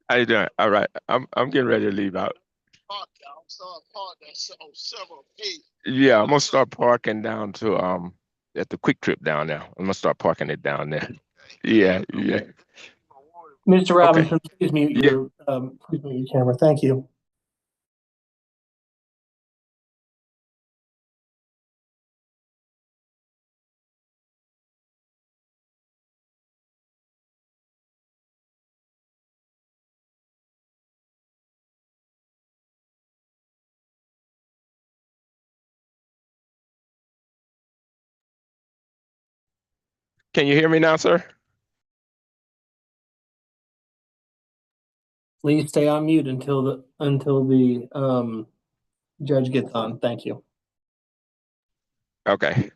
How you doing? All right. I'm getting ready to leave out. Yeah, I'm gonna start parking down to at the Quick Trip down there. I'm gonna start parking it down there. Yeah, yeah. Mr. Okay. Robinson, Yeah. please mute your camera. Thank you. Can you hear me now, sir? Please stay on mute until the judge gets on. Thank you. Okay.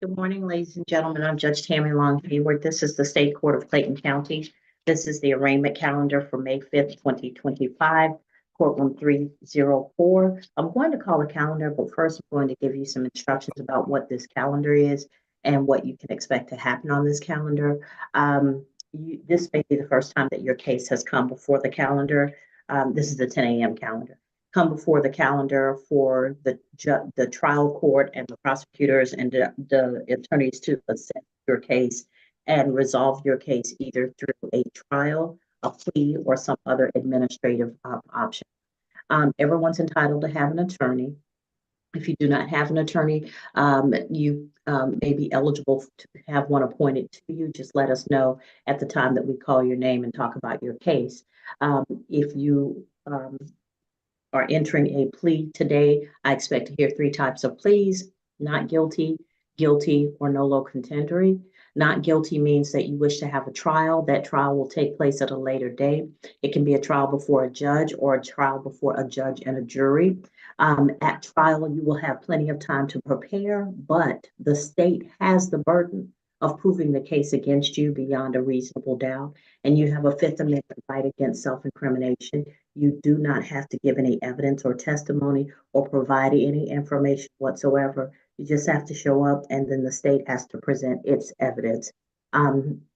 Good morning, ladies and gentlemen. I'm Judge Tammy Long Hayward. This is the State Court of Clayton County. This is the arraignment calendar for May 5th, 2025, courtroom 304. I'm going to call the calendar, but first I'm going to give you some instructions about what this calendar is and what you can expect to happen on this calendar. This may be the first time that your case has come before the calendar. This is the 10 a.m. calendar. Come before the calendar for the trial court and the prosecutors and the attorneys to assess your case and resolve your case either through a trial, a plea, or some other administrative option. Everyone's entitled to have an attorney. If you do not have an attorney, you may be eligible to have one appointed to you. Just let us know at the time that we call your name and talk about your case. If you are entering a plea today, I expect to hear three types of pleas: not guilty, guilty, or nolo contendere. Not guilty means that you wish to have a trial. That trial will take place at a later date. It can be a trial before a judge or a trial before a judge and a jury. At trial, you will have plenty of time to prepare, but the state has the burden of proving the case against you beyond a reasonable doubt. And you have a Fifth Amendment right against self-incrimination. You do not have to give any evidence or testimony or provide any information whatsoever. You just have to show up, and then the state has to present its evidence.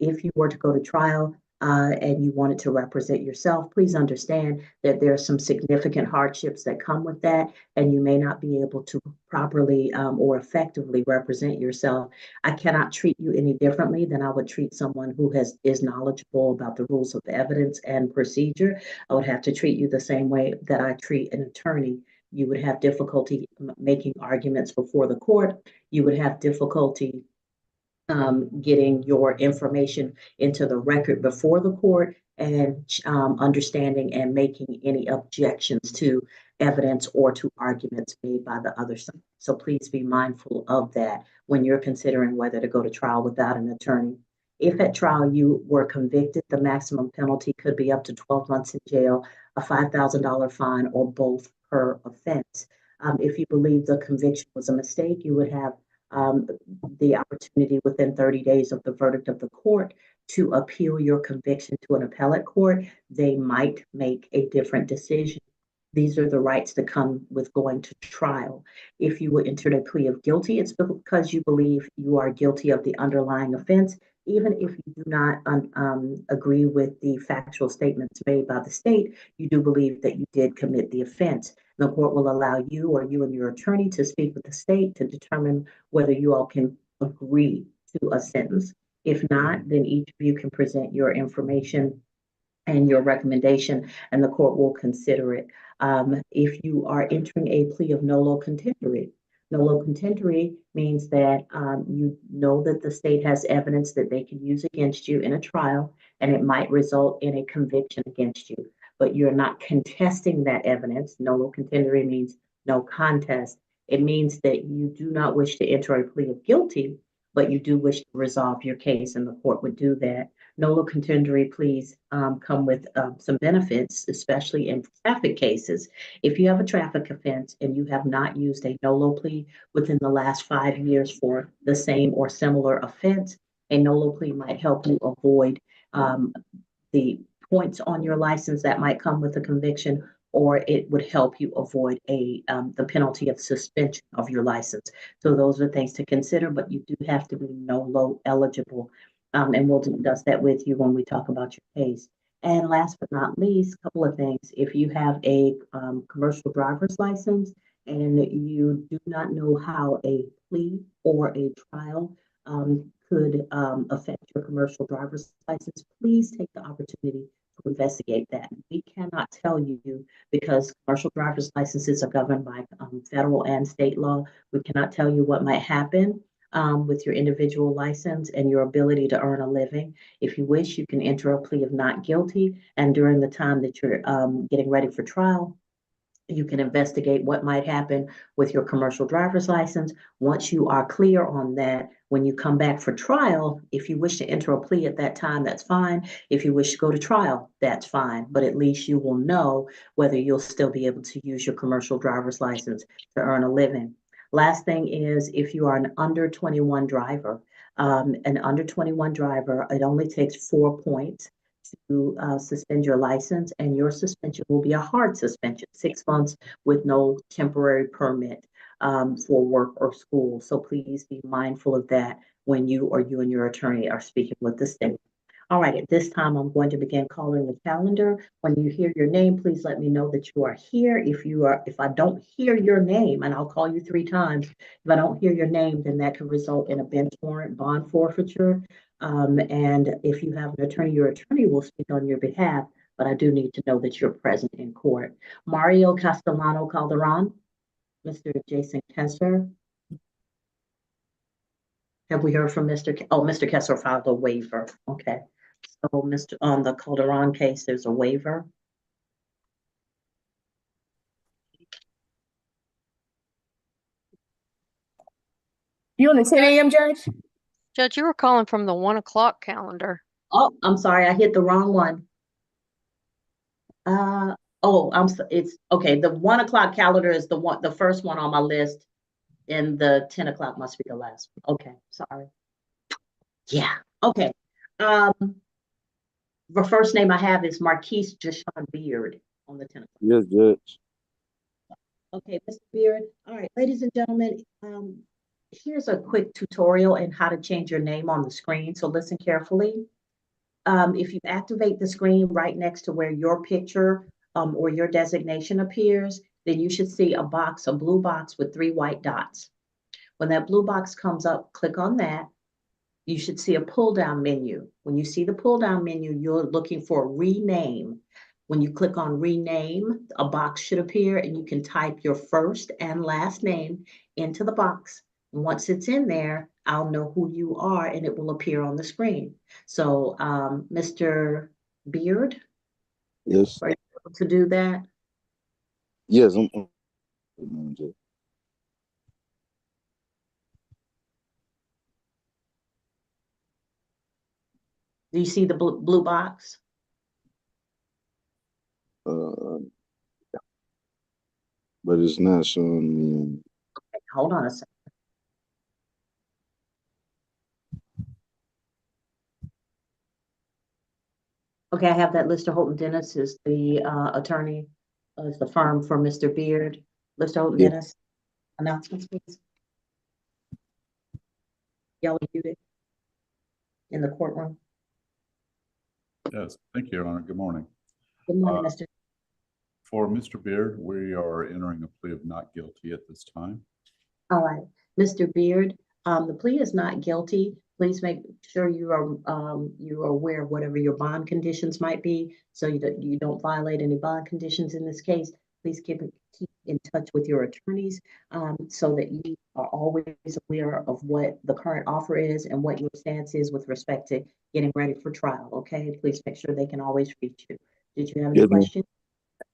If you were to go to trial and you wanted to represent yourself, please understand that there are some significant hardships that come with that, and you may not be able to properly or effectively represent yourself. I cannot treat you any differently than I would treat someone who is knowledgeable about the rules of evidence and procedure. I would have to treat you the same way that I treat an attorney. You would have difficulty making arguments before the court. You would have difficulty getting your information into the record before the court, and understanding and making any objections to evidence or to arguments made by the other side. So please be mindful of that when you're considering whether to go to trial without an attorney. If at trial you were convicted, the maximum penalty could be up to 12 months in jail, a $5,000 fine, or both per offense. If you believe the conviction was a mistake, you would have the opportunity within 30 days of the verdict of the court to appeal your conviction to an appellate court. They might make a different decision. These are the rights that come with going to trial. If you were entered a plea of guilty, it's because you believe you are guilty of the underlying offense, even if you do not agree with the factual statements made by the state. You do believe that you did commit the offense. The court will allow you or you and your attorney to speak with the state to determine whether you all can agree to a sentence. If not, then each of you can present your information and your recommendation, and the court will consider it. If you are entering a plea of nolo contendere, nolo contendere means that you know that the state has evidence that they can use against you in a trial, and it might result in a conviction against you, but you're not contesting that evidence. Nolo contendere means no contest. It means that you do not wish to enter a plea of guilty, but you do wish to resolve your case, and the court would do that. Nolo contendere pleas come with some benefits, especially in traffic cases. If you have a traffic offense and you have not used a nolo plea within the last 5 years for the same or similar offense, a nolo plea might help you avoid the points on your license that might come with a conviction, or it would help you avoid the penalty of suspension of your license. So those are things to consider, but you do have to be nolo eligible. And we'll discuss that with you when we talk about your case. And last but not least, a couple of things. If you have a commercial driver's license and you do not know how a plea or a trial could affect your commercial driver's license, please take the opportunity to investigate that. We cannot tell you, because commercial driver's licenses are governed by federal and state law. We cannot tell you what might happen with your individual license and your ability to earn a living. If you wish, you can enter a plea of not guilty, and during the time that you're getting ready for trial, you can investigate what might happen with your commercial driver's license. Once you are clear on that, when you come back for trial, if you wish to enter a plea at that time, that's fine. If you wish to go to trial, that's fine. But at least you will know whether you'll still be able to use your commercial driver's license to earn a living. Last thing is if you are an under 21 driver, it only takes 4 points to suspend your license, and your suspension will be a hard suspension, 6 months with no temporary permit for work or school. So please be mindful of that when you and your attorney are speaking with the state. All right, at this time, I'm going to begin calling the calendar. When you hear your name, please let me know that you are here. If I don't hear your name, and I'll call you 3 times, if I don't hear your name, then that could result in a bench warrant, bond forfeiture. And if you have an attorney, your attorney will speak on your behalf, but I do need to know that you're present in court. Mario Castellano Calderon, Mr. Jason Kessler. Have we heard from Mr. Kessler filed a waiver? Okay. So, on the Calderon case, there's a waiver. You on the 10 a.m. Judge? Judge, you were calling from the 1 o'clock calendar. Oh, I'm sorry, I hit the wrong one. It's okay. The 1 o'clock calendar is the first one on my list, and the 10 o'clock must be the last one. Okay, sorry. Yeah, okay. The first name I have is Marquise Jashawn Beard on the 10 o'clock. Yes, Judge. Okay, Mr. Beard. All right, ladies and gentlemen, here's a quick tutorial in how to change your name on the screen. So listen carefully. If you activate the screen right next to where your picture or your designation appears, then you should see a blue box with 3 white dots. When that blue box comes up, click on that. You should see a pull-down menu. When you see the pull-down menu, you're looking for rename. When you click on rename, a box should appear and you can type your first and last name into the box. Once it's in there, I'll know who you are and it will appear on the screen. So, Mr. Beard, Yes. are you able to do that? Yes, I'm Judge. Do you see the blue box? But it's not showing me. Okay, hold on a second. Okay, I have that Lister Holton Dennis is the attorney, is the firm for Mr. Beard. Lister Holton Yeah. Dennis, announcements, please. Y'all are muted in the courtroom. Yes, thank you, Your Honor. Good morning. Good morning, Mr. For Mr. Beard, we are entering a plea of not guilty at this time. All right, Mr. Beard, the plea is not guilty. Please make sure you are aware of whatever your bond conditions might be, so you don't violate any bond conditions in this case. Please keep in touch with your attorneys so that you are always aware of what the current offer is and what your stance is with respect to getting ready for trial. Okay, please make sure they can always reach you. Did you have any Yes, ma'am. questions?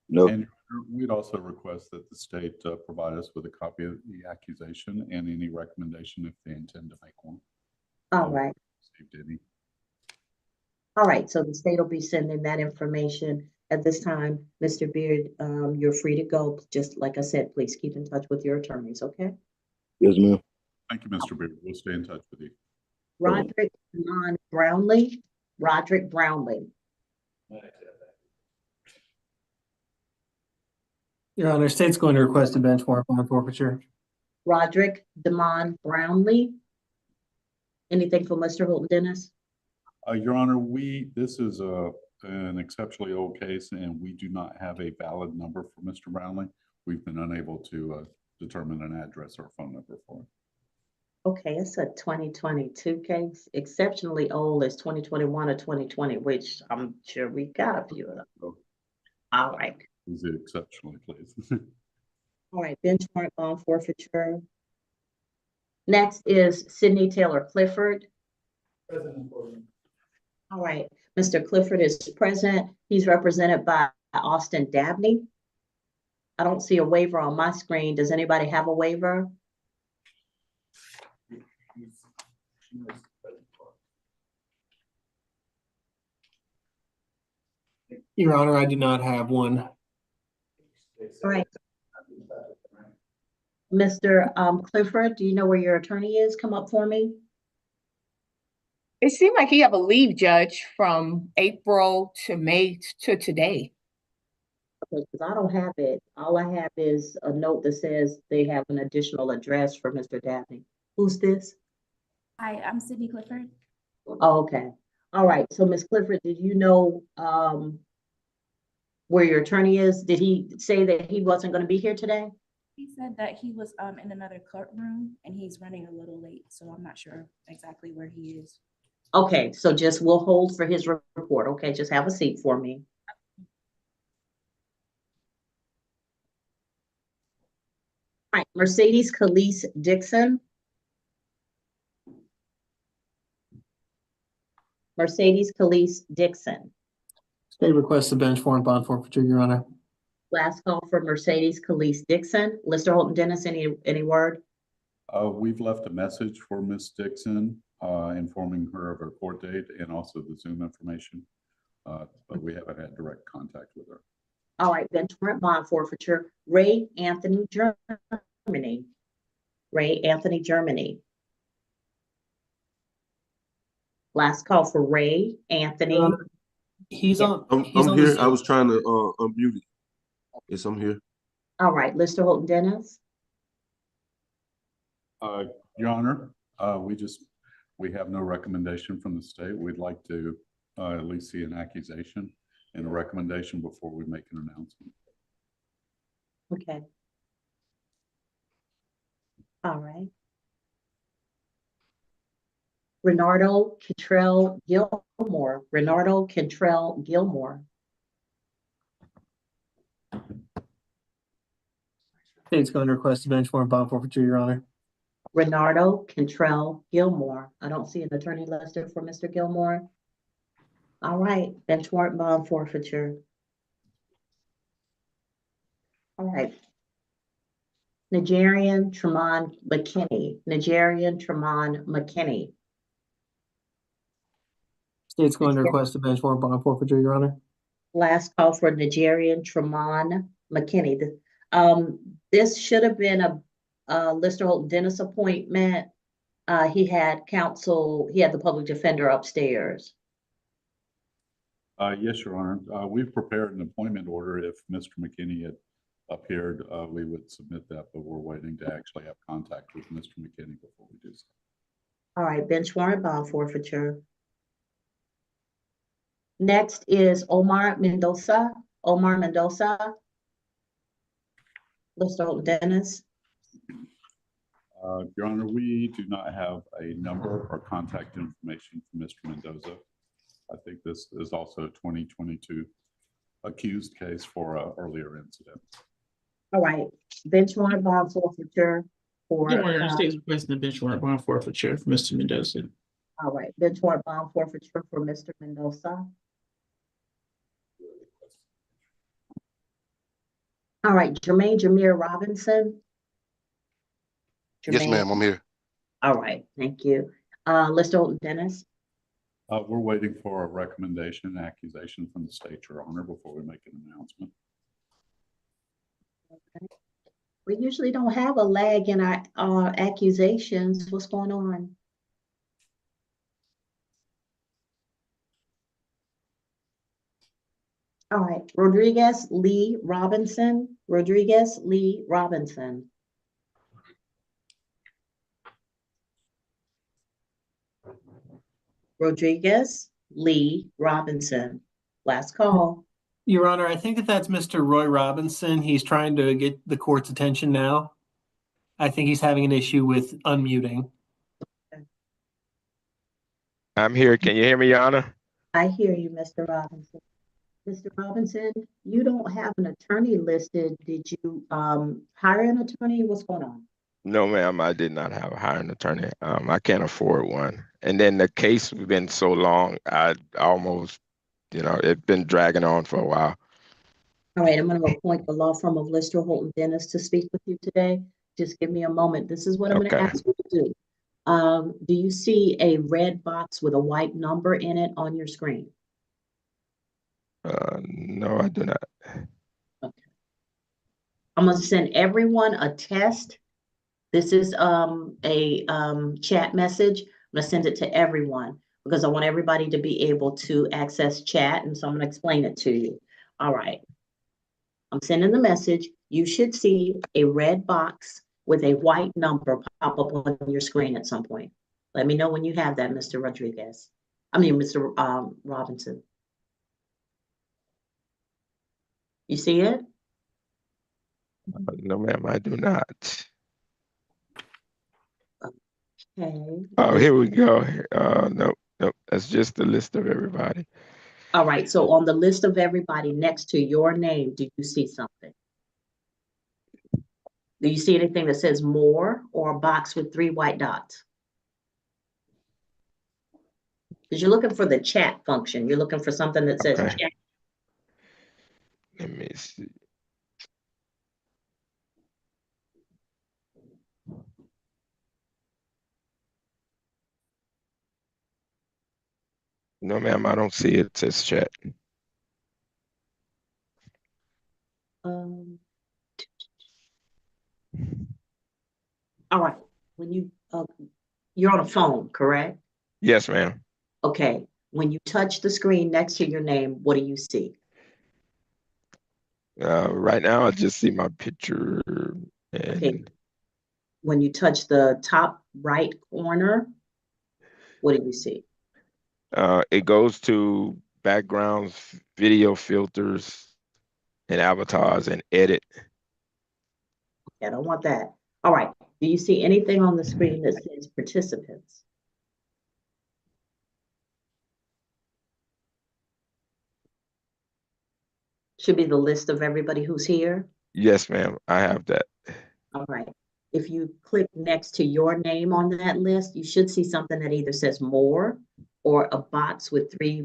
No. And we'd also request that the state provide us with a copy of the accusation and any recommendation if they intend to make one. All right. Received any. All right, so the state will be sending that information at this time. Mr. Beard, you're free to go. Just like I said, please keep in touch with your attorneys, okay? Yes, ma'am. Thank you, Mr. Beard. We'll stay in touch with you. Roderick Brownlee. Roderick Brownlee. Your Honor, state's going to request a bench warrant bond forfeiture. Roderick Demond Brownlee. Anything for Mr. Holton Dennis? Your Honor, this is an exceptionally old case and we do not have a valid number for Mr. Brownlee. We've been unable to determine an address or phone number for him. Okay, it's a 2022 case. Exceptionally old is 2021 or 2020, which I'm sure we got a few of them. Oh. All right. Is it exceptionally, please? All right, bench warrant bond forfeiture. Next is Sydney Taylor Clifford. All right, Mr. Clifford is present. He's represented by Austin Dabney. I don't see a waiver on my screen. Does anybody have a waiver? Your Honor, I do not have one. All right. Mr. Clifford, do you know where your attorney is? Come up for me. It seemed like he have a leave, Judge, from April to May to today. Okay, because I don't have it. All I have is a note that says they have an additional address for Mr. Dabney. Who's this? Hi, I'm Sydney Clifford. Oh, okay. All right. So, Ms. Clifford, did you know where your attorney is? Did he say that he wasn't going to be here today? He said that he was in another courtroom and he's running a little late, so I'm not sure exactly where he is. Okay, so just we'll hold for his report. Okay, just have a seat for me. All right, Mercedes Khalees Dixon. Mercedes Khalees Dixon. State requests a bench warrant bond forfeiture, Your Honor. Last call for Mercedes Khalees Dixon. Lister Holton Dennis, any word? We've left a message for Ms. Dixon, informing her of her court date and also the Zoom information. But we haven't had direct contact with her. All right, bench warrant bond forfeiture. Ray Anthony Germany. Ray Anthony Germany. Last call for Ray Anthony. He's Yeah. on. I'm he's on here. the I was trying to unmute it. Yes, I'm here. All right, Lister Holton Dennis. Your Honor, we have no recommendation from the state. We'd like to at least see an accusation and a recommendation before we make an announcement. Okay. All right. Renardo Cantrell Gilmore. Renardo Cantrell Gilmore. State's going to request a bench warrant bond forfeiture, Your Honor. Renardo Cantrell Gilmore. I don't see an attorney listed for Mr. Gilmore. All right, bench warrant bond forfeiture. All right. Nigerian Tremont McKinney. Nigerian Tremont McKinney. State's going to request a bench warrant bond forfeiture, Your Honor. Last call for Nigerian Tremont McKinney. This should have been a Lister Holton Dennis appointment. He had counsel, he had the public defender upstairs. Yes, Your Honor. We've prepared an appointment order. If Mr. McKinney had appeared, we would submit that, but we're waiting to actually have contact with Mr. McKinney before we do so. All right, bench warrant bond forfeiture. Next is Omar Mendoza. Omar Mendoza. Lister Holton Dennis. Your Honor, we do not have a number or contact information for Mr. Mendoza. I think this is also a 2022 accused case for an earlier incident. All right, bench warrant bond forfeiture for. Your Honor, the state's requesting a bench warrant bond forfeiture for Mr. Mendoza. All right, bench warrant bond forfeiture for Mr. Mendoza. All right, Jermaine Jameer Robinson. Yes, Jermaine. ma'am, I'm here. All right, thank you. Lister Holton Dennis. We're waiting for a recommendation, accusation from the state, Your Honor, before we make an announcement. Okay. We usually don't have a lag in our accusations. What's going on? All right, Rodriguez Lee Robinson. Rodriguez Lee Robinson. Rodriguez Lee Robinson. Last call. Your Honor, I think that's Mr. Roy Robinson. He's trying to get the court's attention now. I think he's having an issue with unmuting. I'm here. Can you hear me, Your Honor? I hear you, Mr. Robinson. Mr. Robinson, you don't have an attorney listed. Did you hire an attorney? What's going on? No, ma'am, I did not have a hiring attorney. I can't afford one. And then the case has been so long, I almost, it's been dragging on for a while. All right, I'm going to appoint the law firm of Lister Holton Dennis to speak with you today. Just give me a moment. This is what I'm going to ask you to do. Do you see a red box with a white number in it on your screen? No, I do not. Okay. I'm going to send everyone a test This is a chat message. I'm gonna send it to everyone because I want everybody to be able to access chat, and so I'm gonna explain it to you. All right. I'm sending the message. You should see a red box with a white number pop up on your screen at some point. Let me know when you have that, Mr. Rodriguez. I mean, Mr. Robinson. You see it? No, ma'am, I do not. Okay. Oh, here we go. Nope, nope. That's just the list of everybody. All right. So on the list of everybody next to your name, do you see something? Do you see anything that says more or a box with 3 white dots? Because you're looking for the chat function. You're looking for something that says Okay. chat. Let me see. No, ma'am, I don't see it. It says chat. All right. When you're on a phone, correct? Yes, ma'am. Okay. When you touch the screen next to your name, what do you see? Right now, I just see my picture Okay. and When you touch the top right corner, what do you see? it goes to backgrounds, video filters, and avatars and edit. I don't want that. All right. Do you see anything on the screen that says participants? Should be the list of everybody who's here. Yes, ma'am, I have that. All right. If you click next to your name on that list, you should see something that either says more or a box with 3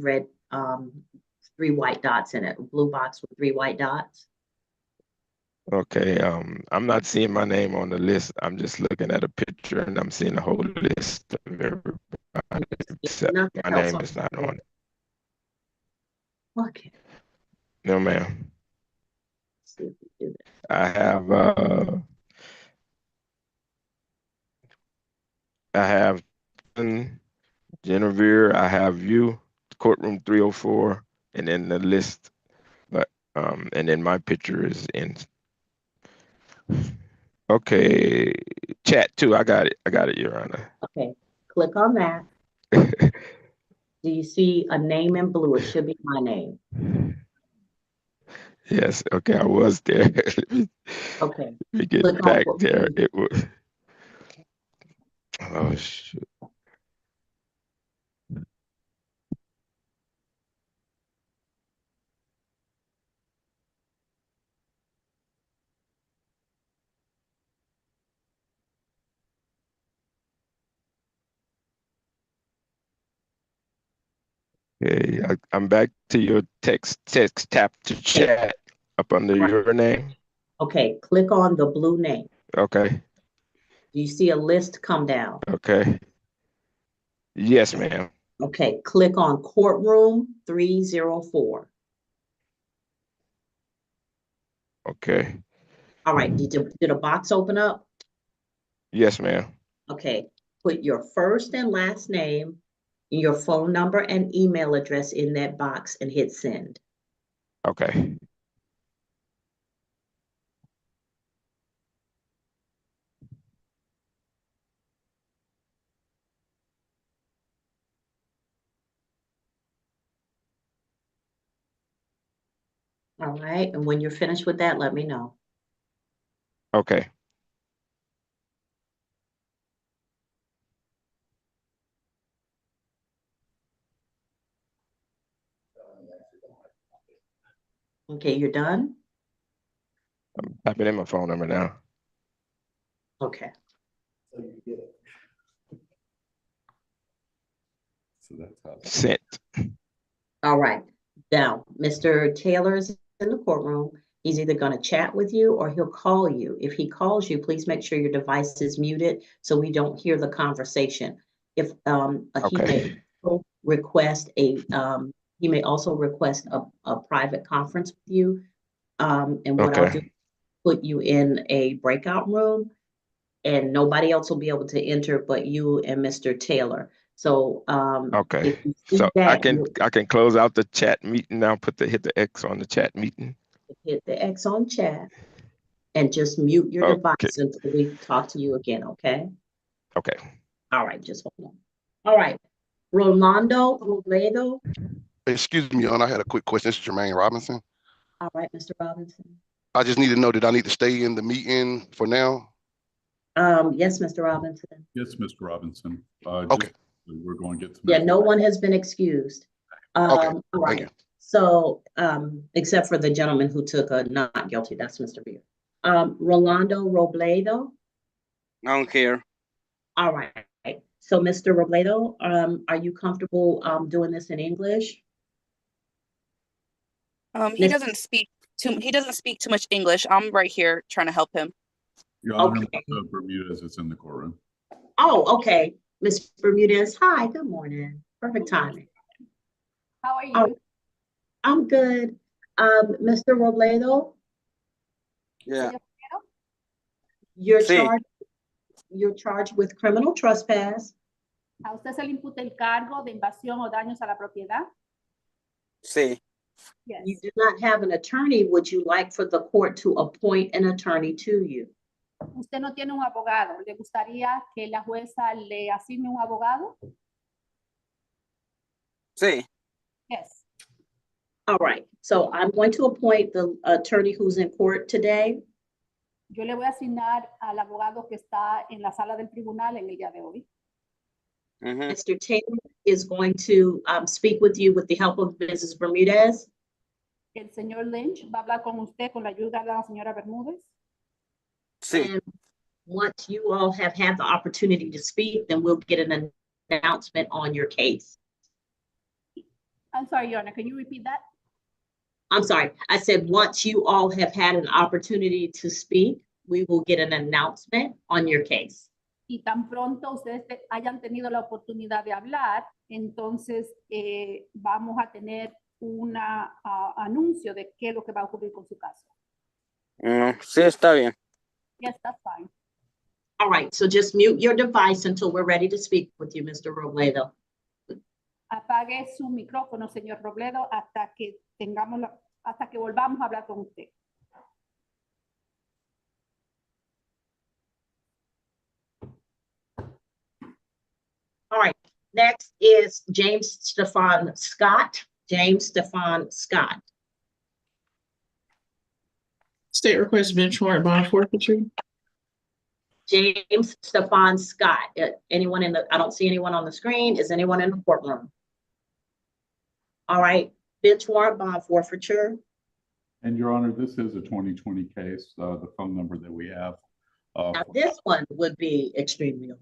white dots in it, a blue box with 3 white dots. Okay, I'm not seeing my name on the list. I'm just looking at a picture and I'm seeing the whole list of everybody except Nothing my else name on is not the on list. it. Okay. No, ma'am. Let's see if we do that. I have Genevieve, I have you, courtroom 304, and then the list, but and then my picture is in. Okay, chat too. I got it, Your Honor. Okay. Click on that. Do you see a name in blue? It should be my name. Yes, okay, I was there. Okay. Let me get Click on back what there. page. It was, oh, shoot. Okay, I'm back to your text tap to Okay. chat up under All right. your name. Okay. Click on the blue name. Okay, Do you see a list come down? okay. Yes, ma'am. Okay. Click on courtroom 304. Okay. All right. Did a box open up? Yes, ma'am. Okay. Put your first and last name, your phone number and email address in that box and hit send. Okay. All right. And when you're finished with that, let me know. Okay. Okay. You're done? I'm typing in my phone number now. Okay. So that's how. Sent. All right. Now, Mr. Taylor is in the courtroom. He's either going to chat with you or he'll call you. If he calls you, please make sure your device is muted so we don't hear the conversation. If he may Okay. request a private conference with you. And what I'll do, Okay. put you in a breakout room and nobody else will be able to enter but you and Mr. Taylor. So, Okay. if you see So that, I can close out the chat meeting now, hit the X on the chat meeting. hit the X on chat and just mute your Okay. device until we talk to you again, okay? Okay. All right, just hold on. All right, Rolando Robledo. Excuse me, Your Honor, I had a quick question. This is Jermaine Robinson. All right, Mr. Robinson. I just need to know, did I need to stay in the meeting for now? Yes, Mr. Robinson. Yes, Mr. Robinson. Okay. We're going to get some. Yeah, no one has been excused. Okay, All thank you. right. So, except for the gentleman who took a not guilty, that's Mr. Beer. Rolando Robledo. I don't care. All right. So, Mr. Robledo, are you comfortable doing this in English? He doesn't speak too much English. I'm right here trying to help him. Your Honor, Okay. Bermudez is in the courtroom. Oh, okay. Ms. Bermudez, hi, good morning. Perfect timing. How are you? Oh, I'm good. Mr. Robledo, Yeah. you're Sí. charged with criminal trespass. ¿A usted se le imputa el cargo de invasión o daños a la propiedad? Sí. Yes. You do not have an attorney. Would you like for the court to appoint an attorney to you? Usted no tiene un abogado. ¿Le gustaría que la jueza le asigne un abogado? Sí. Yes. All right. So I'm going to appoint the attorney who's in court today. Yo le voy a asignar al abogado que está en la sala del tribunal en el día de hoy. Mr. Taylor is going to speak with you with the help of Mrs. Bermudez. El señor Lynch va a hablar con usted con la ayuda de la señora Bermúdez. Sí. And once you all have had the opportunity to speak, then we'll get an announcement on your case. I'm sorry, Your Honor, can you repeat that? I'm sorry. I said, once you all have had an opportunity to speak, we will get an announcement on your case. Y tan pronto ustedes hayan tenido la oportunidad de hablar, entonces vamos a tener un anuncio de qué es lo que va a ocurrir con su caso. Sí, está bien. Yes, that's fine. All right, so just mute your device until we're ready to speak with you, Mr. Robledo. Apague su micrófono, señor Robledo, hasta que volvamos a hablar con usted. All right, next is James Stefan Scott. James Stefan Scott. State request bench warrant bond forfeiture. James Stefan Scott. Anyone I don't see anyone on the screen. Is anyone in the courtroom? All right, bench warrant bond forfeiture. And Your Honor, this is a 2020 case. The phone number that we have. Now this one would be extremely.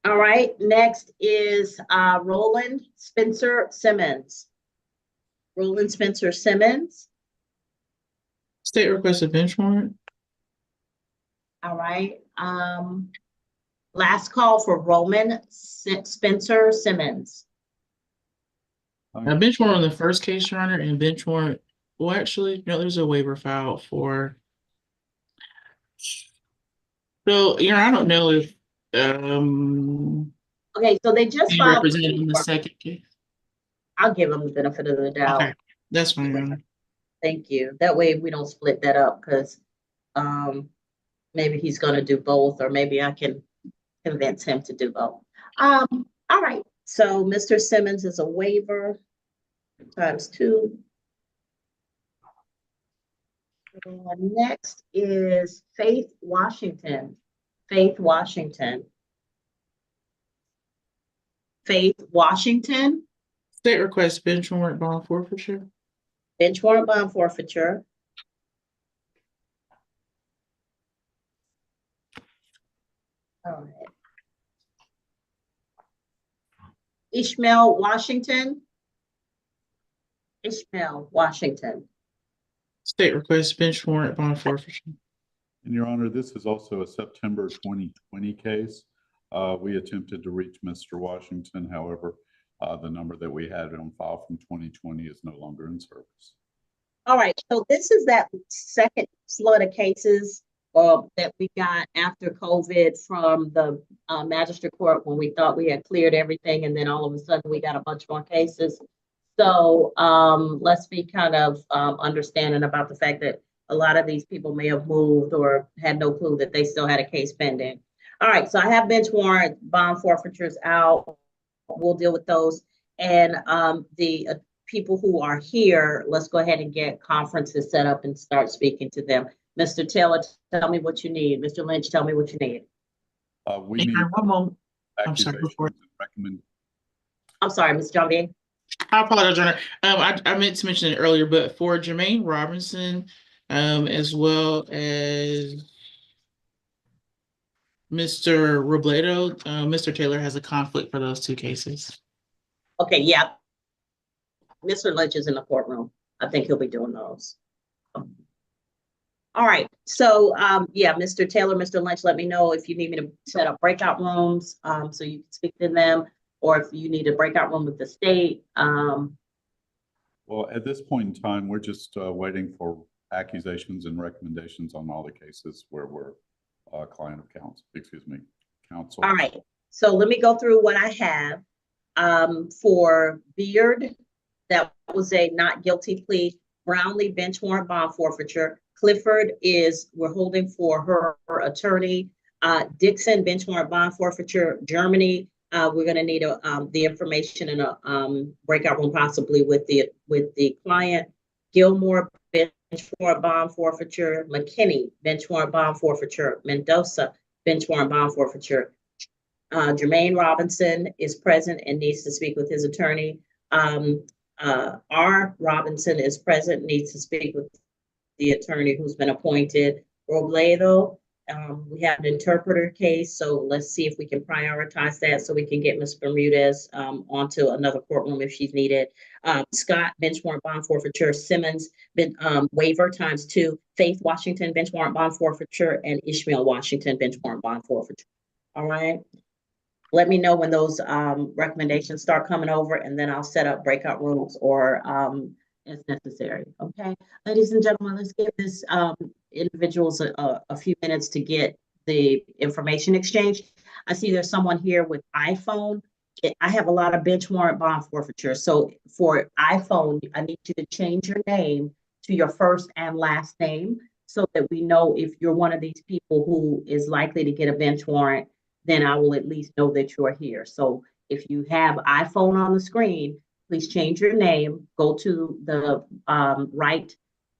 All right, next is Roland Spencer Simmons. Roland Spencer Simmons. State requested bench warrant. All right. Last call for Roman Spencer Simmons. Bench warrant on the first case, Your Honor, and bench warrant. Well, actually, no, there's a waiver filed for. So, Your Honor, I don't know if okay, so they just you filed represented in the second case. I'll give them the benefit of the doubt. Okay, that's fine, Your Honor. Thank you. That way we don't split that up because maybe he's going to do both, or maybe I can convince him to do both. All right. So Mr. Simmons is a waiver ×2. Next is Faith Washington. Faith Washington. Faith Washington. State request bench warrant bond forfeiture. Bench warrant bond forfeiture. All right. Ishmael Washington. Ishmael Washington. State request bench warrant bond forfeiture. And Your Honor, this is also a September 2020 case. We attempted to reach Mr. Washington. However, the number that we had on file from 2020 is no longer in service. All right, so this is that second flood of cases that we got after COVID from the magistrate court when we thought we had cleared everything, and then all of a sudden we got a bunch more cases. So let's be kind of understanding about the fact that a lot of these people may have moved or had no clue that they still had a case pending. All right, so I have bench warrant bond forfeitures out. We'll deal with those. And the people who are here, let's go ahead and get conferences set up and start speaking to them. Mr. Taylor, tell me what you need. Mr. Lynch, tell me what you need. We need One moment. I'm sorry. accusations and recommend. I'm sorry, Ms. Jambier. I apologize, Your Honor. I meant to mention it earlier, but for Jermaine Robinson, as well as Mr. Robledo, Mr. Taylor has a conflict for those two cases. Okay, yeah. Mr. Lynch is in the courtroom. I think he'll be doing those. All right, so yeah, Mr. Taylor, Mr. Lynch, let me know if you need me to set up breakout rooms so you can speak to them, or if you need a breakout room with the state. Well, at this point in time, we're just waiting for accusations and recommendations on all the cases where we're client of counsel, counsel. All right, so let me go through what I have. For Beard, that was a not guilty plea. Brownlee, bench warrant bond forfeiture. Clifford we're holding for her attorney. Dixon, bench warrant bond forfeiture. Germany, we're going to need the information in a breakout room, possibly with the client. Gilmore, bench warrant bond forfeiture. McKinney, bench warrant bond forfeiture. Mendoza, bench warrant bond forfeiture. Jermaine Robinson is present and needs to speak with his attorney. R. Robinson is present, needs to speak with the attorney who's been appointed. Robledo, we have an interpreter case, so let's see if we can prioritize that so we can get Ms. Bermudez onto another courtroom if she's needed. Scott, bench warrant bond forfeiture. Simmons, waiver ×2. Faith Washington, bench warrant bond forfeiture. And Ishmael Washington, bench warrant bond forfeiture. All right. Let me know when those recommendations start coming over, and then I'll set up breakout rooms or as necessary. Okay, ladies and gentlemen, let's give this individuals a few minutes to get the information exchanged. I see there's someone here with iPhone. I have a lot of bench warrant bond forfeiture. So for iPhone, I need you to change your name to your first and last name so that we know if you're one of these people who is likely to get a bench warrant, then I will at least know that you are here. So if you have iPhone on the screen, please change your name, go to the right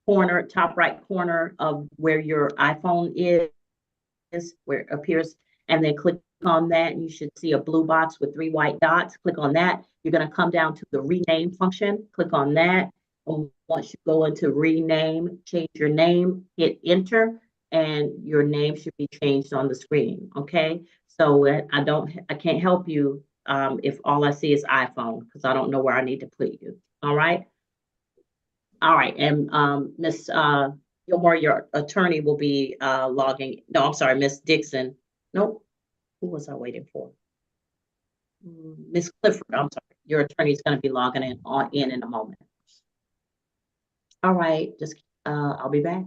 corner, top right corner of where your iPhone is, where it appears, and then click on that. You should see a blue box with 3 white dots. Click on that. You're going to come down to the rename function. Click on that. And once you go into rename, change your name, hit enter, and your name should be changed on the screen. Okay. So I can't help you if all I see is iPhone, because I don't know where I need to put you. All right. All right. And Miss Gilmore, your attorney will be logging. No, I'm sorry, Miss Dixon. Nope. Who was I waiting for? Miss Clifford. I'm sorry. Your attorney is going to be logging in a moment. All right. Just I'll be back.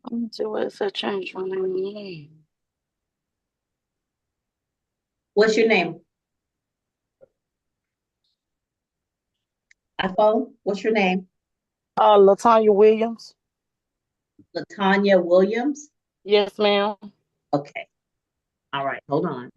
Let me see what it said change my name. What's your name? iPhone, what's your name? LaTanya Williams. LaTanya Williams? Yes, ma'am. Okay. All right, hold on.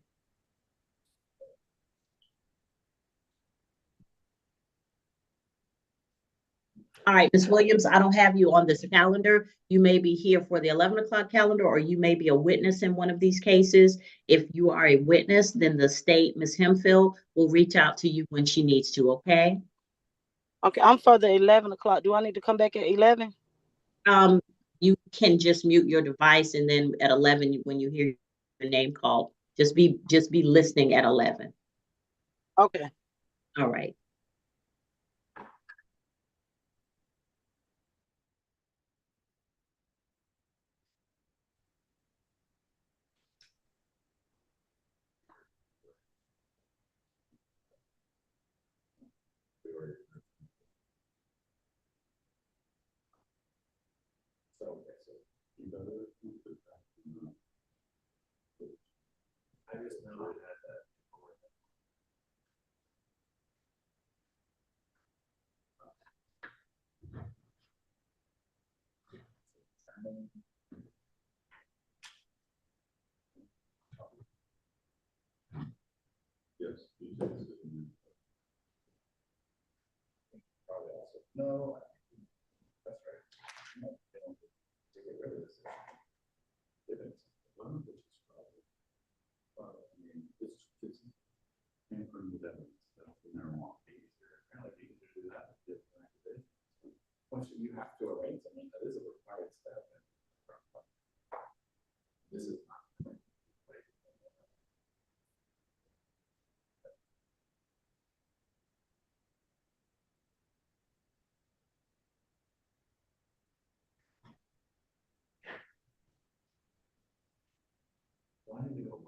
All right, Ms. Williams, I don't have you on this calendar. You may be here for the 11 o'clock calendar, or you may be a witness in one of these cases. If you are a witness, then the state, Ms. Hemphill, will reach out to you when she needs to, okay? Okay, I'm for the 11 o'clock. Do I need to come back at 11? You can just mute your device, and then at 11, when you hear your name called, just be listening at 11. Okay. All right. No, that's right. To get rid of this. It's improve the evidence that the marijuana is apparently easier to do that. Once you have to arrange something, that is a required step. This is not. Why did we go?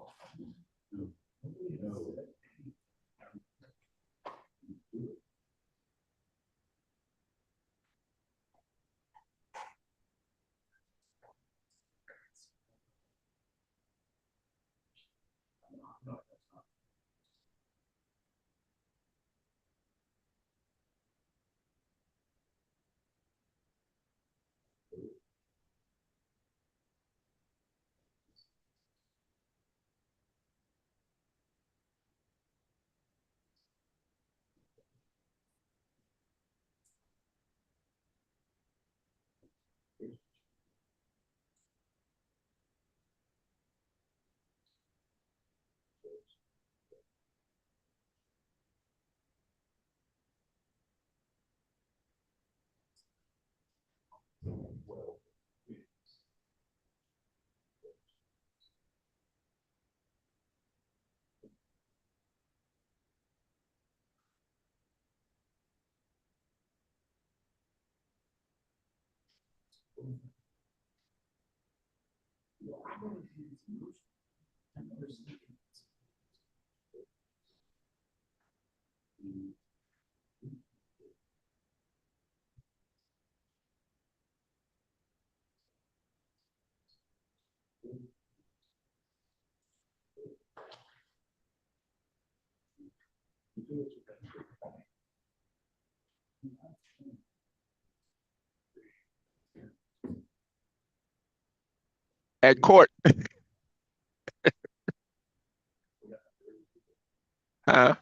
At court. Huh?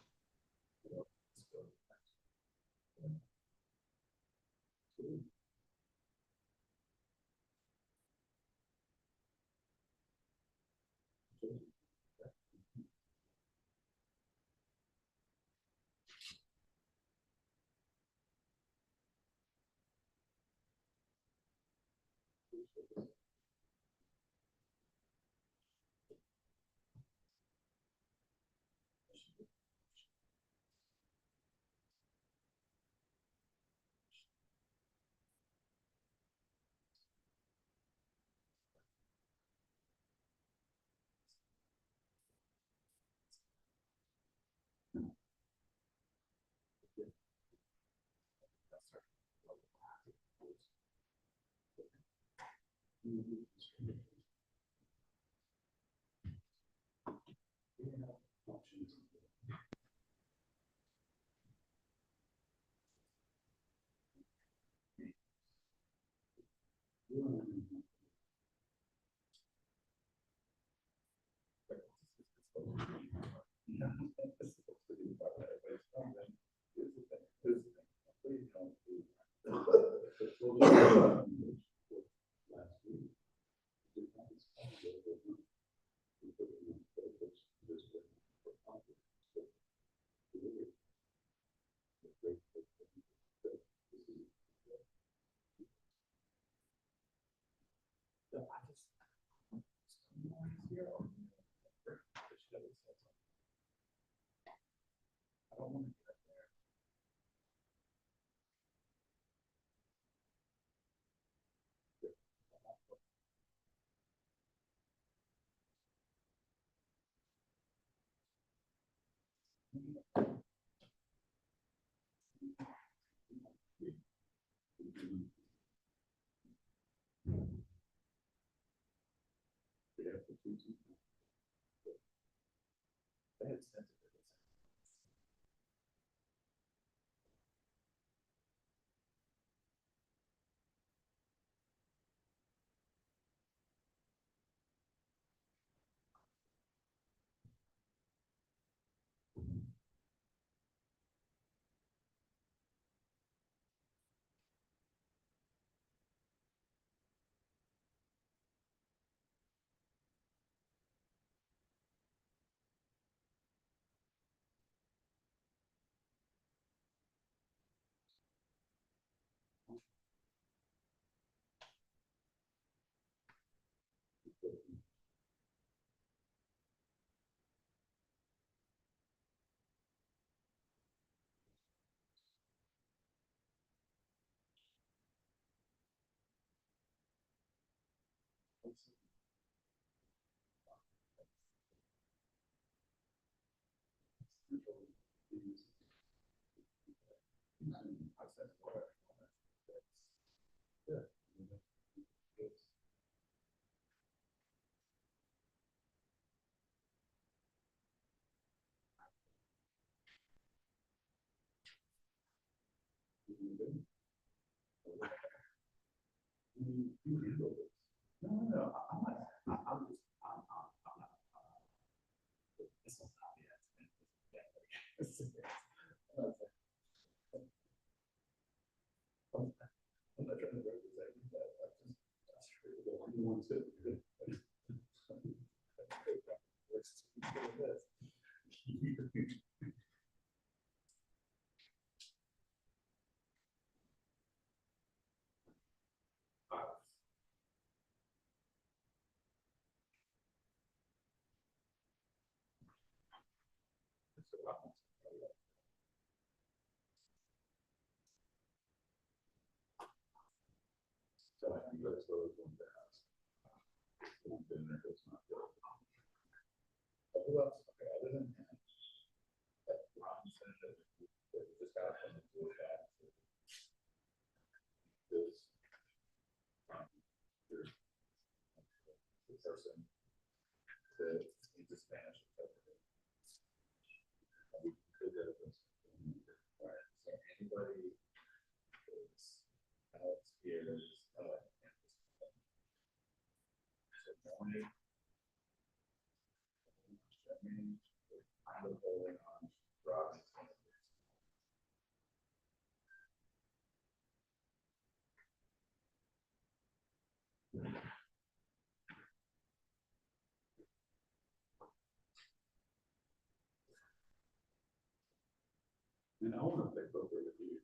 And I want to take over with you.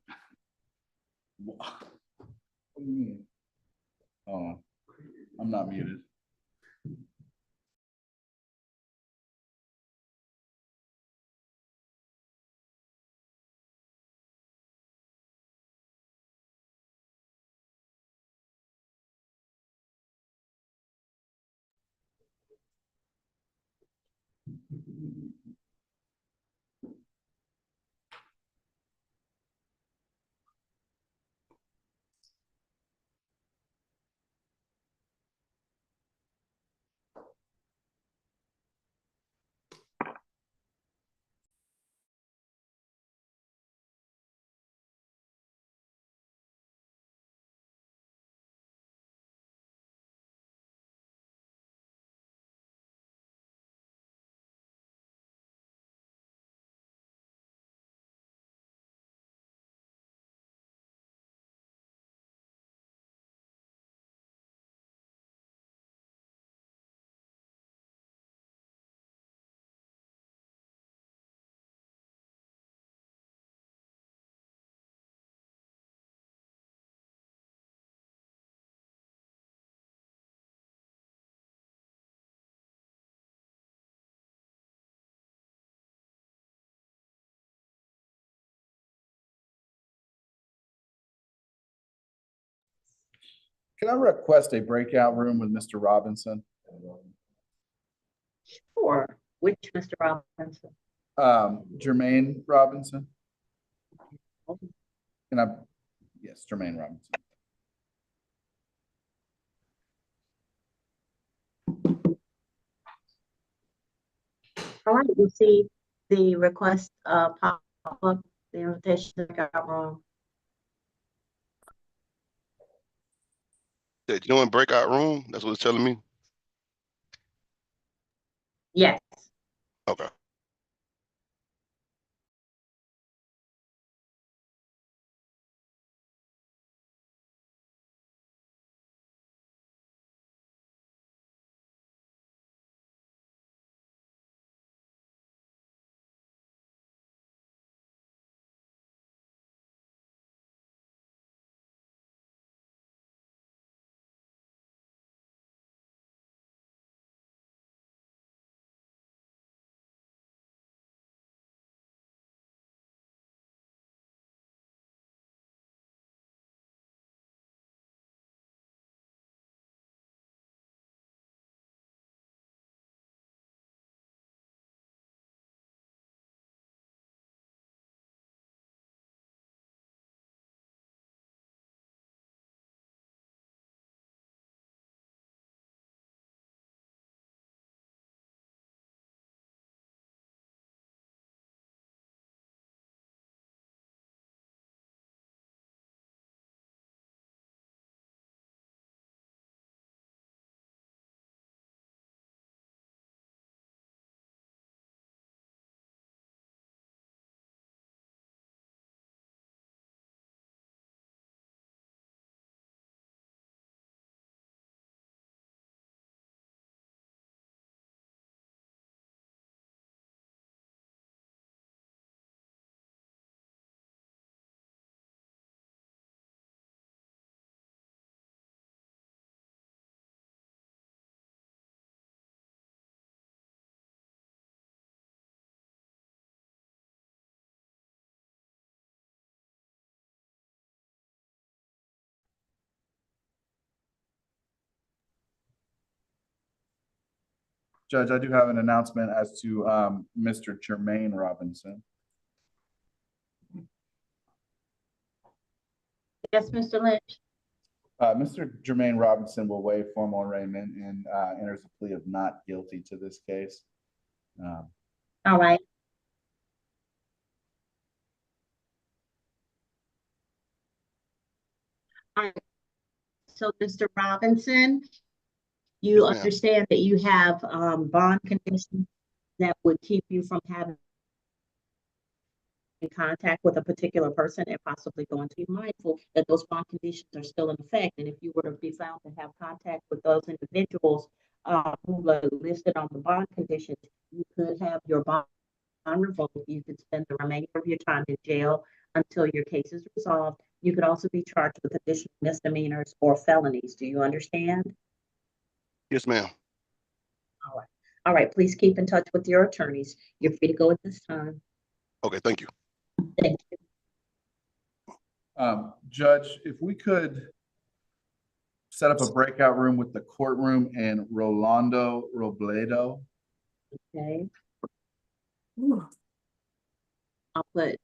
What do you mean? Oh, I'm not muted. Can I request a breakout room with Mr. Robinson? Or which Mr. Robinson? Jermaine Robinson? Can I? Yes, Jermaine Robinson. All right, you see the request pop up, the invitation to the breakout room. Said join breakout room. That's what it's telling me. Yes. Okay. Judge, I do have an announcement as to Mr. Jermaine Robinson. Yes, Mr. Lynch. Mr. Jermaine Robinson will waive formal arraignment and enters a plea of not guilty to this case. All right. All right. So, Mr. Robinson, you Yes, ma'am. understand that you have bond conditions that would keep you from having contact with a particular person and possibly going to be mindful that those bond conditions are still in effect. And if you were to be found to have contact with those individuals who are listed on the bond conditions, you could have your bond revoked. You could spend the remainder of your time in jail until your case is resolved. You could also be charged with additional misdemeanors or felonies. Do you understand? Yes, ma'am. All right. All right. Please keep in touch with your attorneys. You're free to go at this time. Okay, thank you. Thank you. Judge, if we could set up a breakout room with the courtroom and Rolando Robledo. Okay. I'll put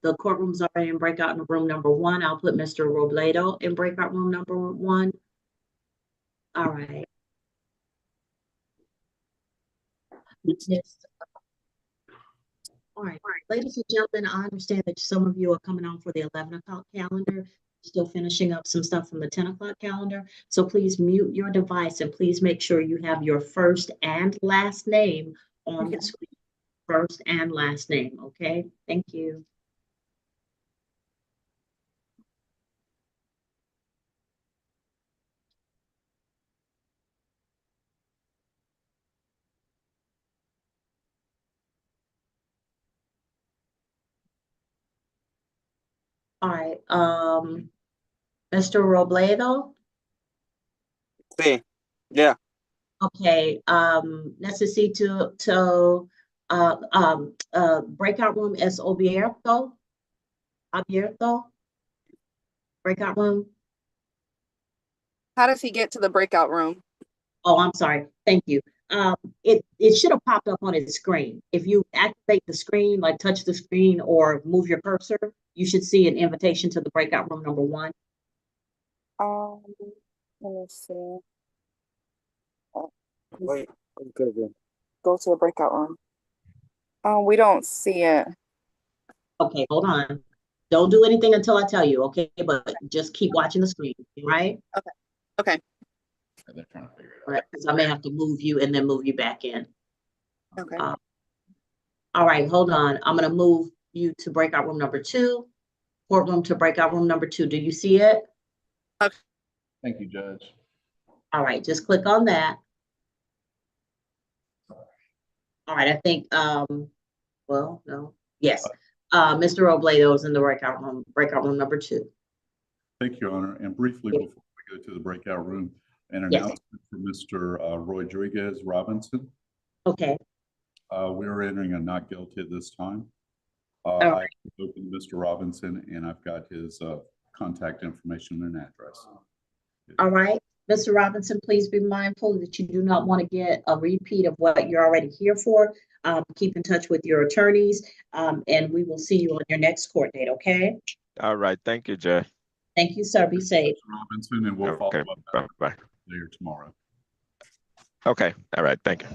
the courtroom's already in breakout in room number 1. I'll put Mr. Robledo in breakout room number 1. All right. Yes. All right, ladies and gentlemen, I understand that some of you are coming on for the 11 o'clock calendar, still finishing up some stuff from the 10 o'clock calendar. So please mute your device and please make sure you have your first and last name on the screen. First and last name, okay? Thank you. All right, Mr. Robledo? Sí, yeah. Okay, necesito breakout room es abierto. Breakout room. How does he get to the breakout room? Oh, I'm sorry. Thank you. It should have popped up on his screen. If you activate the screen, like touch the screen or move your cursor, you should see an invitation to the breakout room number 1. Let me see. Wait, Go to the breakout room. We don't see it. Okay, hold on. Don't do anything until I tell you, okay? But just keep watching the screen, right? Okay. Okay. They're trying to figure it All right, because I may have to move you and then move you back in. Okay. All right, hold on. I'm gonna move you to breakout room number 2, courtroom to breakout room number 2. Do you see it? Okay. Thank you, Judge. All right, just click on that. All right, I think, well, no, yes. Mr. Robledo is in the breakout room number 2. Thank you, Your Honor. And briefly, before we go to the breakout room, an announcement for Mr. Roy Rodriguez Robinson. Okay. We are entering a not guilty at this time. All I right. spoken to Mr. Robinson, and I've got his contact information and address. All right. Mr. Robinson, please be mindful that you do not want to get a repeat of what you're already here for. Keep in touch with your attorneys, and we will see you on your next court date, okay? All right. Thank you, Judge. Thank you, sir. Be safe. Mr. Robinson, and we'll follow Okay. up Bye. later tomorrow. Okay. All right. Thank you.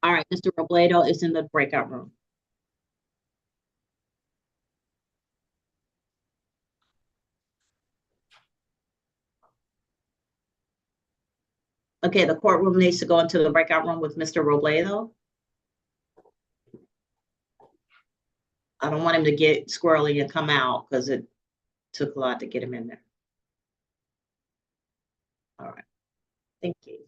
All right, Mr. Robledo is in the breakout room. Okay, the courtroom needs to go into the breakout room with Mr. Robledo. I don't want him to get squirrely and come out because it took a lot to get him in there. All right, thank you.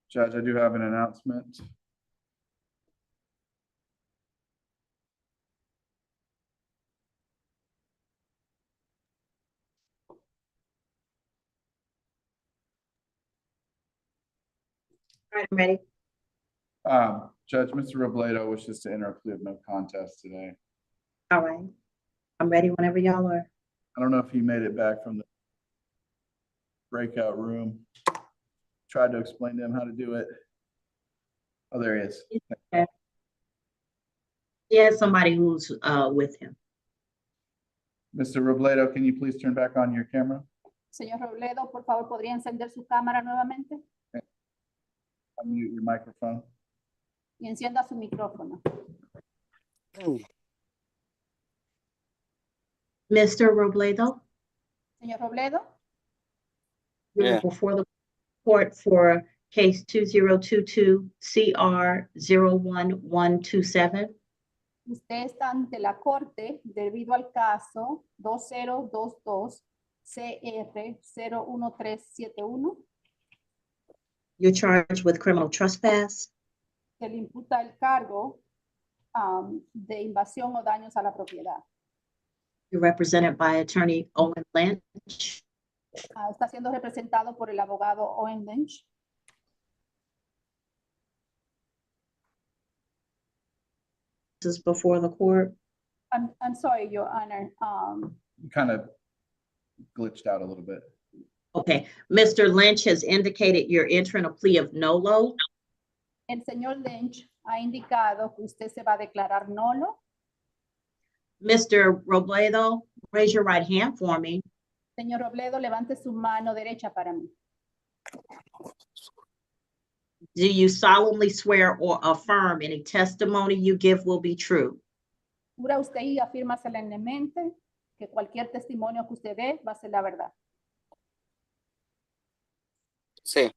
Judge, I do have an announcement. All right, I'm ready. Judge, Mr. Robledo wishes to enter a plea of no contest today. All right. I'm ready whenever y'all are. I don't know if he made it back from the breakout room. Tried to explain to him how to do it. Oh, there he is. Okay. He has somebody who's with him. Mr. Robledo, can you please turn back on your camera? Señor Robledo, por favor, ¿podría encender su cámara nuevamente? Unmute your microphone. Y encienda su micrófono. Mr. Robledo, Señor Robledo, you're Yeah. before the court for case 2022 CR 01127. usted está ante la corte debido al caso 2022 CR 01371. You're charged with criminal trespass, Se le imputa el cargo de invasión o daños a la propiedad. you're represented by attorney Owen Lynch. Está siendo representado por el abogado Owen Lynch. This is before the court. I'm sorry, Your Honor. You kind of glitched out a little bit. Okay, Mr. Lynch has indicated you're entering a plea of nolo. El señor Lynch ha indicado que usted se va a declarar nulo. Mr. Robledo, raise your right hand for me. Señor Robledo, levante su mano derecha para mí. Do you solemnly swear or affirm any testimony you give will be true? ¿Jura usted y afirma solemnemente que cualquier testimonio que usted dé va a ser la verdad? Sí.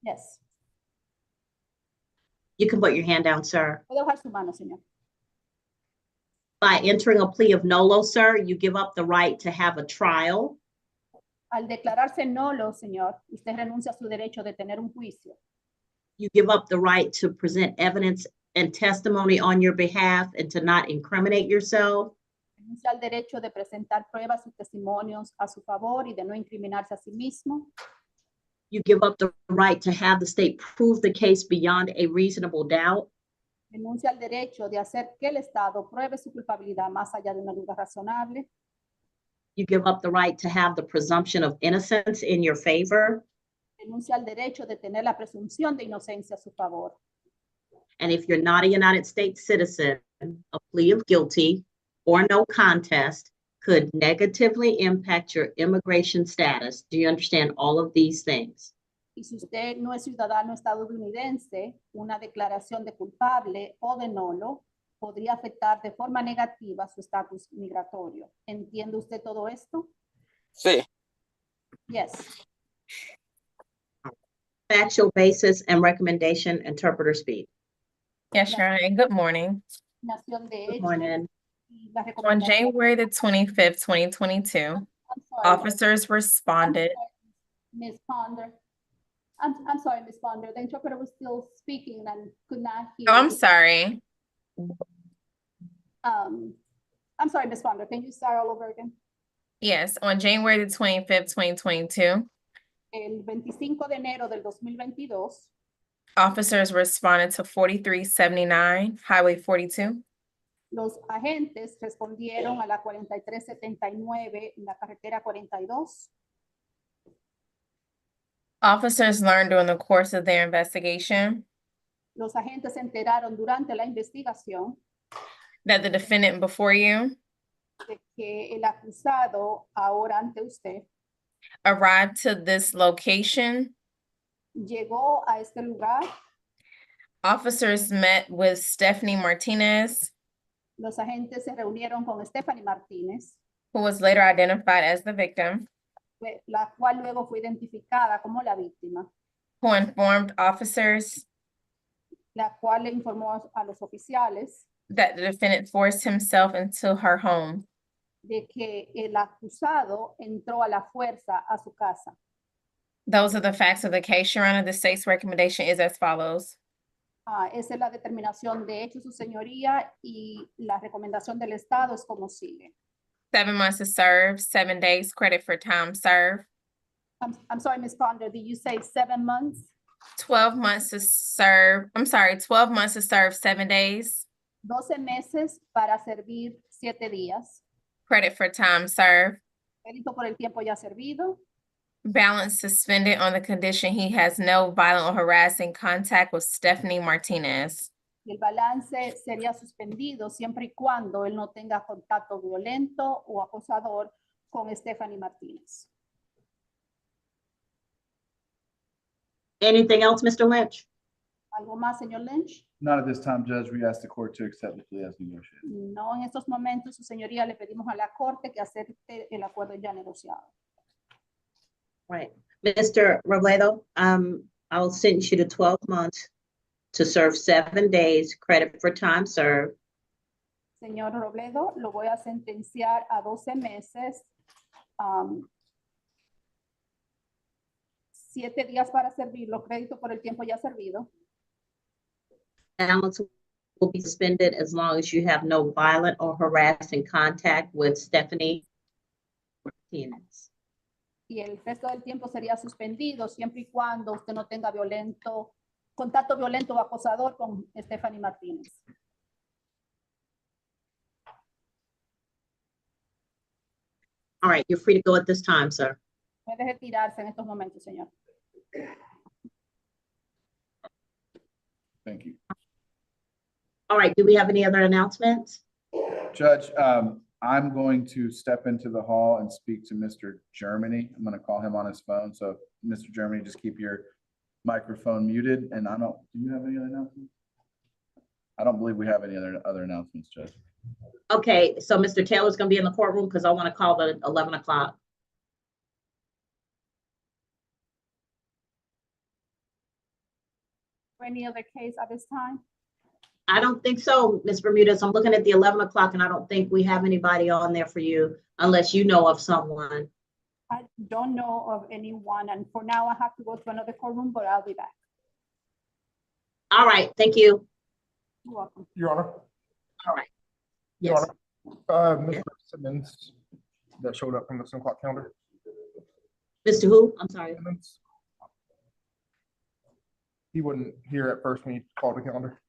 Yes. You can put your hand down, sir. Puede bajar su mano, señor. By entering a plea of nolo, sir, you give up the right to have a trial. Al declararse nulo, señor, usted renuncia a su derecho de tener un juicio. You give up the right to present evidence and testimony on your behalf and to not incriminate yourself. Renuncia al derecho de presentar pruebas y testimonios a su favor y de no incriminarse a sí mismo. You give up the right to have the state prove the case beyond a reasonable doubt. Renuncia al derecho de hacer que el Estado pruebe su culpabilidad más allá de una duda razonable. You give up the right to have the presumption of innocence in your favor. Renuncia al derecho de tener la presunción de inocencia a su favor. And if you're not a United States citizen, a plea of guilty or no contest could negatively impact your immigration status. Do you understand all of these things? Y si usted no es ciudadano estadounidense, una declaración de culpable o de nulo podría afectar de forma negativa su estatus migratorio. ¿Entiende usted todo esto? Sí. Yes. Factual basis and recommendation, interpreter speed. Yes, Your Honor, and good morning. Nación de Good hecho, morning. y la On recomendación- January the 25th, 2022, I'm sorry, officers responded. Ms. Ponder. I'm sorry, Ms. Ponder. The interpreter was still speaking and could not hear. Oh, I'm sorry. I'm sorry, Ms. Ponder. Can you start all over again? Yes, on January the 25th, 2022, El 25 de enero del 2022, officers responded to 4379 Highway 42. los agentes respondieron a la 4379 en la carretera 42. Officers learned during the course of their investigation Los agentes se enteraron durante la investigación that the defendant before you de que el acusado ahora ante usted arrived to this location. llegó a este lugar. Officers met with Stephanie Martinez, Los agentes se reunieron con Stephanie Martínez, who was later identified as the victim, la cual luego fue identificada como la víctima, who informed officers la cual le informó a los oficiales that the defendant forced himself into her home. de que el acusado entró a la fuerza a su casa. Those are the facts of the case, Your Honor. The state's recommendation is as follows. Esa es la determinación de hecho, su señoría, y la recomendación del Estado es como sigue. 7 months to serve, 7 days credit for time served. I'm sorry, Ms. Ponder, did you say 7 months? 12 months to serve, 12 months to serve 7 days. 12 meses para servir 7 días. Credit for time served. Crédito por el tiempo ya servido. Balance suspended on the condition he has no violent or harassing contact with Stephanie Martinez. Y el balance sería suspendido siempre y cuando él no tenga contacto violento o acosador con Stephanie Martínez. Anything else, Mr. Lynch? ¿Algo más, señor Lynch? Not at this time, Judge. We ask the court to accept the plea as negotiated. No, en estos momentos, su señoría, le pedimos a la corte que acepte el acuerdo ya negociado. Right. Mr. Robledo, I'll sentence you to 12 months to serve 7 days, credit for time served. Señor Robledo, lo voy a sentenciar a 12 meses, 7 días para servirlo, crédito por el tiempo ya servido. Balance will be suspended as long as you have no violent or harassing contact with Stephanie Martinez. Y el resto del tiempo sería suspendido siempre y cuando usted no tenga contacto violento o acosador con Stephanie Martínez. All right, you're free to go at this time, sir. Puede retirarse en estos momentos, señor. Thank you. All right, do we have any other announcements? Judge, I'm going to step into the hall and speak to Mr. Germany. I'm going to call him on his phone. So Mr. Germany, just keep your microphone muted. And do you have any other announcements? I don't believe we have any other announcements, Judge. Okay, so Mr. Taylor's gonna be in the courtroom because I want to call the 11 o'clock. Any other case at this time? I don't think so, Ms. Bermudez. I'm looking at the 11 o'clock and I don't think we have anybody on there for you unless you know of someone. I don't know of anyone, and for now I have to go to another courtroom, but I'll be back. All right, thank you. You're welcome. Your Honor. All right. Your Yes. Honor. Mr. Simmons that showed up from the 7 o'clock calendar. Mr. Who? I'm sorry. Simmons. He wasn't here at first when he called the calendar.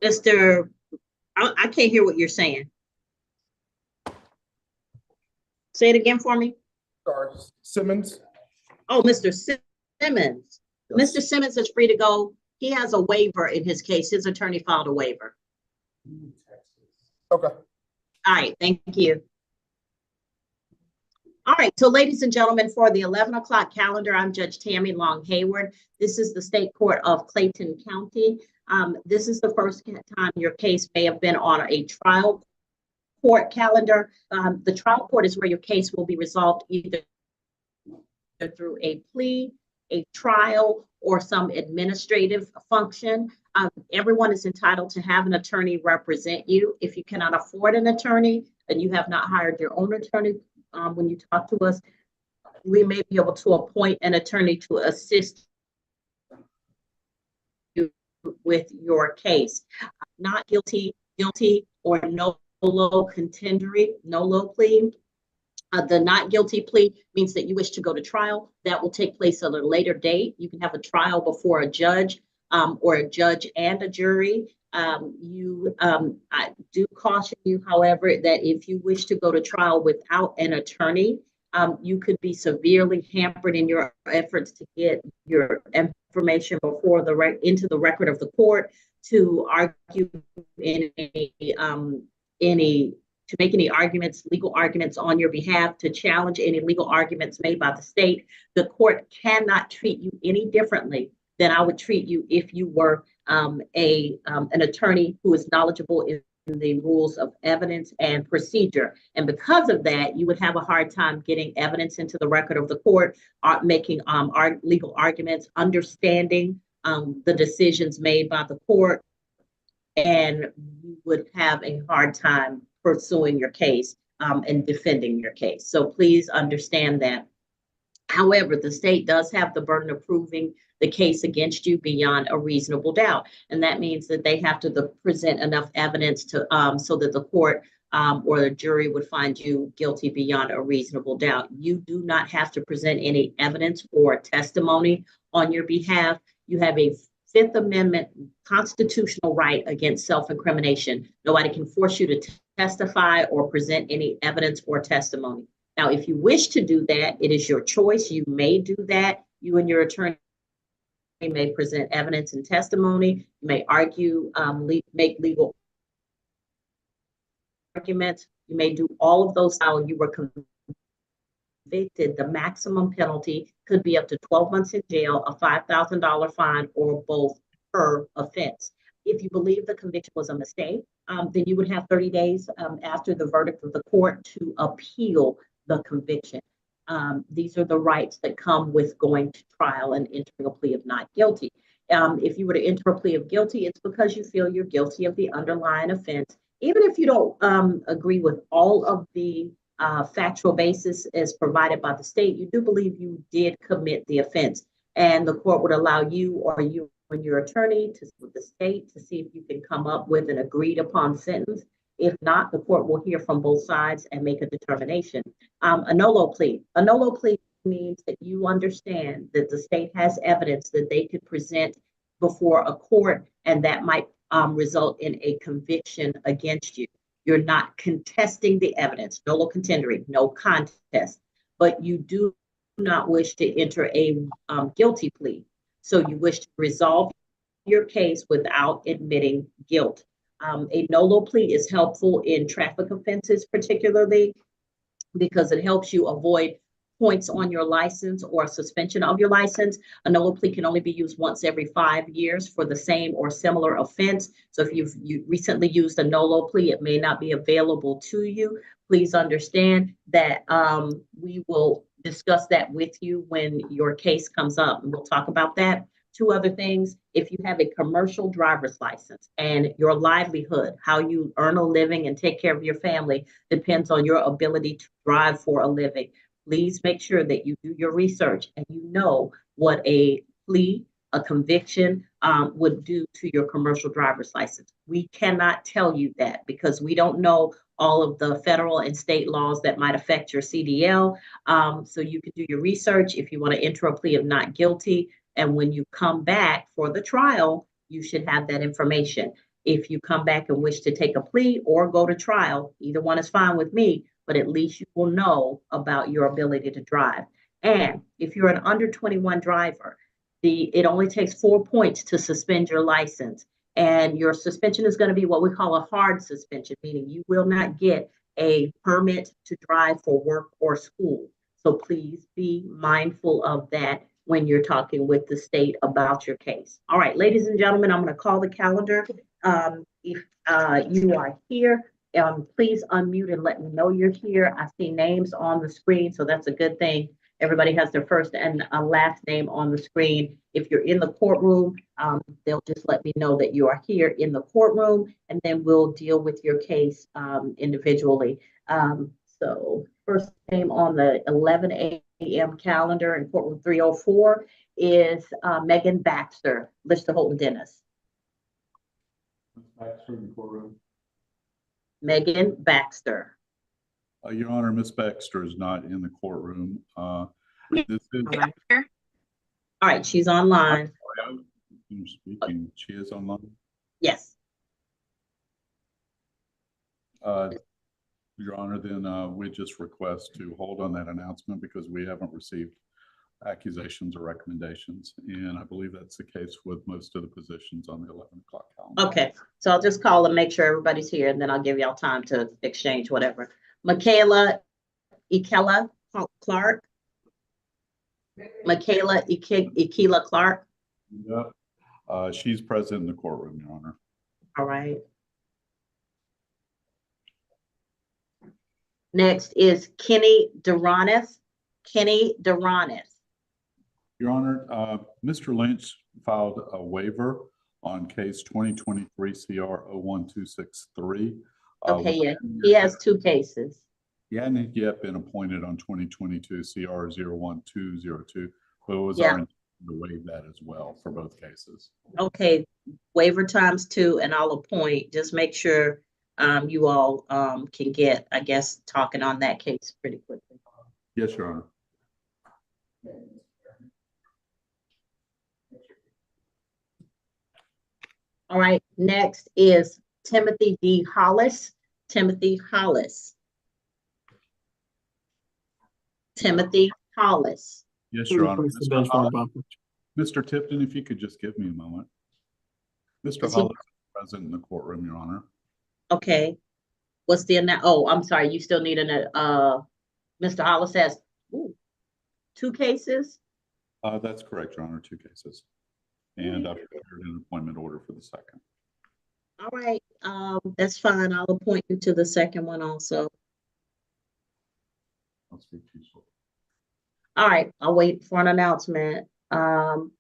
Mr. I can't hear what you're saying. Say it again for me. Sorry, Simmons. Oh, Mr. Simmons. Yes. Mr. Simmons is free to go. He has a waiver in his case. His attorney filed a waiver. Okay. All right, thank you. All right, so ladies and gentlemen, for the 11 o'clock calendar, I'm Judge Tammy Long Hayward. This is the State Court of Clayton County. This is the first time your case may have been on a trial court calendar. The trial court is where your case will be resolved either through a plea, a trial, or some administrative function. Everyone is entitled to have an attorney represent you. If you cannot afford an attorney and you have not hired your own attorney, when you talk to us, we may be able to appoint an attorney to assist you with your case. Not guilty, or no low contendory, no low plea. The not guilty plea means that you wish to go to trial. That will take place at a later date. You can have a trial before a judge or a judge and a jury. I do caution you, however, that if you wish to go to trial without an attorney, you could be severely hampered in your efforts to get your information before into the record of the court, to argue to make any arguments, legal arguments on your behalf, to challenge any legal arguments made by the state. The court cannot treat you any differently than I would treat you if you were an attorney who is knowledgeable in the rules of evidence and procedure. And because of that, you would have a hard time getting evidence into the record of the court, making legal arguments, understanding the decisions made by the court, and you would have a hard time pursuing your case and defending your case. So please understand that. However, the state does have the burden of proving the case against you beyond a reasonable doubt. And that means that they have to present enough evidence to so that the court or the jury would find you guilty beyond a reasonable doubt. You do not have to present any evidence or testimony on your behalf. You have a Fifth Amendment constitutional right against self-incrimination. Nobody can force you to testify or present any evidence or testimony. Now, if you wish to do that, it is your choice. You may do that. You and your attorney may present evidence and testimony. You may argue, make legal arguments. You may do all of those how you were convicted. The maximum penalty could be up to 12 months in jail, a $5,000 fine, or both per offense. If you believe the conviction was a mistake, then you would have 30 days after the verdict of the court to appeal the conviction. These are the rights that come with going to trial and entering a plea of not guilty. If you were to enter a plea of guilty, it's because you feel you're guilty of the underlying offense. Even if you don't agree with all of the factual basis as provided by the state, you do believe you did commit the offense. And the court would allow you or you and your attorney to with the state to see if you can come up with an agreed upon sentence. If not, the court will hear from both sides and make a determination. A NOLO plea. A NOLO plea means that you understand that the state has evidence that they could present before a court, and that might result in a conviction against you. You're not contesting the evidence, NOLO contendory, no contest, but you do not wish to enter a guilty plea. So you wish to resolve your case without admitting guilt. A NOLO plea is helpful in traffic offenses, particularly because it helps you avoid points on your license or suspension of your license. A NOLO plea can only be used once every 5 years for the same or similar offense. So if you recently used a NOLO plea, it may not be available to you. Please understand that we will discuss that with you when your case comes up, and we'll talk about that. Two other things: if you have a commercial driver's license and your livelihood, how you earn a living and take care of your family, depends on your ability to drive for a living, please make sure that you do your research and you know what a plea, a conviction would do to your commercial driver's license. We cannot tell you that because we don't know all of the federal and state laws that might affect your CDL. So you can do your research if you want to enter a plea of not guilty. And when you come back for the trial, you should have that information. If you come back and wish to take a plea or go to trial, either one is fine with me, but at least you will know about your ability to drive. And if you're an under 21 driver, it only takes 4 points to suspend your license. And your suspension is going to be what we call a hard suspension, meaning you will not get a permit to drive for work or school. So please be mindful of that when you're talking with the state about your case. All right, ladies and gentlemen, I'm going to call the calendar. If you are here, please unmute and let me know you're here. I see names on the screen, so that's a good thing. Everybody has their first and last name on the screen. If you're in the courtroom, they'll just let me know that you are here in the courtroom, and then we'll deal with your case individually. So first name on the 11 a.m. calendar in courtroom 304 is Megan Baxter, Lister Holton Dennis. Baxter in the courtroom. Megan Baxter. Your Honor, Ms. Baxter is not in the courtroom. This is. All right, she's online. I'm speaking. She is online. Yes. Your Honor, then we just request to hold on that announcement because we haven't received accusations or recommendations. And I believe that's the case with most of the positions on the 11 o'clock calendar. Okay, so I'll just call and make sure everybody's here, and then I'll give y'all time to exchange whatever. Michaela Ikela Clark. Michaela Ikela Clark. Yep. She's present in the courtroom, Your Honor. All right. Next is Kenny Duranus. Kenny Duranus. Your Honor, Mr. Lynch filed a waiver on case 2023 CR 01263. Okay, yeah, he has two cases. He hadn't yet been appointed on 2022 CR 01202, but it was Yeah. our intent to waive that as well for both cases. Okay, waiver times 2, and I'll appoint, just make sure you all can get, I guess, talking on that case pretty quickly. Yes, Your Honor. All right, next is Timothy D. Hollis. Timothy Hollis. Timothy Hollis. Yes, Your Honor. Replace the benchmark bumper. Mr. Tipton, if you could just give me a moment. Mr. Is he- Hollis is present in the courtroom, Your Honor. Okay. What's the, oh, I'm sorry, you still need Mr. Hollis has 2 cases? That's correct, Your Honor, 2 cases. And I've prepared an appointment order for the second. All right, that's fine. I'll appoint you to the second one also. I'll speak to you shortly. All right, I'll wait for an announcement. Manuel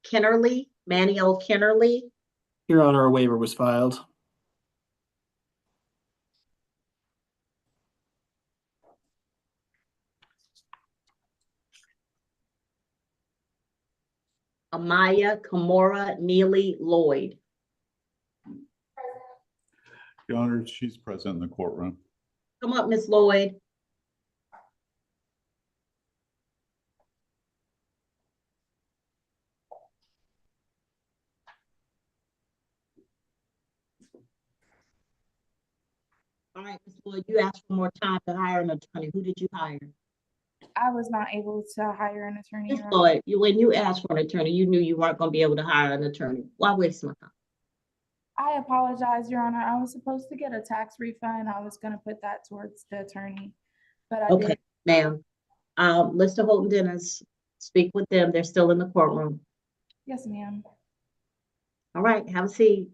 Kennerly, Manuel Kennerly. Your Honor, a waiver was filed. Amaya Kamora Neely Lloyd. Your Honor, she's present in the courtroom. Come up, Miss Lloyd. All right, Ms. Lloyd, you asked for more time to hire an attorney. Who did you hire? I was not able to hire an attorney. Ms. Your Honor. Lloyd, when you asked for an attorney, you knew you weren't going to be able to hire an attorney. Why waste my time? I apologize, Your Honor. I was supposed to get a tax refund. I was going to put that towards the attorney, but I Okay, did. ma'am. Mr. Holton Dennis, speak with them. They're still in the courtroom. Yes, ma'am. All right, have a seat.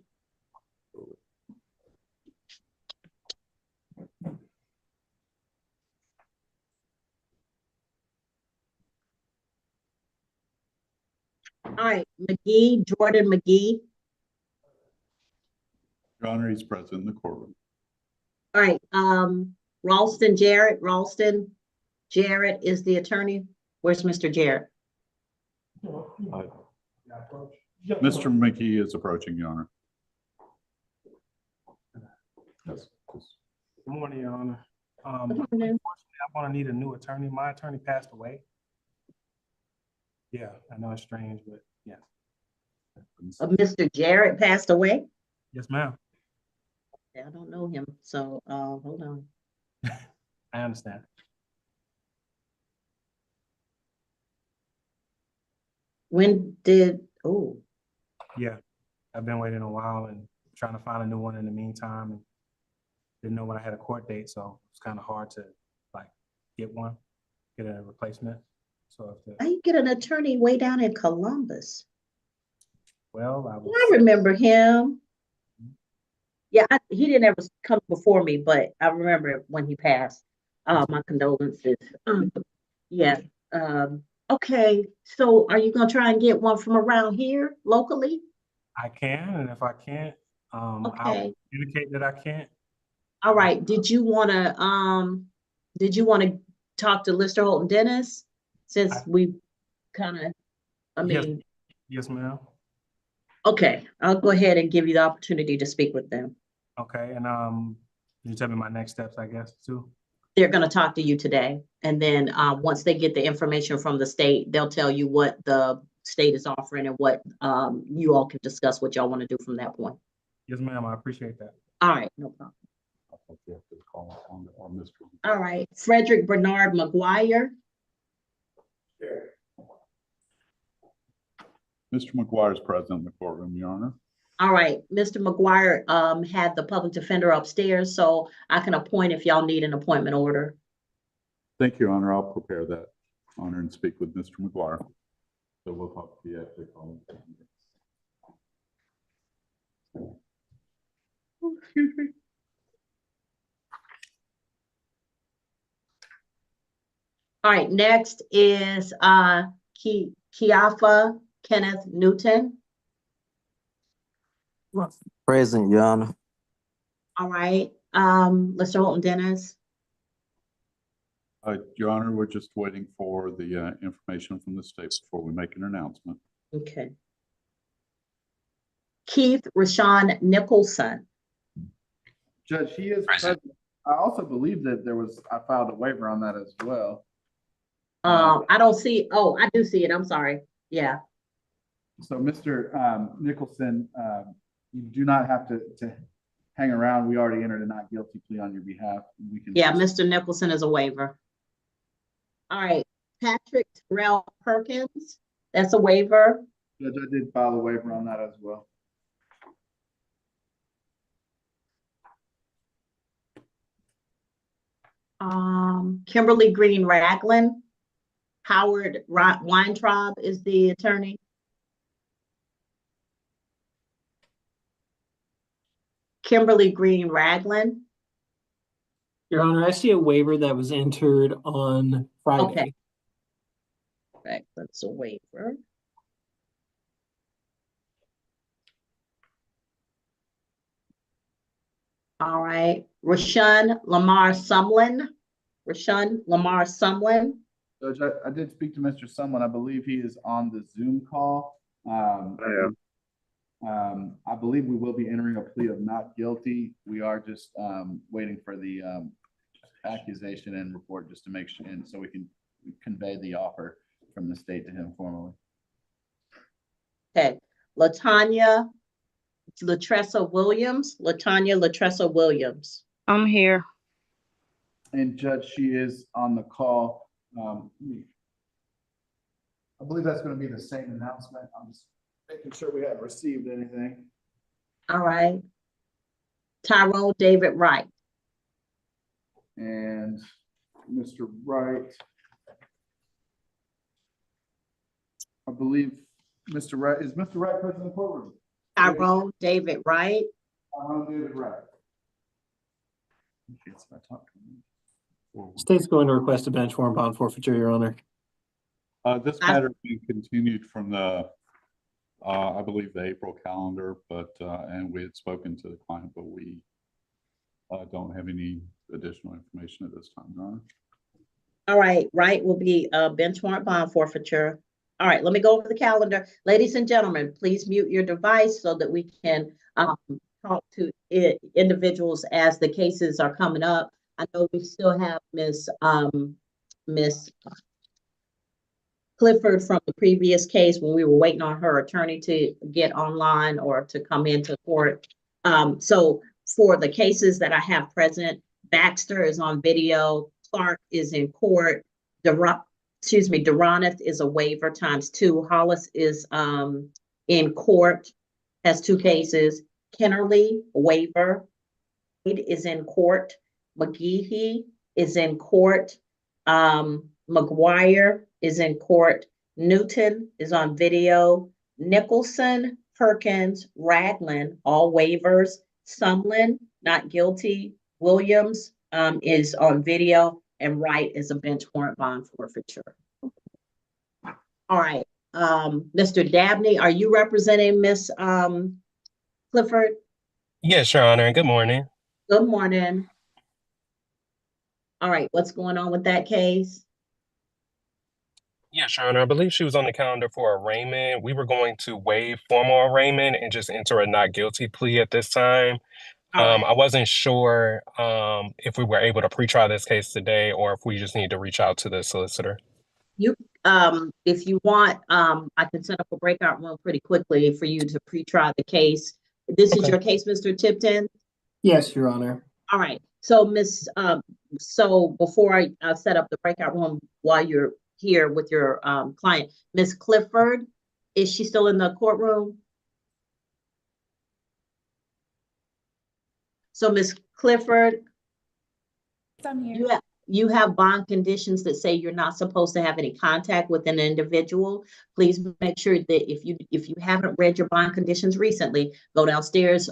All right, McGee, Jordan McGee. Your Honor, he's present in the courtroom. All right, Ralston Jarrett. Ralston Jarrett is the attorney. Where's Mr. Jarrett? Mr. McKee is approaching, Your Honor. Yes. Good morning, Your Honor. morning. Unfortunately, I'm gonna need a new attorney. My attorney passed away. Yeah, I know it's strange, but yeah. Mr. Jarrett passed away? Yes, ma'am. I don't know him, so hold on. I understand. When did, Yeah, I've been waiting a while and trying to find a new one in the meantime, and didn't know when I had a court date, so it's kind of hard to like get a replacement. So if I get an attorney way down in Columbus. well, I remember him. Yeah, he didn't ever come before me, but I remember when he passed. My condolences. Yeah. Okay, so are you gonna try and get one from around here locally? I can, and if I can't, I'll Okay. communicate that I can't. All right. Did you wanna talk to Lister Holton Dennis? Since we kind of, I mean, Yes, ma'am. okay, I'll go ahead and give you the opportunity to speak with them. Okay, and you tell me my next steps, I guess, too. They're gonna talk to you today, and then once they get the information from the state, they'll tell you what the state is offering and what you all can discuss what y'all want to do from that point. Yes, ma'am. I appreciate that. All right, no problem. I thought you have to call on Mr. All right, Frederick Bernard McGuire. Mr. McGuire is present in the courtroom, Your Honor. All right, Mr. McGuire had the public defender upstairs, so I can appoint if y'all need an appointment order. Thank you, Your Honor. I'll prepare that honor and speak with Mr. McGuire. So we'll talk to you after calling. Excuse me. All right, next is Kiafa Kenneth Newton. Present, Your Honor. All right, Mr. Holton Dennis. Your Honor, we're just waiting for the information from the state before we make an announcement. Okay. Keith Rashawn Nicholson. Judge, he is present. I also believe that I filed a waiver on that as well. I don't see, oh, I do see it. I'm sorry. Yeah. So Mr. Nicholson, you do not have to hang around. We already entered a not guilty plea on your behalf. We can. Yeah, Mr. Nicholson is a waiver. All right, Patrick Terrell Perkins, that's a waiver. Judge, I did file a waiver on that as well. Kimberly Green Ragland. Howard Weintraub is the attorney. Kimberly Green Ragland. Your Honor, I see a waiver that was entered on Friday. Okay. Right, that's a waiver. All right, Rashawn Lamar Sumlin. Rashawn Lamar Sumlin. Judge, I did speak to Mr. Sumlin. I believe he is on the Zoom call. I believe we will be entering a plea of not guilty. We are just waiting for the accusation and report just to make sure, and so we can convey the offer from the state to him formally. Okay, Latanya Latressa Williams. Latanya Latressa Williams. I'm here. And Judge, she is on the call. I believe that's going to be the same announcement. I'm just making sure we haven't received anything. All right. Tyrone David Wright. And Mr. Wright, I believe Mr. Wright, is Mr. Wright present in the courtroom? Tyrone David Wright. Tyrone David Wright. State's going to request a bench warrant bond forfeiture, Your Honor. This matter being continued from the, I believe, the April calendar, but and we had spoken to the client, but we don't have any additional information at this time, Your Honor. All right, Wright will be a bench warrant bond forfeiture. All right, let me go over the calendar. Ladies and gentlemen, please mute your device so that we can talk to individuals as the cases are coming up. I know we still have Miss Clifford from the previous case when we were waiting on her attorney to get online or to come into court. So for the cases that I have present, Baxter is on video, Clark is in court, Duranath is a waiver ×2, Hollis is in court, has 2 cases, Kennerly, a waiver, Wade is in court, McGehee is in court, McGuire is in court, Newton is on video, Nicholson, Perkins, Ragland, all waivers, Sumlin, not guilty, Williams is on video, and Wright is a bench warrant bond forfeiture. All right, Mr. Dabney, are you representing Miss Clifford? Yes, Your Honor, and good morning. Good morning. All right, what's going on with that case? Yes, Your Honor, I believe she was on the calendar for arraignment. We were going to waive formal arraignment and just enter a not guilty plea at this time. I wasn't sure if we were able to pre-trial this case today or if we just need to reach out to the solicitor. You, if you want, I can set up a breakout room pretty quickly for you to pre-try the case. This is your case, Mr. Tipton? Yes, Your Honor. All right. So, so before I set up the breakout room while you're here with your client, Miss Clifford, is she still in the courtroom? So, Miss Clifford, I'm here. You have bond conditions that say you're not supposed to have any contact with an individual. Please make sure that if you haven't read your bond conditions recently, go downstairs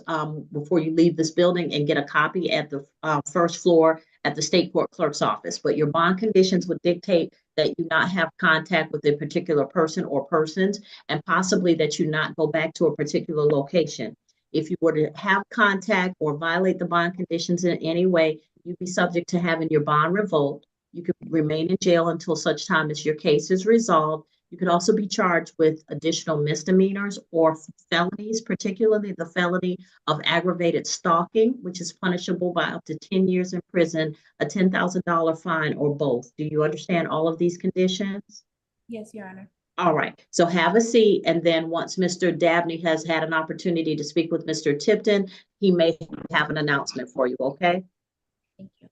before you leave this building and get a copy at the first floor at the state court clerk's office. But your bond conditions would dictate that you not have contact with a particular person or persons, and possibly that you not go back to a particular location. If you were to have contact or violate the bond conditions in any way, you'd be subject to having your bond revoked. You could remain in jail until such time as your case is resolved. You could also be charged with additional misdemeanors or felonies, particularly the felony of aggravated stalking, which is punishable by up to 10 years in prison, a $10,000 fine, or both. Do you understand all of these conditions? Yes, Your Honor. All right, so have a seat, and then once Mr. Dabney has had an opportunity to speak with Mr. Tipton, he may have an announcement for you, okay? Thank you.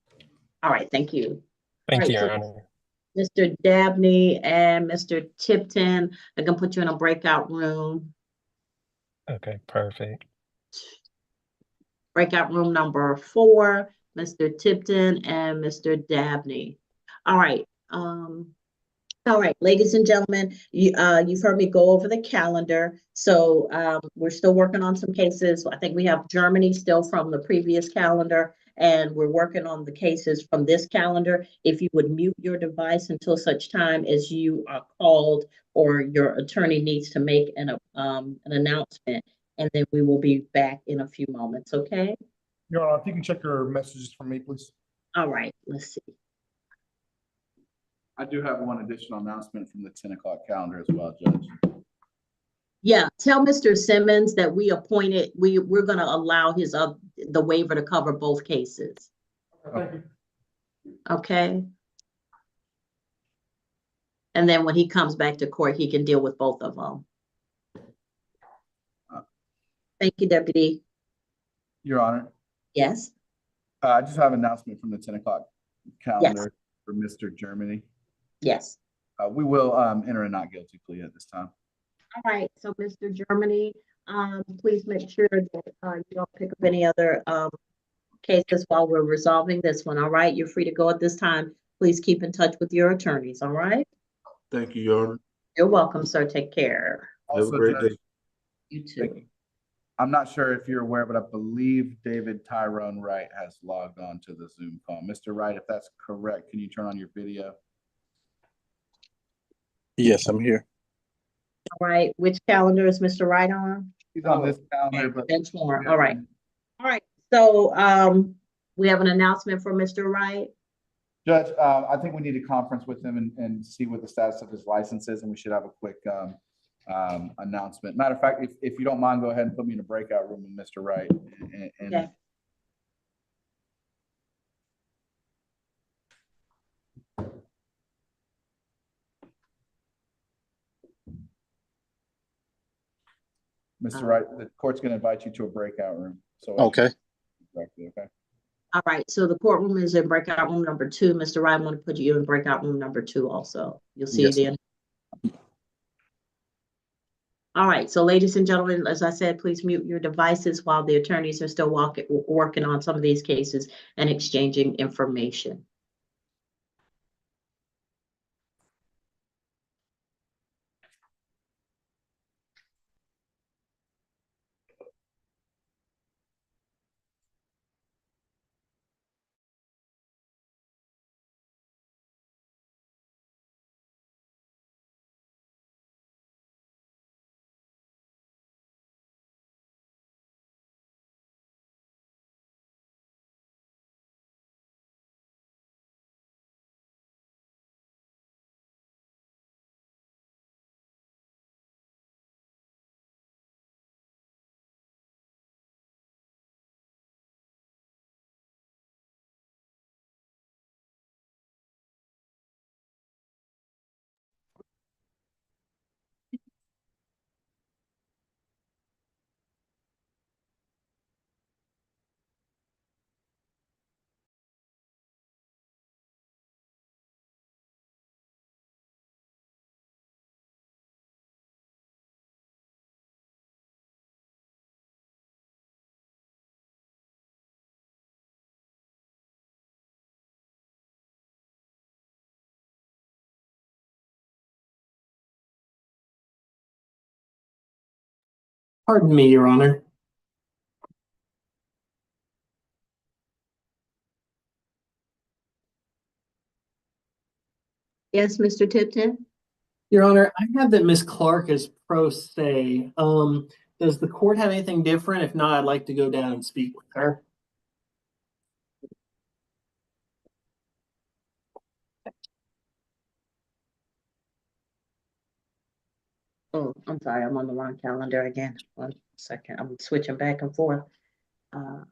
All right, thank you. Thank All you, right, Your so Honor. Mr. Dabney and Mr. Tipton, I can put you in a breakout room. Okay, perfect. Breakout room number 4, Mr. Tipton and Mr. Dabney. All right, ladies and gentlemen, you've heard me go over the calendar. So we're still working on some cases. I think we have Germany still from the previous calendar, and we're working on the cases from this calendar. If you would mute your device until such time as you are called or your attorney needs to make an announcement, and then we will be back in a few moments, okay? Your Honor, if you can check your messages for me, please. All right, let's see. I do have one additional announcement from the 10 o'clock calendar as well, Judge. Yeah, tell Mr. Simmons that we appointed, we're gonna allow his the waiver to cover both cases. Thank you. Okay? And then when he comes back to court, he can deal with both of them. Thank you, Deputy. Your Honor, Yes? I just have an announcement from the 10 o'clock calendar for Mr. Germany. Yes. We will enter a not guilty plea at this time. All right, so Mr. Germany, please make sure that you don't pick up any other cases while we're resolving this one, all right? You're free to go at this time. Please keep in touch with your attorneys, all right? Thank you, Your Honor. You're welcome, sir. Take care. Have a great day. You too. I'm not sure if you're aware, but I believe David Tyrone Wright has logged on to the Zoom call. Mr. Wright, if that's correct, can you turn on your video? Yes, I'm here. All right, which calendar is Mr. Wright on? He's on this calendar, but bench warrant. All right. All right. So we have an announcement for Mr. Wright. Judge, I think we need a conference with him and see what the status of his license is, and we should have a quick announcement. Matter of fact, if you don't mind, go ahead and put me in a breakout room with Mr. Wright. Okay. Mr. Wright, the court's going to invite you to a breakout room. So Okay. okay. All right. So the courtroom is in breakout room number 2. Mr. Wright, I'm going to put you in breakout room number 2 also. You'll see Yes, it in. All right. So ladies and gentlemen, as I said, please mute your devices while the attorneys are still working on some of these cases and exchanging information. Pardon me, Your Honor. Yes, Mr. Tipton? Your Honor, I have that Ms. Clark is pro se. Does the court have anything different? If not, I'd like to go down and speak with her. Oh, I'm sorry, I'm on the wrong calendar again. 1 second, I'm switching back and forth. Uh,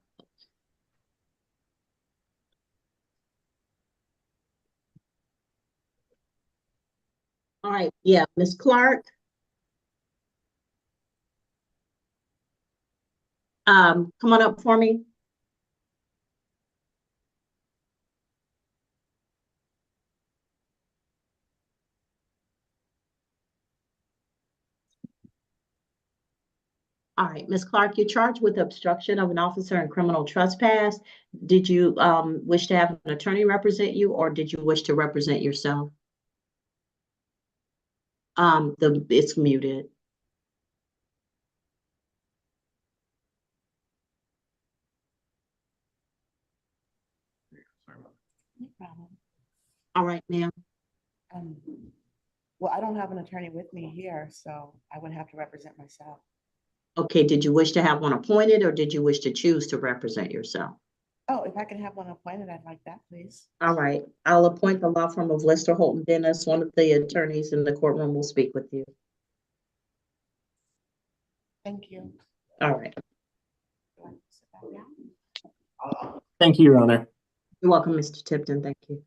All right, yeah, Ms. Clark. Come on up for me. All right, Ms. Clark, you're charged with obstruction of an officer and criminal trespass. Did you wish to have an attorney represent you, or did you wish to represent yourself? It's muted. No problem. All right, ma'am. Um, well, I don't have an attorney with me here, so I would have to represent myself. Okay, did you wish to have one appointed, or did you wish to choose to represent yourself? Oh, if I can have one appointed, I'd like that, please. All right, I'll appoint the law firm of Lister Holton Dennis. One of the attorneys in the courtroom will speak with you. Thank you. All right. Thank you, Your Honor. You're welcome, Mr. Tipton. Thank you.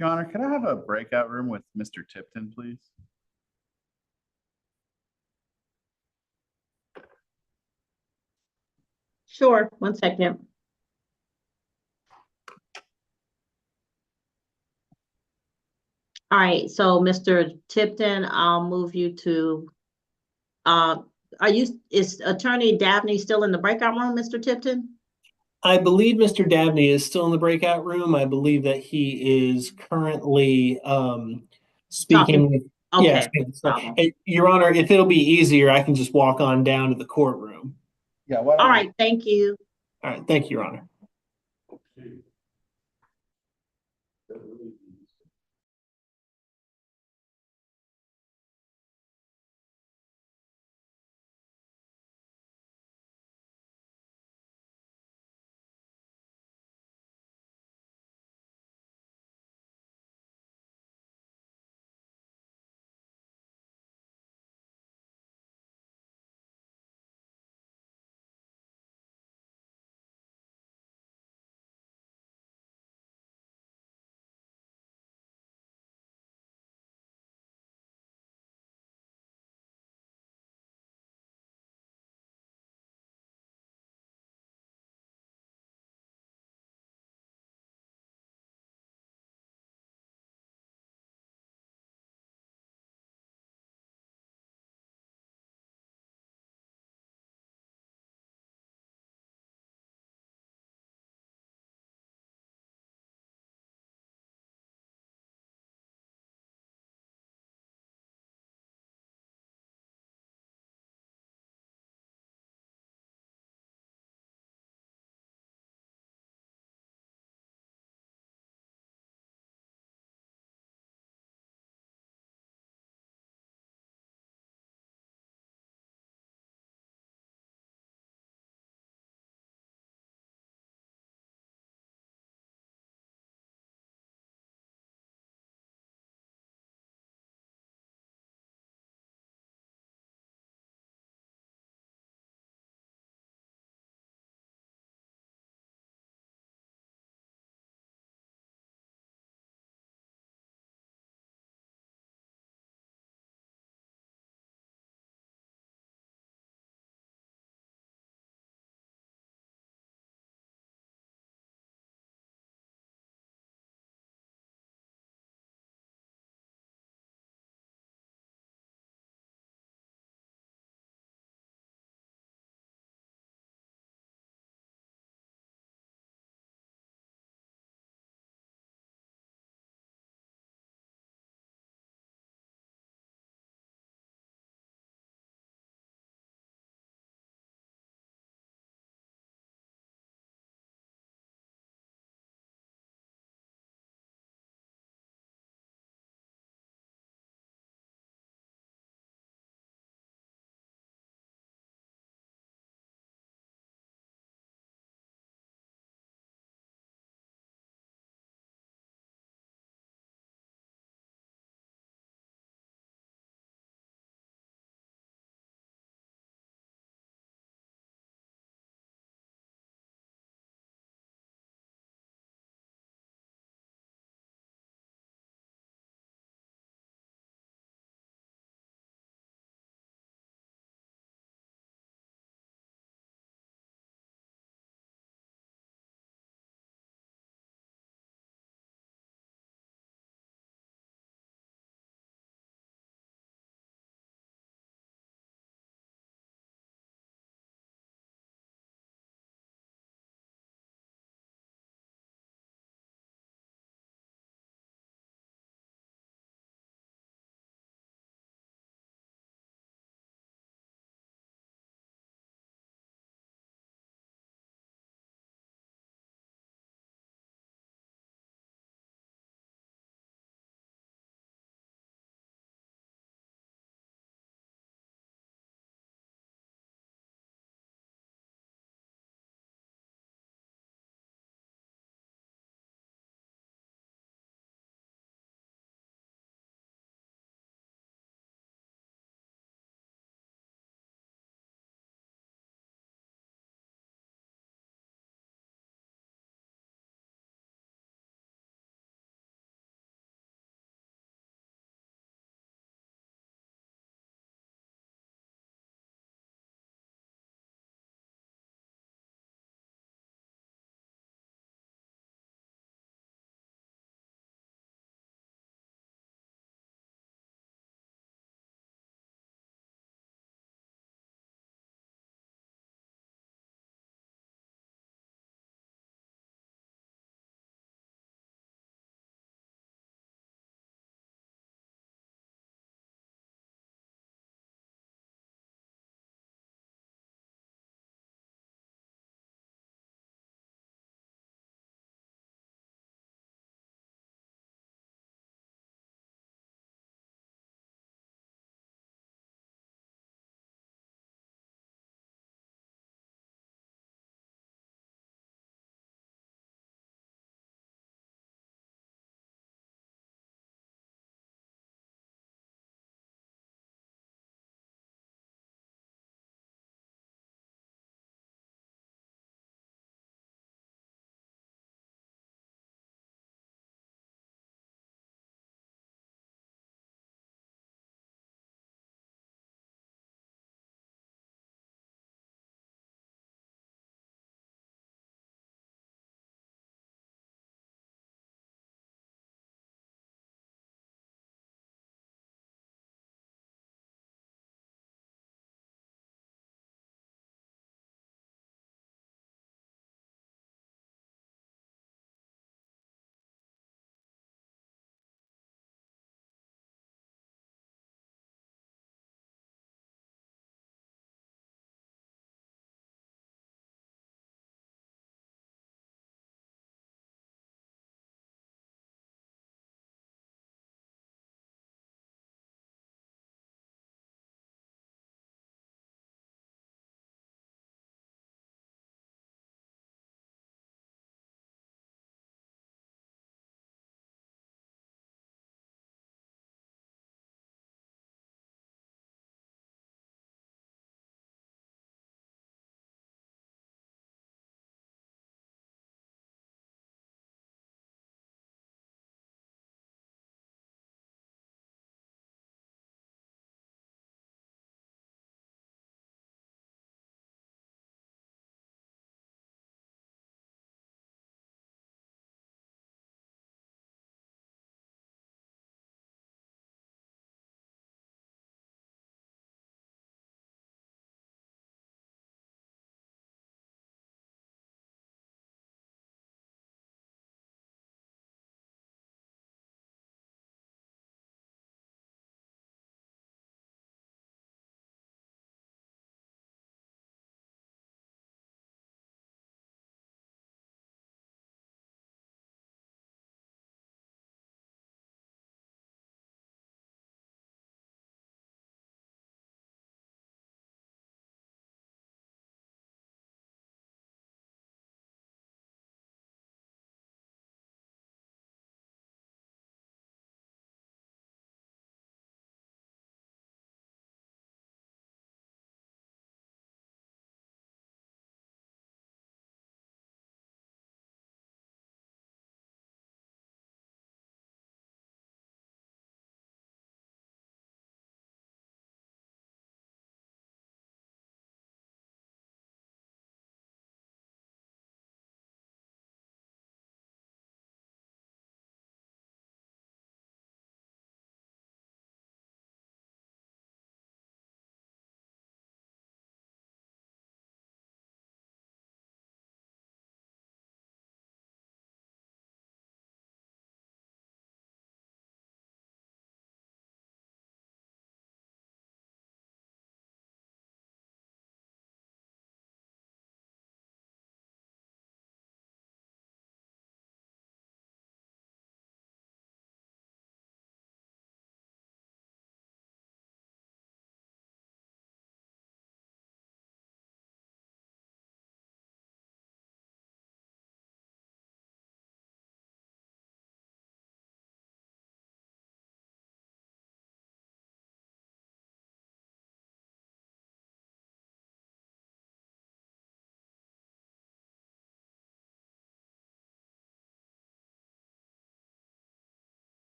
Your Honor, could I have a breakout room with Mr. Tipton, please? Sure, 1 second. All right, so Mr. Tipton, I'll move you to, is Attorney Dabney still in the breakout room, Mr. Tipton? I believe Mr. Dabney is still in the breakout room. I believe that he is currently speaking. Talking. Yes. Okay. Your Honor, if it'll be easier, I can just walk on down to the courtroom. Yeah. All right, thank you. All right, thank you, Your Honor.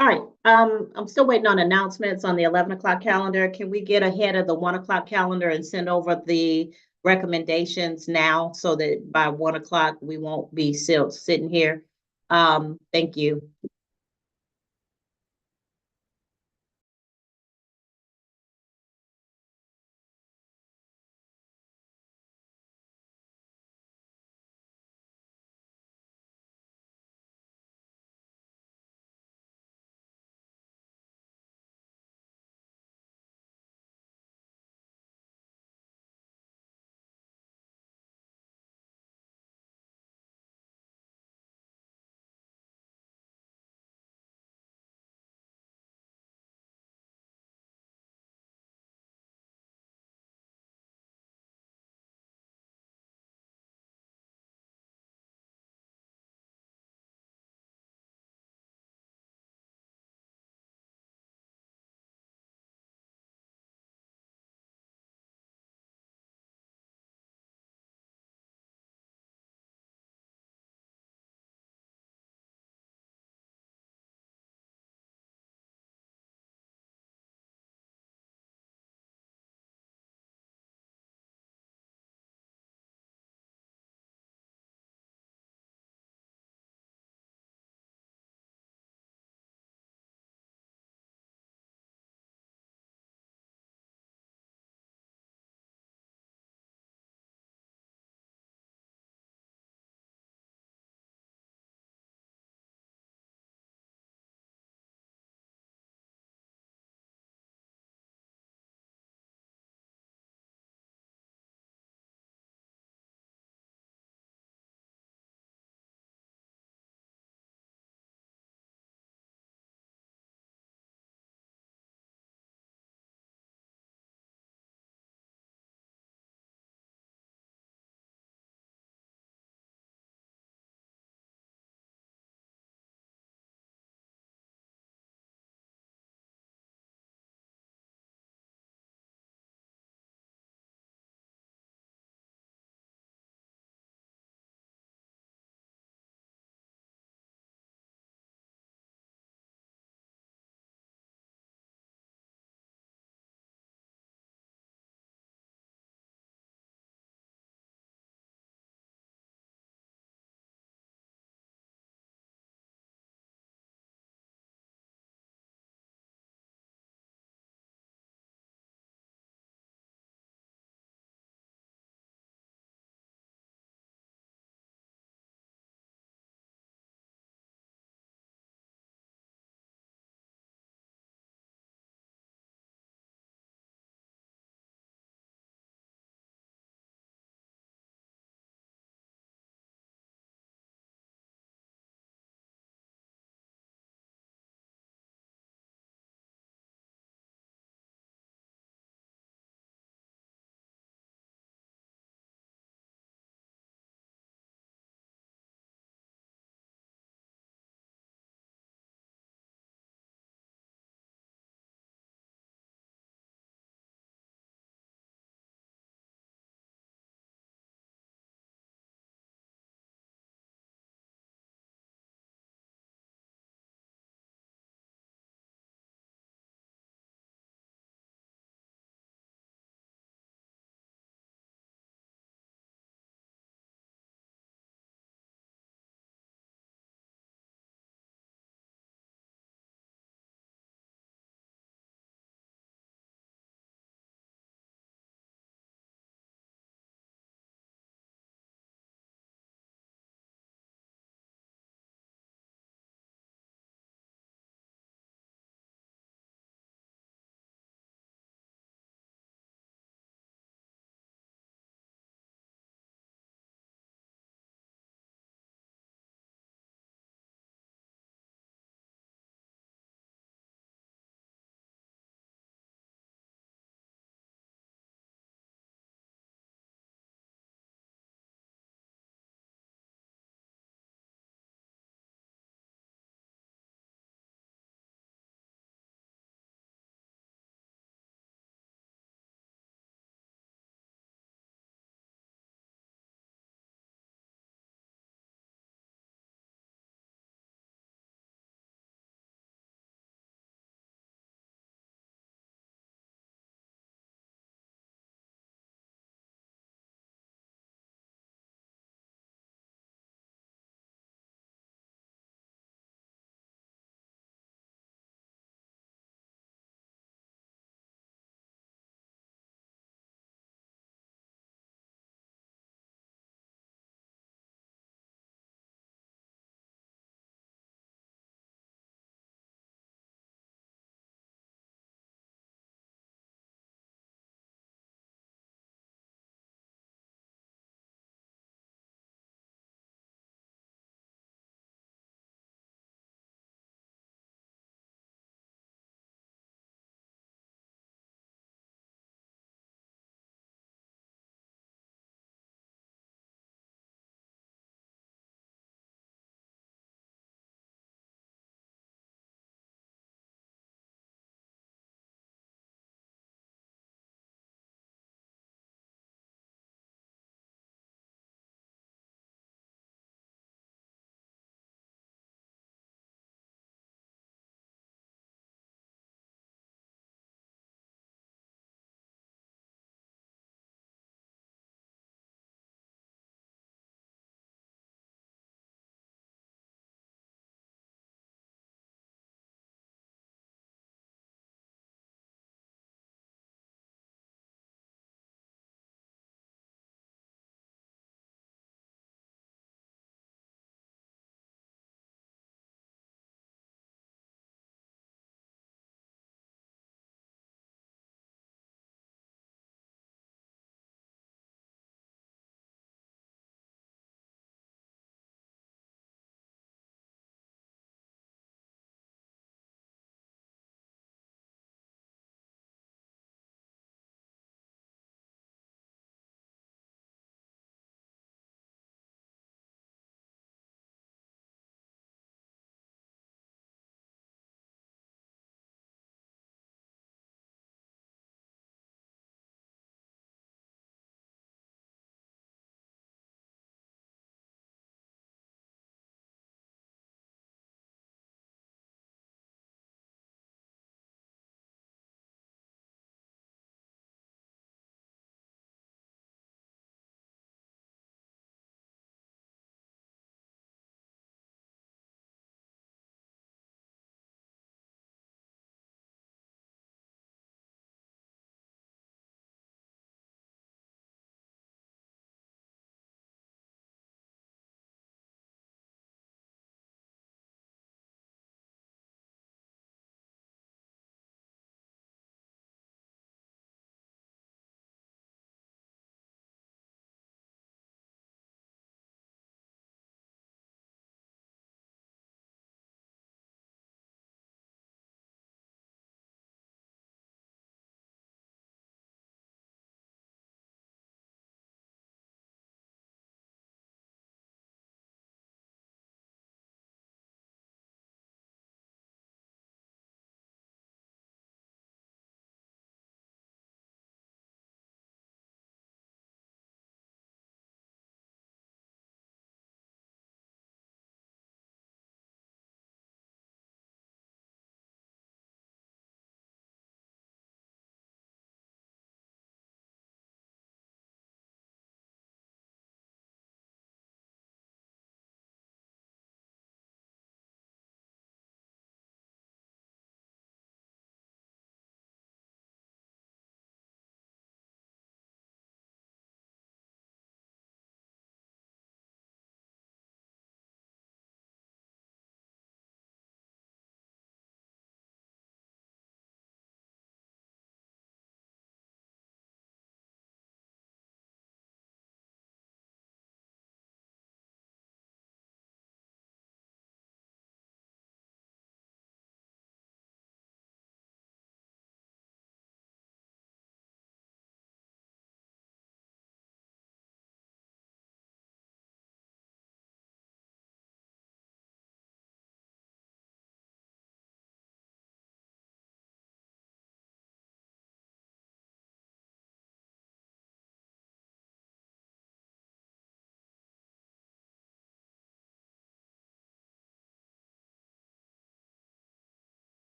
All right, I'm still waiting on announcements on the 11 o'clock calendar. Can we get ahead of the 1 o'clock calendar and send over the recommendations now so that by 1 o'clock we won't be still sitting here? Thank you.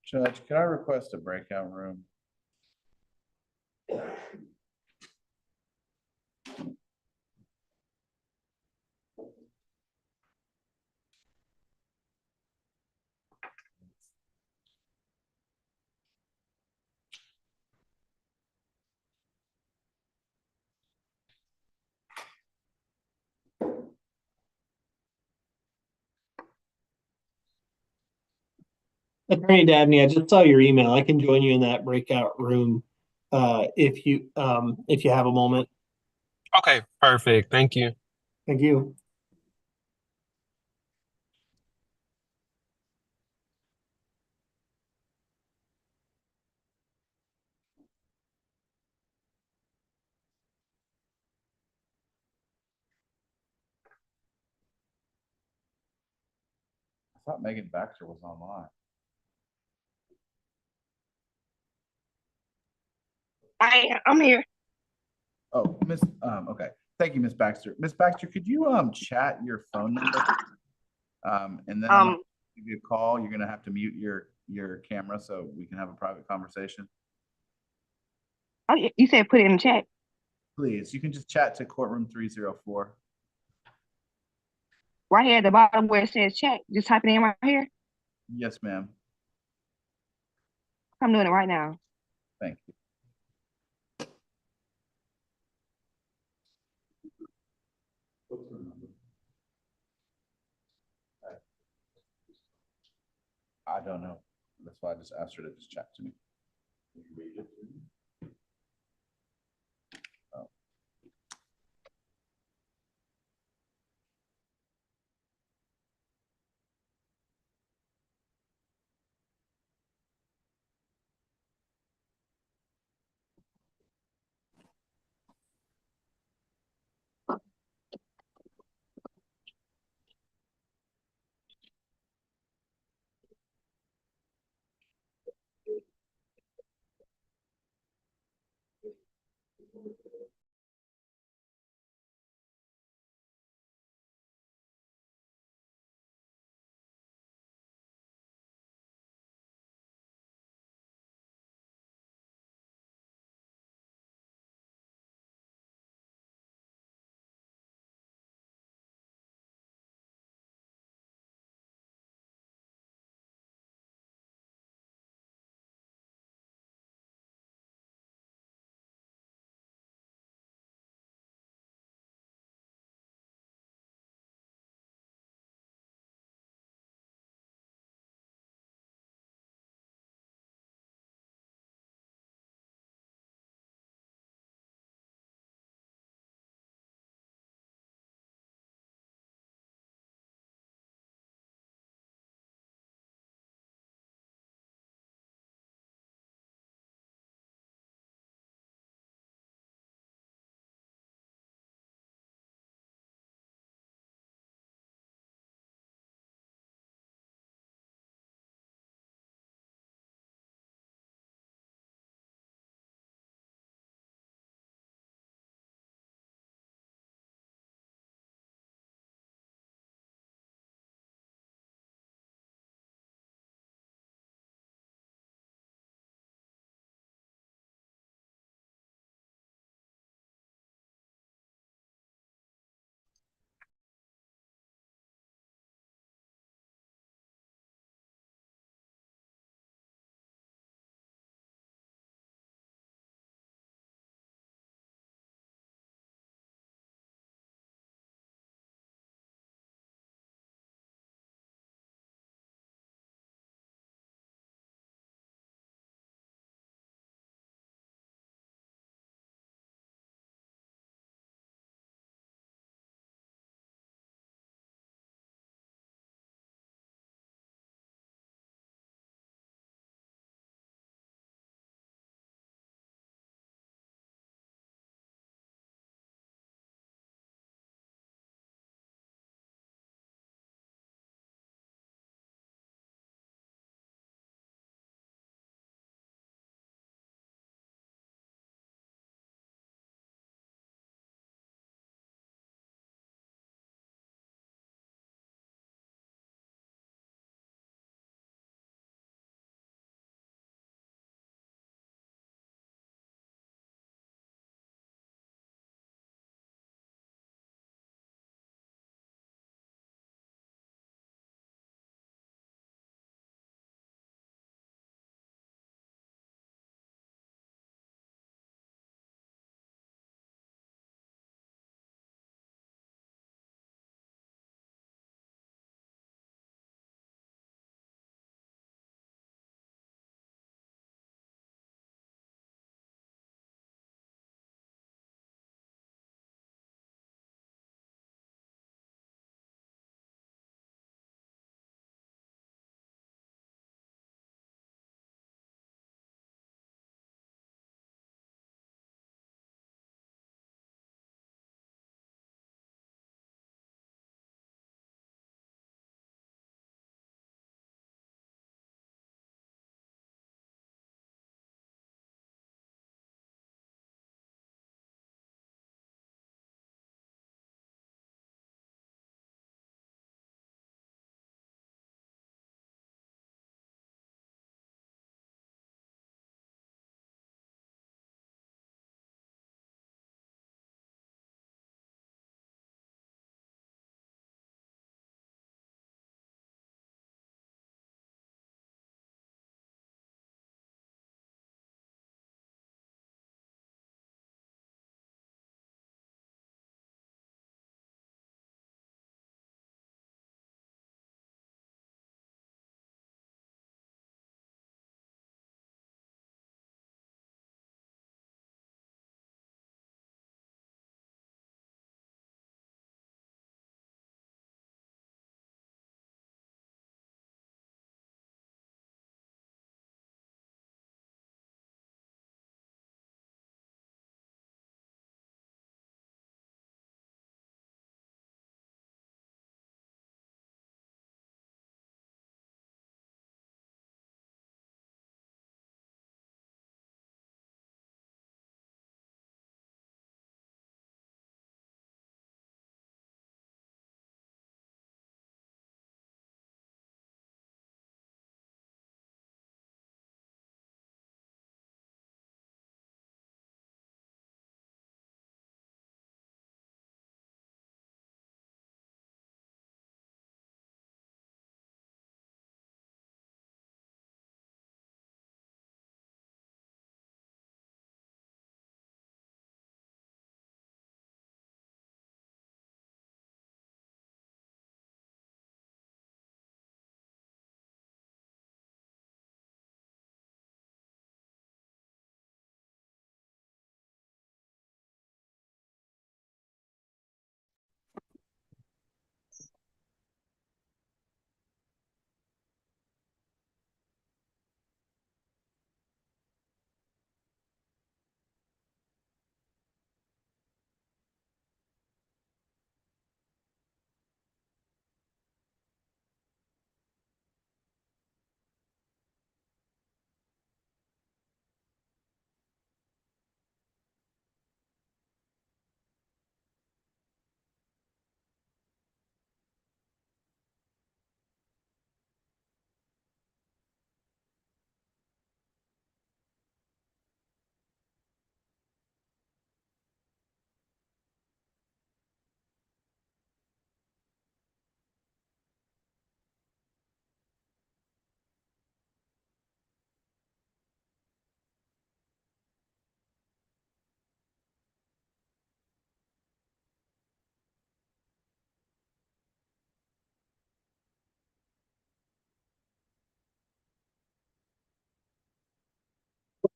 Judge, can I request a breakout room? Attorney Dabney, I just saw your email. I can join you in that breakout room if you have a moment. Okay, perfect. Thank you. Thank you. I thought Megan Baxter was online. I'm here. Oh, okay. Thank you, Miss Baxter. Miss Baxter, could you chat your phone number? And then I'm gonna give you a call. You're gonna have to mute your camera so we can have a private conversation. Oh, you said put it in the chat. Please, you can just chat to courtroom 304. Right here at the bottom where it says chat. Just type it in right here. Yes, ma'am. I'm doing it right now. Thank you. What's her number? I don't know. That's why I just asked her to just chat to me. Can you read it to me? Oh.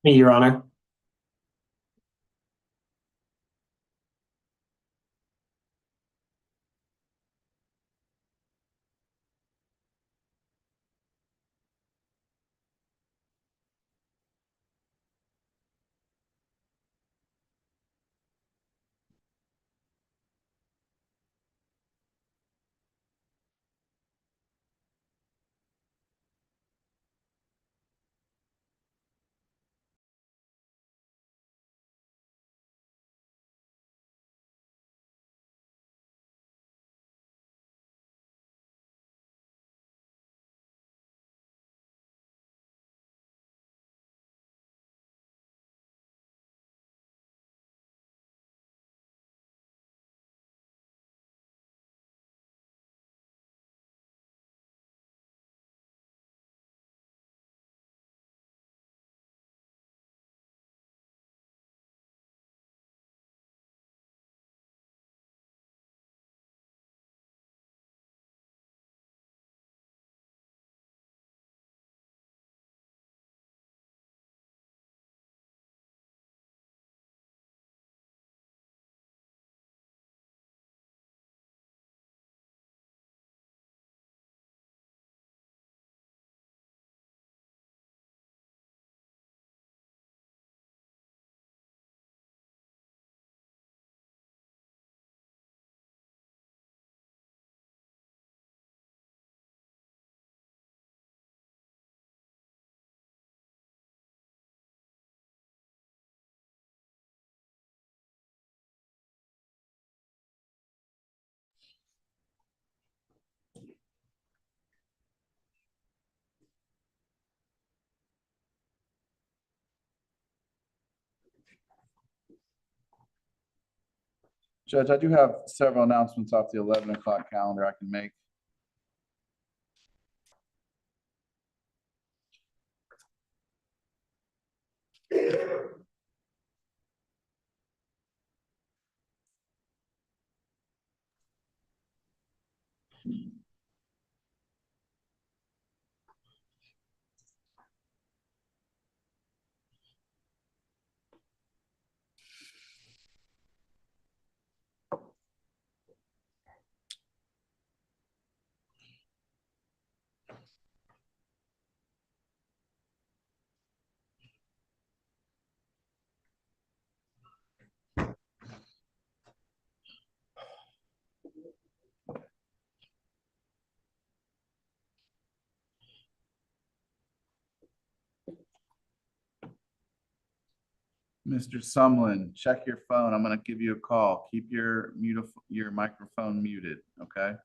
Me, Your Honor. Judge, I do have several announcements off the 11 o'clock calendar I can make. Mr. Sumlin, check your phone. I'm gonna give you a call. Keep your microphone muted, okay?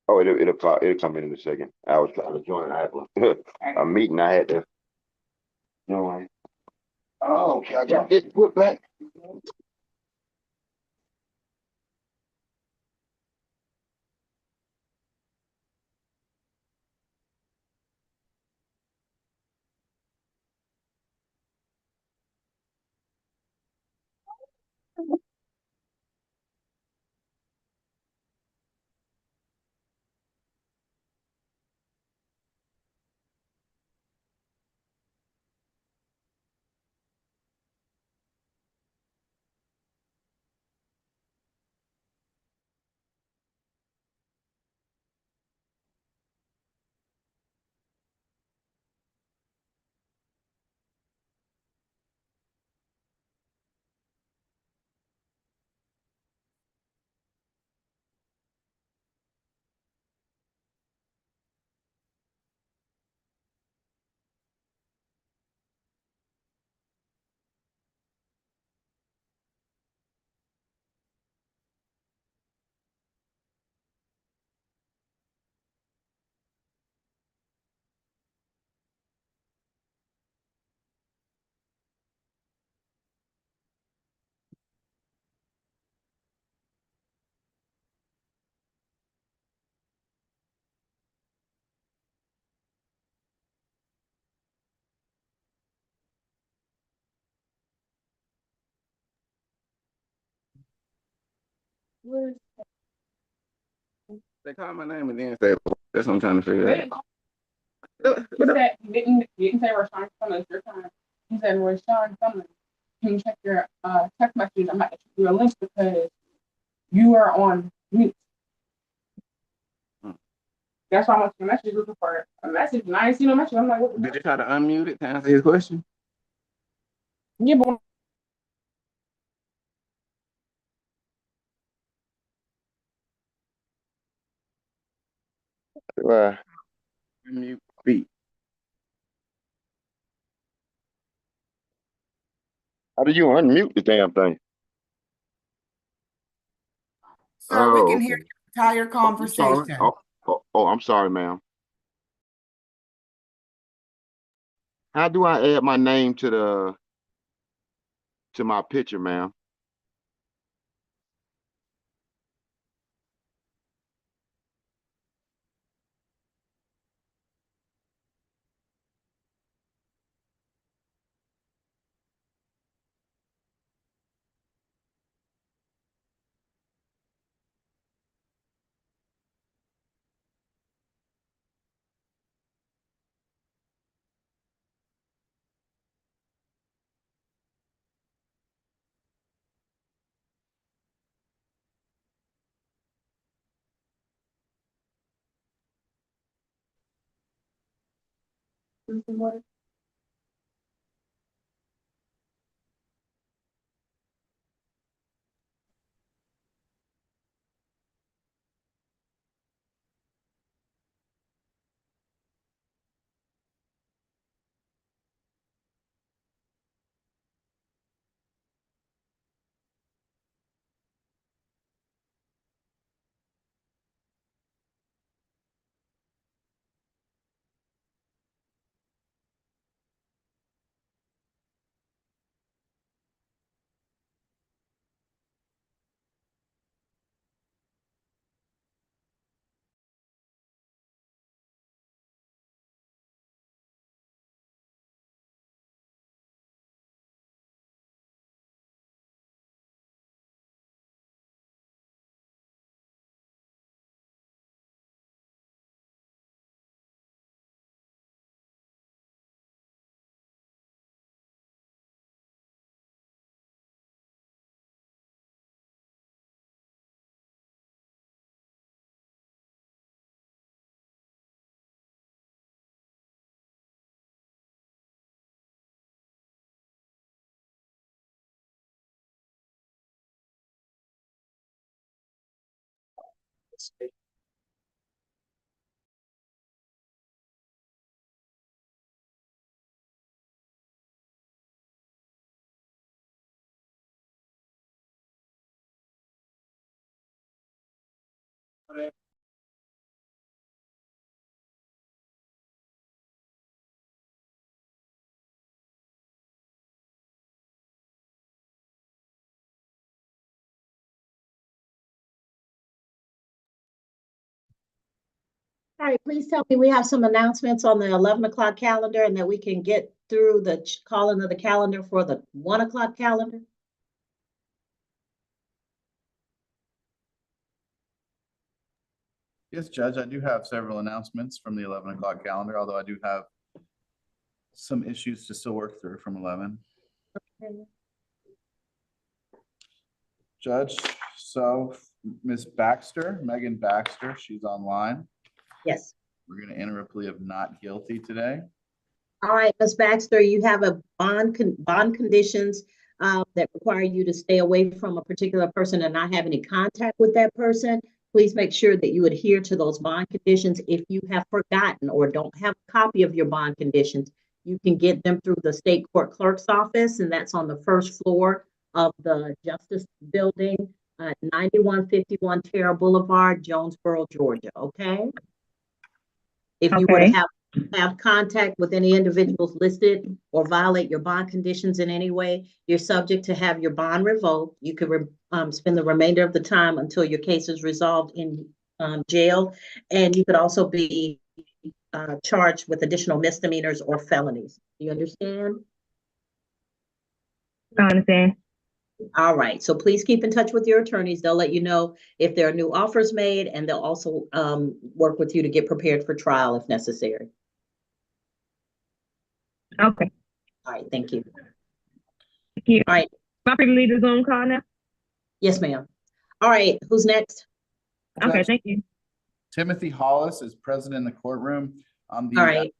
Oh, it'll come in a second. I was trying to join. I had a meeting. I had to join. Oh, okay. I got this put back. They call my name and then say, that's what I'm trying to figure out. He said, didn't say Rashawn Summers your time. He said, Rashawn Summers, can you check your text message? I'm about to shoot you a link because you are on mute. That's why I went to the message looking for a message, and I didn't see no message. I'm like, what the Did you try to unmute it to answer his question? Yeah, but Unmute speak. How do you unmute the damn thing? Sir, we Oh, can hear okay. your entire I'm sorry. conversation. I'm sorry, ma'am. How do I add my name to my picture, ma'am? what? All right, please tell me we have some announcements on the 11 o'clock calendar and that we can get through the calling of the calendar for the 1 o'clock calendar. Yes, Judge, I do have several announcements from the 11 o'clock calendar, although I do have some issues to still work through from 11. Okay. Judge, so Ms. Baxter, Megan Baxter, she's online. Yes. We're going to enter a plea of not guilty today. All right, Ms. Baxter, you have a bond conditions that require you to stay away from a particular person and not have any contact with that person. Please make sure that you adhere to those bond conditions. If you have forgotten or don't have a copy of your bond conditions, you can get them through the state court clerk's office, and that's on the first floor of the Justice Building, 9151 Terra Boulevard, Jonesboro, Georgia, okay? If you were to have contact with any individuals listed or violate your bond conditions in any way, you're subject to have your bond revoked. You could spend the remainder of the time until your case is resolved in jail. And you could also be charged with additional misdemeanors or felonies. Do you understand? I understand. All right, so please keep in touch with your attorneys. They'll let you know if there are new offers made, and they'll also work with you to get prepared for trial if necessary. Okay. All right, thank you. Thank you. All right. Am I free to leave the Zoom call now? Yes, ma'am. All right, who's next? Okay, Judge, thank you. Timothy Hollis is present in the courtroom on the All right.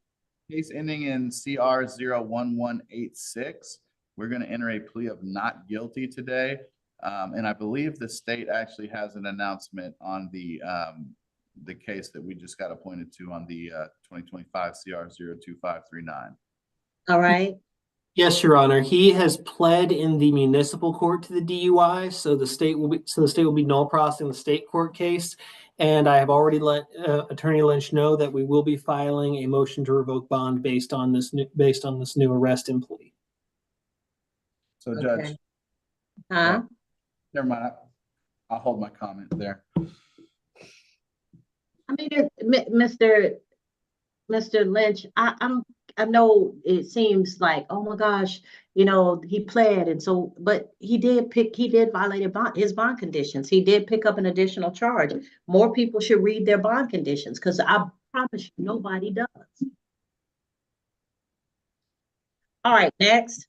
case ending in CR 01186. We're going to enter a plea of not guilty today. And I believe the state actually has an announcement on the case that we just got appointed to on the 2025 CR 02539. All right. Yes, Your Honor. He has pled in the municipal court to the DUI, so the state will be null processing the state court case. And I have already let Attorney Lynch know that we will be filing a motion to revoke bond based on this new arrest and plea. So, Judge, Okay. Huh? never mind. I'll hold my comment there. I mean, Mr. Lynch, I know it seems like, oh my gosh, you know, he pled, and so, but he did violate his bond conditions. He did pick up an additional charge. More people should read their bond conditions, because I promise you, nobody does. All right, next.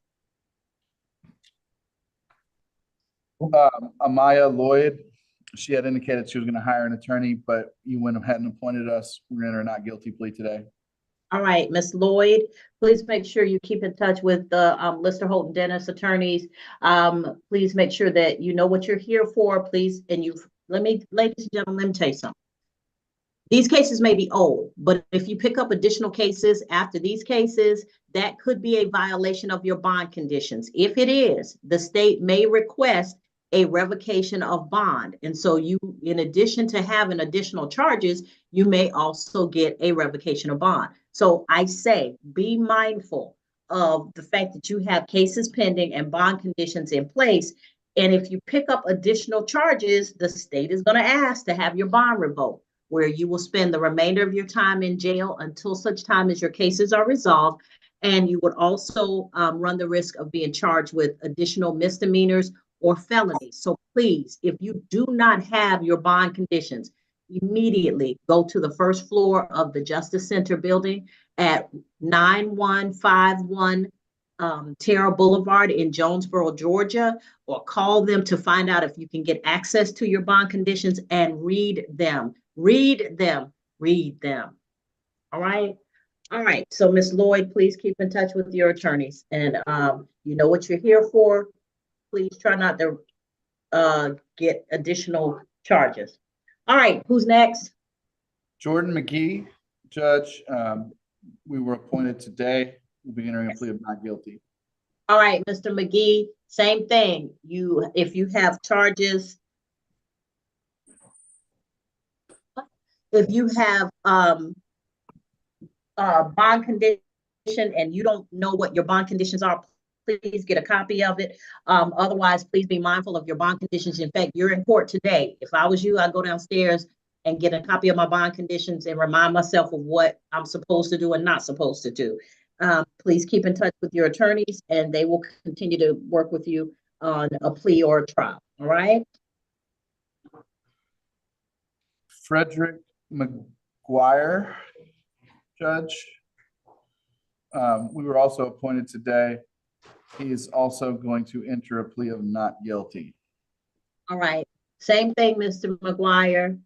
Amaya Lloyd, she had indicated she was going to hire an attorney, but you went ahead and appointed us. We're going to enter a not guilty plea today. All right, Ms. Lloyd, please make sure you keep in touch with the Lister Holton Dennis attorneys. Please make sure that you know what you're here for, please. And ladies and gentlemen, let me tell you something. These cases may be old, but if you pick up additional cases after these cases, that could be a violation of your bond conditions. If it is, the state may request a revocation of bond. And so you, in addition to having additional charges, you may also get a revocation of bond. So I say, be mindful of the fact that you have cases pending and bond conditions in place. And if you pick up additional charges, the state is going to ask to have your bond revoked, where you will spend the remainder of your time in jail until such time as your cases are resolved. And you would also run the risk of being charged with additional misdemeanors or felonies. So please, if you do not have your bond conditions, immediately go to the first floor of the Justice Center building at 9151 Terra Boulevard in Jonesboro, Georgia, or call them to find out if you can get access to your bond conditions and read them. Read them. Read them. All right. All right. So Ms. Lloyd, please keep in touch with your attorneys, and you know what you're here for. Please try not to get additional charges. All right. Who's next? Jordan McGee, Judge, we were appointed today. We'll be entering a plea of not guilty. All right, Mr. McGee, same thing. If you have charges, if you have bond condition and you don't know what your bond conditions are, please get a copy of it. Otherwise, please be mindful of your bond conditions. In fact, you're in court today. If I was you, I'd go downstairs and get a copy of my bond conditions and remind myself of what I'm supposed to do and not supposed to do. Please keep in touch with your attorneys and they will continue to work with you on a plea or a trial. All right. Frederick McGuire, Judge. We were also appointed today. He is also going to enter a plea of not guilty. All right. Same thing, Mr. McGuire.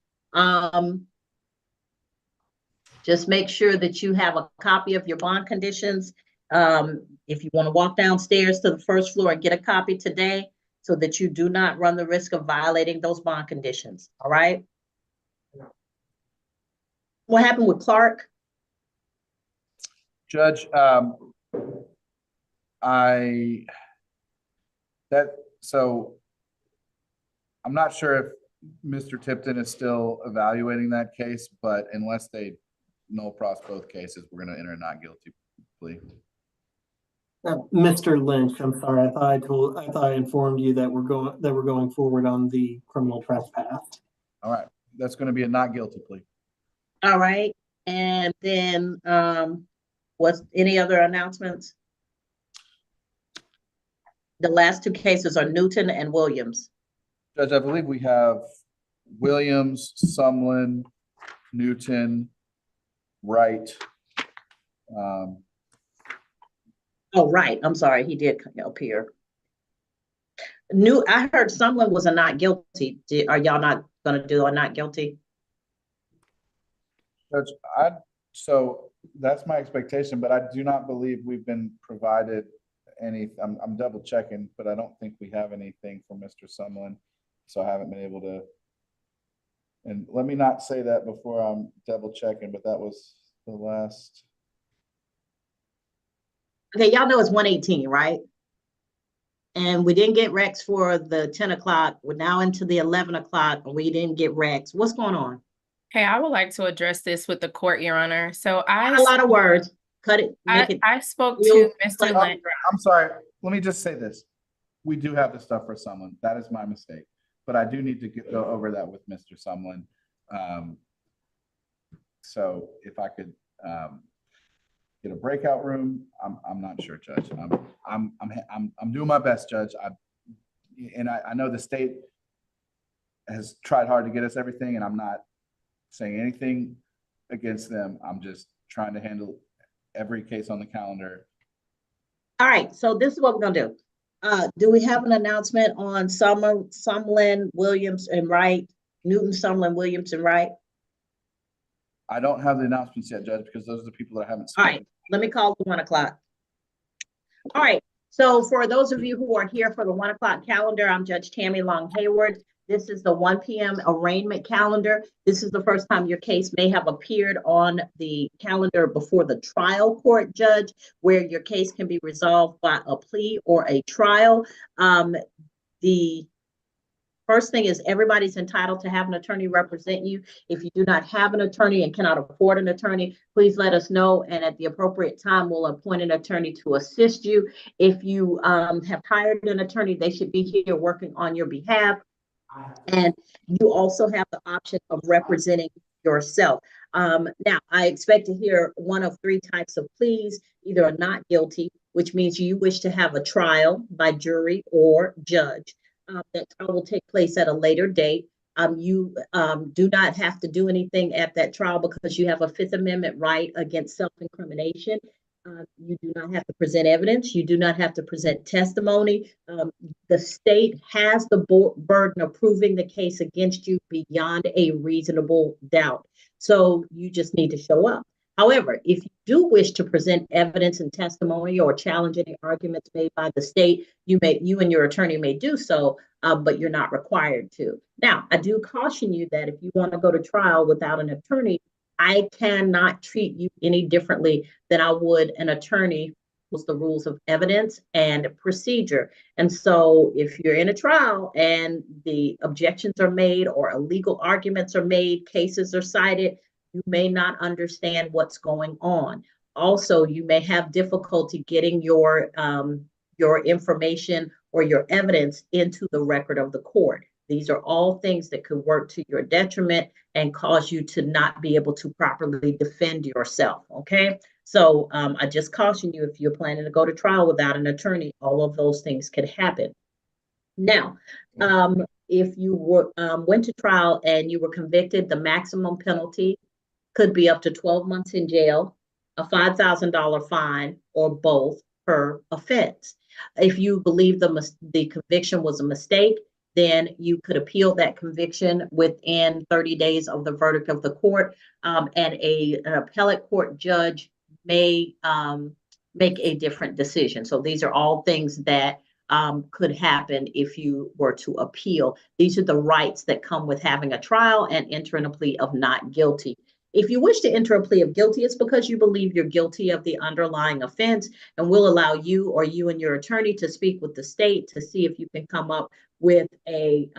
Just make sure that you have a copy of your bond conditions. If you want to walk downstairs to the first floor and get a copy today so that you do not run the risk of violating those bond conditions. All right. What happened with Clark? Judge, I'm not sure if Mr. Tipton is still evaluating that case, but unless they null pros both cases, we're going to enter a not guilty plea. Mr. Lynch, I'm sorry. I thought I informed you that we're going forward on the criminal trespass. All right, that's going to be a not guilty plea. All right, and then what's any other announcements? The last two cases are Newton and Williams. Judge, I believe we have Williams, Sumlin, Newton, Wright. Oh, right. I'm sorry. He did appear. I heard Sumlin was a not guilty. Are y'all not going to do a not guilty? Judge, so that's my expectation, but I do not believe we've been provided any. I'm double checking, but I don't think we have anything for Mr. Sumlin. So I haven't been able to, and let me not say that before I'm double checking, but that was the last. Okay, y'all know it's 118, right? And we didn't get Rex for the 10 o'clock. We're now into the 11 o'clock and we didn't get Rex. What's going on? Hey, I would like to address this with the court, Your Honor. So a lot of words. Cut it. I spoke to Mr. Lynch. I'm sorry. Let me just say this. We do have the stuff for someone. That is my mistake. But I do need to go over that with Mr. Sumlin. So if I could get a breakout room, I'm not sure, Judge. I'm doing my best, Judge. I know the state has tried hard to get us everything, and I'm not saying anything against them. I'm just trying to handle every case on the calendar. All right. So this is what we're gonna do. Do we have an announcement on Sumlin, Williams, and Wright? Newton, Sumlin, Williams, and Wright? I don't have the announcements yet, Judge, because those are the people that I haven't spoken. All right, let me call the 1 o'clock. All right, so for those of you who are here for the 1 o'clock calendar, I'm Judge Tammy Long Hayward. This is the 1 p.m. arraignment calendar. This is the first time your case may have appeared on the calendar before the trial court, Judge, where your case can be resolved by a plea or a trial. The first thing is everybody's entitled to have an attorney represent you. If you do not have an attorney and cannot afford an attorney, please let us know. And at the appropriate time, we'll appoint an attorney to assist you. If you have hired an attorney, they should be here working on your behalf. And you also have the option of representing yourself. Now, I expect to hear one of 3 types of pleas, either a not guilty, which means you wish to have a trial by jury or judge. That trial will take place at a later date. You do not have to do anything at that trial because you have a 5th Amendment right against self-incrimination. You do not have to present evidence. You do not have to present testimony. The state has the burden of proving the case against you beyond a reasonable doubt. So you just need to show up. However, if you do wish to present evidence and testimony or challenge any arguments made by the state, you and your attorney may do so, but you're not required to. Now, I do caution you that if you want to go to trial without an attorney, I cannot treat you any differently than I would an attorney follows the rules of evidence and procedure. And so if you're in a trial and the objections are made or illegal arguments are made, cases are cited, you may not understand what's going on. Also, you may have difficulty getting your information or your evidence into the record of the court. These are all things that could work to your detriment and cause you to not be able to properly defend yourself, okay? So I just caution you, if you're planning to go to trial without an attorney, all of those things could happen. Now, if you went to trial and you were convicted, the maximum penalty could be up to 12 months in jail, a $5,000 fine, or both per offense. If you believe the conviction was a mistake, then you could appeal that conviction within 30 days of the verdict of the court, and an appellate court judge may make a different decision. So these are all things that could happen if you were to appeal. These are the rights that come with having a trial and entering a plea of not guilty. If you wish to enter a plea of guilty, it's because you believe you're guilty of the underlying offense, and we'll allow you or you and your attorney to speak with the state to see if you can come up with a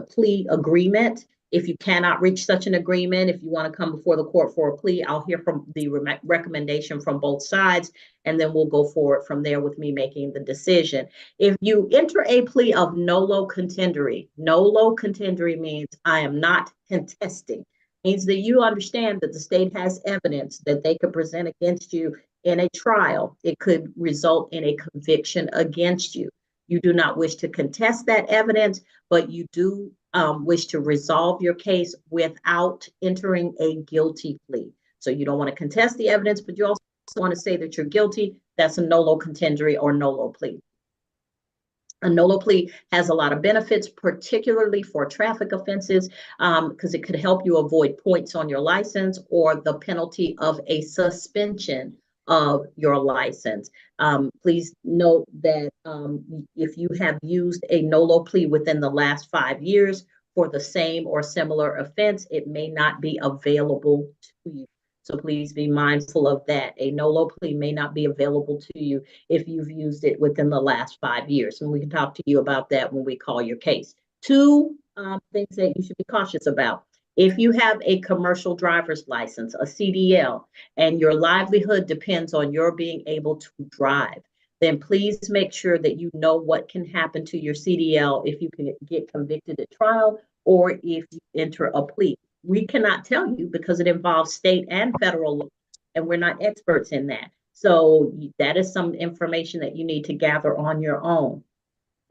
plea agreement. If you cannot reach such an agreement, if you want to come before the court for a plea, I'll hear from the recommendation from both sides, and then we'll go forward from there with me making the decision. If you enter a plea of nolo contendory means I am not contesting. Means that you understand that the state has evidence that they could present against you in a trial. It could result in a conviction against you. You do not wish to contest that evidence, but you do wish to resolve your case without entering a guilty plea. So you don't want to contest the evidence, but you also want to say that you're guilty. That's a nolo contendory or nolo plea. A nolo plea has a lot of benefits, particularly for traffic offenses, because it could help you avoid points on your license or the penalty of a suspension of your license. Please note that if you have used a nolo plea within the last 5 years for the same or similar offense, it may not be available to you. So please be mindful of that. A nolo plea may not be available to you if you've used it within the last 5 years. And we can talk to you about that when we call your case. Two things that you should be cautious about. If you have a commercial driver's license, a CDL, and your livelihood depends on your being able to drive, then please make sure that you know what can happen to your CDL if you can get convicted at trial or if you enter a plea. We cannot tell you because it involves state and federal law, and we're not experts in that. So that is some information that you need to gather on your own.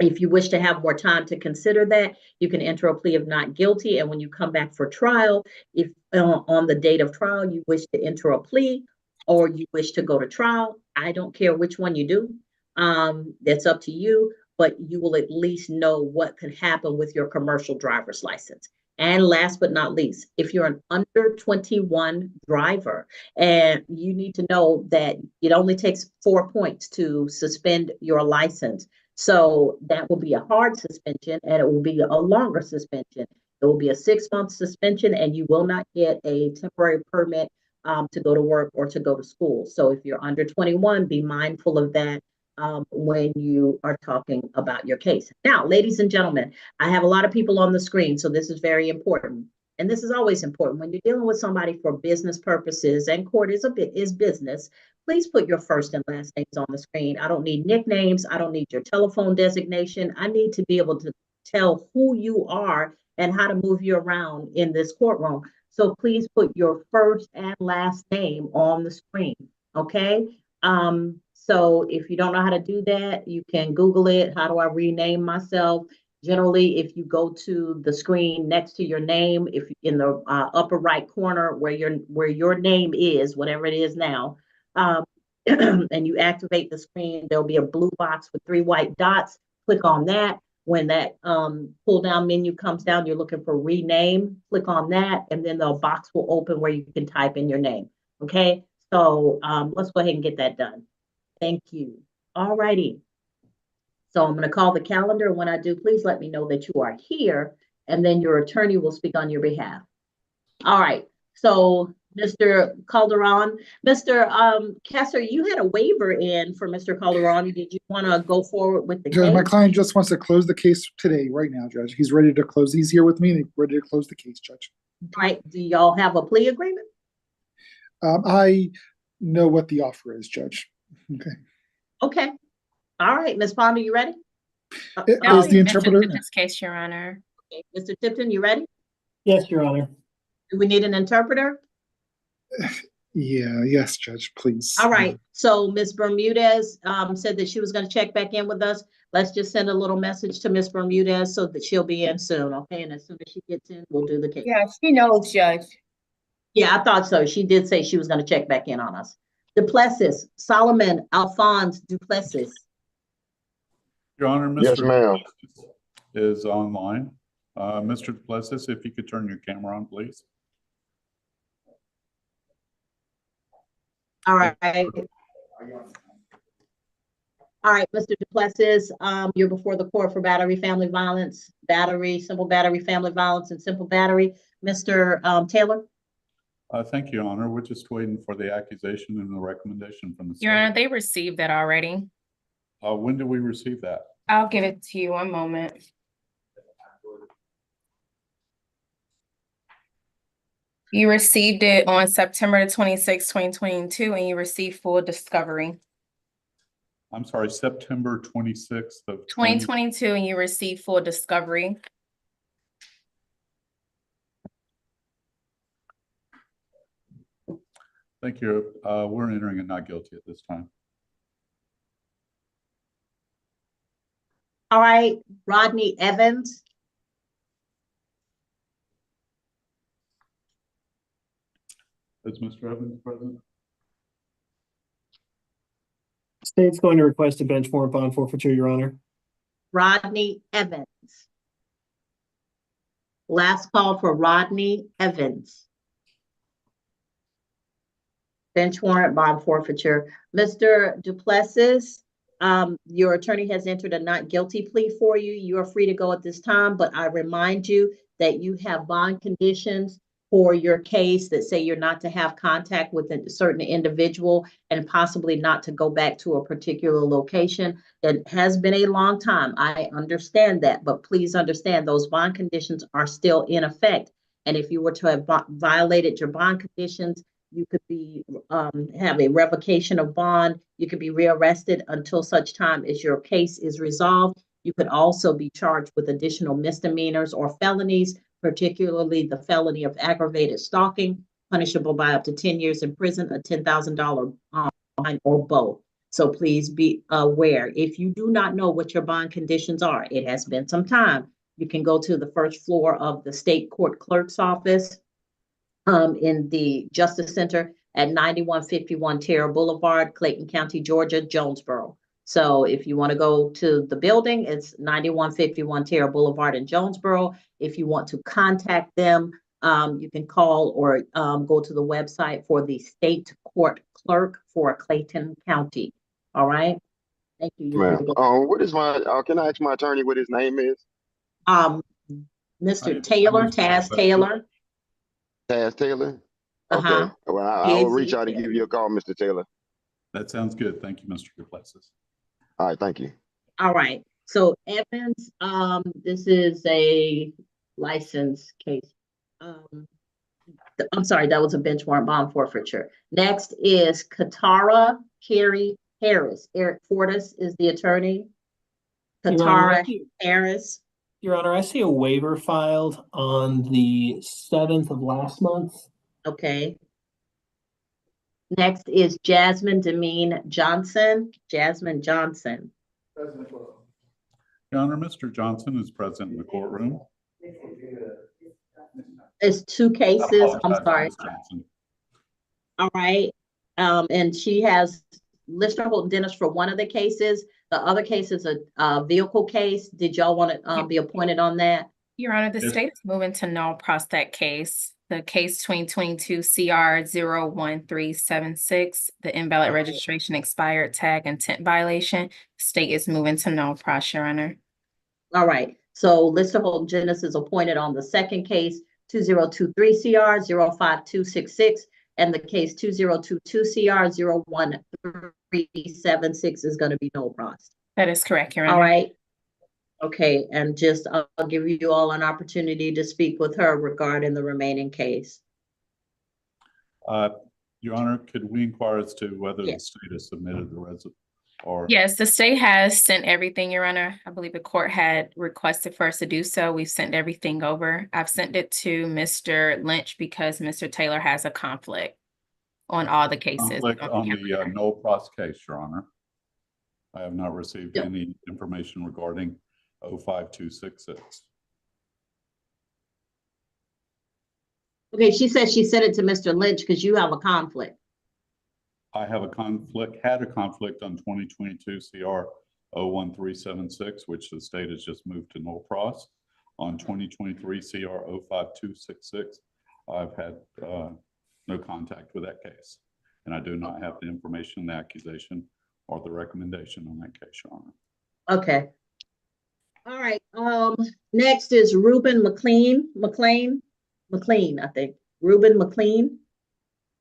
If you wish to have more time to consider that, you can enter a plea of not guilty. And when you come back for trial, if on the date of trial you wish to enter a plea or you wish to go to trial, I don't care which one you do. That's up to you, but you will at least know what could happen with your commercial driver's license. And last but not least, if you're an under 21 driver, and you need to know that it only takes 4 points to suspend your license. So that will be a hard suspension and it will be a longer suspension. It will be a 6-month suspension and you will not get a temporary permit to go to work or to go to school. So if you're under 21, be mindful of that when you are talking about your case. Now, ladies and gentlemen, I have a lot of people on the screen, so this is very important. And this is always important when you're dealing with somebody for business purposes, and court is business. Please put your first and last names on the screen. I don't need nicknames. I don't need your telephone designation. I need to be able to tell who you are and how to move you around in this courtroom. So please put your first and last name on the screen, okay? So if you don't know how to do that, you can Google it. How do I rename myself? Generally, if you go to the screen next to your name, if in the upper right corner where your name is, whatever it is now, and you activate the screen, there'll be a blue box with 3 white dots. Click on that. When that pull down menu comes down, you're looking for rename. Click on that, and then the box will open where you can type in your name. Okay, so let's go ahead and get that done. Thank you. All righty. So I'm going to call the calendar. When I do, please let me know that you are here, and then your attorney will speak on your behalf. All right. So Mr. Calderon. Mr. Kessler, you had a waiver in for Mr. Calderon. Did you want to go forward with the Judge, my case? client just wants to close the case today, right now, Judge. He's ready to close. He's here with me and he's ready to close the case, Judge. Right. Do y'all have a plea agreement? I know what the offer is, Judge. Okay. Okay. All right. Ms. Ponder, you ready? Is the interpreter? In this case, Your Honor. Okay. Mr. Tipton, you ready? Yes, Your Honor. Do we need an interpreter? Yeah, yes, Judge, please. All right. So Ms. Bermudez said that she was going to check back in with us. Let's just send a little message to Ms. Bermudez so that she'll be in soon. Okay. And as soon as she gets in, we'll do the case. Yeah, she knows, Judge. Yeah, I thought so. She did say she was going to check back in on us. Duplessis, Solomon Alphonse Duplessis. Your Honor, Yes, Mr. ma'am. Duplessis is online. Mr. Duplessis, if you could turn your camera on, please. All right. All right, Mr. Duplessis, you're before the court for battery, family violence, battery, simple battery, family violence, and simple battery. Mr. Taylor? Thank you, Your Honor. We're just waiting for the accusation and the recommendation from the state. Your Honor, they received that already. When did we receive that? I'll give it to you one moment. You received it on September 26, 2022, and you received full discovery. I'm sorry, September 26th of 2022, and you received full discovery. Thank you. We're entering a not guilty at this time. All right, Rodney Evans. Is Mr. Evans present? State's going to request a bench warrant bond forfeiture, Your Honor. Rodney Evans. Last call for Rodney Evans. Bench warrant bond forfeiture. Mr. Duplessis, your attorney has entered a not guilty plea for you. You are free to go at this time, but I remind you that you have bond conditions for your case that say you're not to have contact with a certain individual and possibly not to go back to a particular location. It has been a long time. I understand that, but please understand those bond conditions are still in effect. And if you were to have violated your bond conditions, you could be have a revocation of bond. You could be rearrested until such time as your case is resolved. You could also be charged with additional misdemeanors or felonies, particularly the felony of aggravated stalking, punishable by up to 10 years in prison, a $10,000 fine, or both. So please be aware. If you do not know what your bond conditions are, it has been some time. You can go to the first floor of the state court clerk's office in the Justice Center at 9151 Terra Boulevard, Clayton County, Georgia, Jonesboro. So if you want to go to the building, it's 9151 Terra Boulevard in Jonesboro. If you want to contact them, you can call or go to the website for the state court clerk for Clayton County. All right. Thank you. Ma'am, what is my, can I ask my attorney what his name is? Mr. Taylor, Taz Taylor. Taz Taylor? Okay. Well, I will reach out and give you a call, Mr. Taylor. That sounds good. Thank you, Mr. Duplessis. All right, thank you. All right. So Evans, this is a license case. I'm sorry, that was a bench warrant bond forfeiture. Next is Katara Carey Harris. Eric Fortis is the attorney. Katara Harris. Your Honor, I see a waiver filed on the 7th of last month. Okay. Next is Jasmine Demeen Johnson. Jasmine Johnson. Your Honor, Mr. Johnson is present in the courtroom. It's two cases. I'm sorry. All right. And she has Lister Holton Dennis for one of the cases. The other case is a vehicle case. Did y'all want to be appointed on that? Your Honor, the state is moving to null pros that case. The case 2022 CR 01376, the invalid registration expired tag intent violation. State is moving to null pros, Your Honor. All right. So Lister Holton Dennis is appointed on the second case, 2023 CR 05266. and the case 2022 CR 01376 is going to be no pros. That is correct, Your Honor. All right. Okay, and just I'll give you all an opportunity to speak with her regarding the remaining case. Your Honor, could we inquire as to whether the Yes. state has submitted the or? Yes, the state has sent everything, Your Honor. I believe the court had requested for us to do so. We've sent everything over. I've sent it to Mr. Lynch because Mr. Taylor has a conflict on all the cases. Conflict on the no pros case, Your Honor. I have not received any information regarding 05266. Okay, she said she sent it to Mr. Lynch because you have a conflict. I have a conflict, had a conflict on 2022 CR 01376, which the state has just moved to no pros. On 2023 CR 05266, I've had no contact with that case. And I do not have the information, the accusation, or the recommendation on that case, Your Honor. Okay. All right. Next is Ruben McLean, I think. Ruben McLean.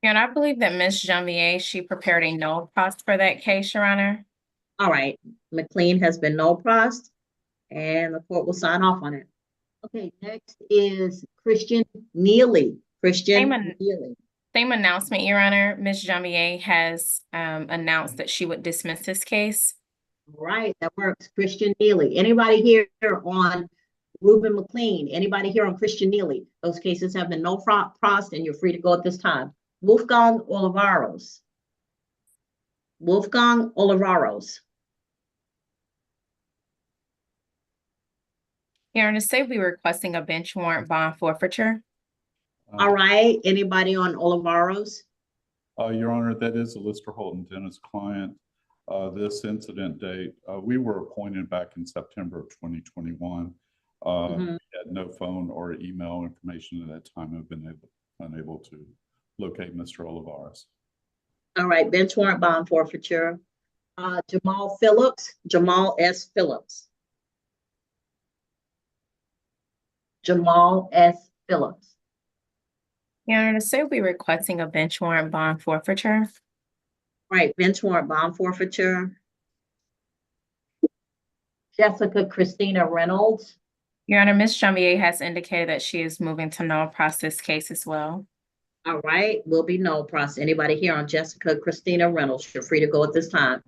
And I believe that Ms. Janvier, she prepared a no pros for that case, Your Honor. All right. McLean has been no pros, and the court will sign off on it. Okay, next is Christian Neely. Neely. Same announcement, Your Honor. Ms. Janvier has announced that she would dismiss this case. Right, that works. Christian Neely. Anybody here on Ruben McLean? Anybody here on Christian Neely? Those cases have been no pros, and you're free to go at this time. Wolfgang Olivares. Wolfgang Olivares. Your Honor, say we were requesting a bench warrant bond forfeiture. All right, anybody on Olivares? Your Honor, that is a Lister Holton Dennis client. This incident date, we were appointed back in September of 2021. We had no phone or email information at that time. I've been unable to locate Mr. Olivares. All right, bench warrant bond forfeiture. Jamal S. Phillips. Jamal S. Phillips. Your Honor, say we were requesting a bench warrant bond forfeiture. Right, bench warrant bond forfeiture. Jessica Christina Reynolds. Your Honor, Ms. Janvier has indicated that she is moving to no process case as well. All right, will be no process. Anybody here on Jessica Christina Reynolds? You're free to go at this time.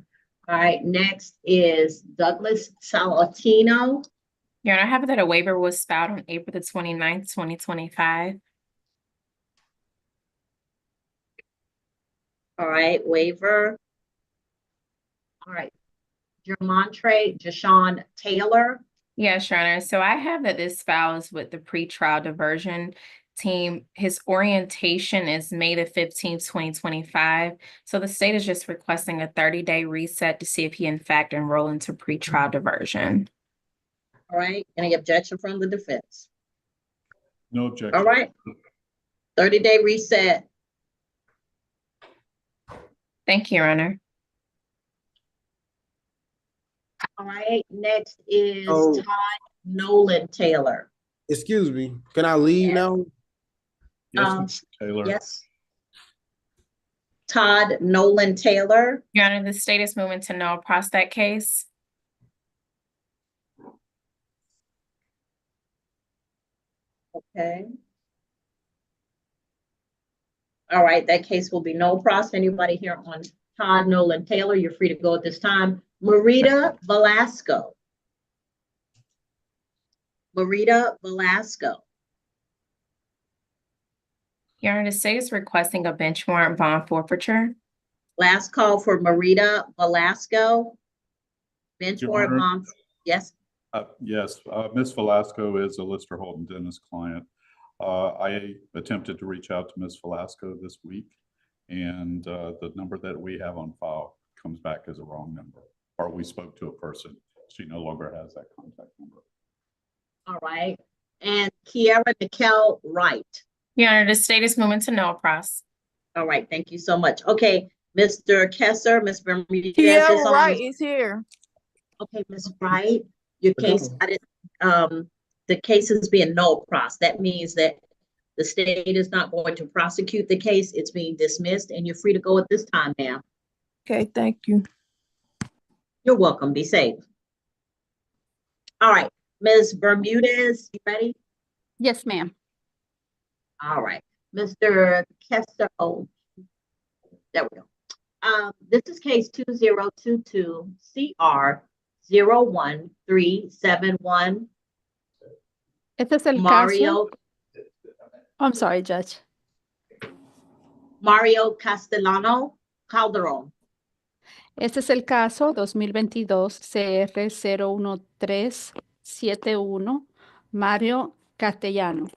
All right, next is Douglas Salatino. Your Honor, I have that a waiver was filed on April the 29th, 2025. All right, waiver. All right, Jashawn Taylor. Yes, Your Honor. So I have that this file is with the pretrial diversion team. His orientation is May the 15th, 2025. So the state is just requesting a 30-day reset to see if he in fact enroll into pretrial diversion. All right, any objection from the defense? No objection. All right, 30-day reset. Thank you, Your Honor. All right, next is Todd Nolan Taylor. Excuse me, can I leave now? Yes, Mr. Taylor. Yes. Todd Nolan Taylor. Your Honor, the state is moving to no prostate case. Okay. All right, that case will be no pros. Anybody here on Todd Nolan Taylor, you're free to go at this time. Marita Velasco. Marita Velasco. Your Honor, the state is requesting a bench warrant bond forfeiture. Last call for Marita Velasco. Bench Your warrant Honor. bond. Yes. Yes, Ms. Velasco is a Lister Holton Dennis client. I attempted to reach out to Ms. Velasco this week, and the number that we have on file comes back as a wrong number, or we spoke to a person. She no longer has that contact number. All right. And Kiera Nicole Wright. Your Honor, the state is moving to no pros. All right, thank you so much. Okay, Mr. Kessler, Ms. Bermudez Yeah, is on. right, is here. Okay, Ms. Wright, your case, the case is being no pros. That means that The state is not going to prosecute the case. It's being dismissed, and you're free to go at this time, ma'am. Okay, thank you. You're welcome. Be safe. All right, Ms. Bermudez, you ready? Yes, ma'am. All right, Mr. Kester. Oh, there we go. This is case 2022 CR 01371. Este es el Mario, caso. I'm sorry, Judge. Mario Castellano Calderon. Este es el caso 2022 CR 01371, Mario Castellano.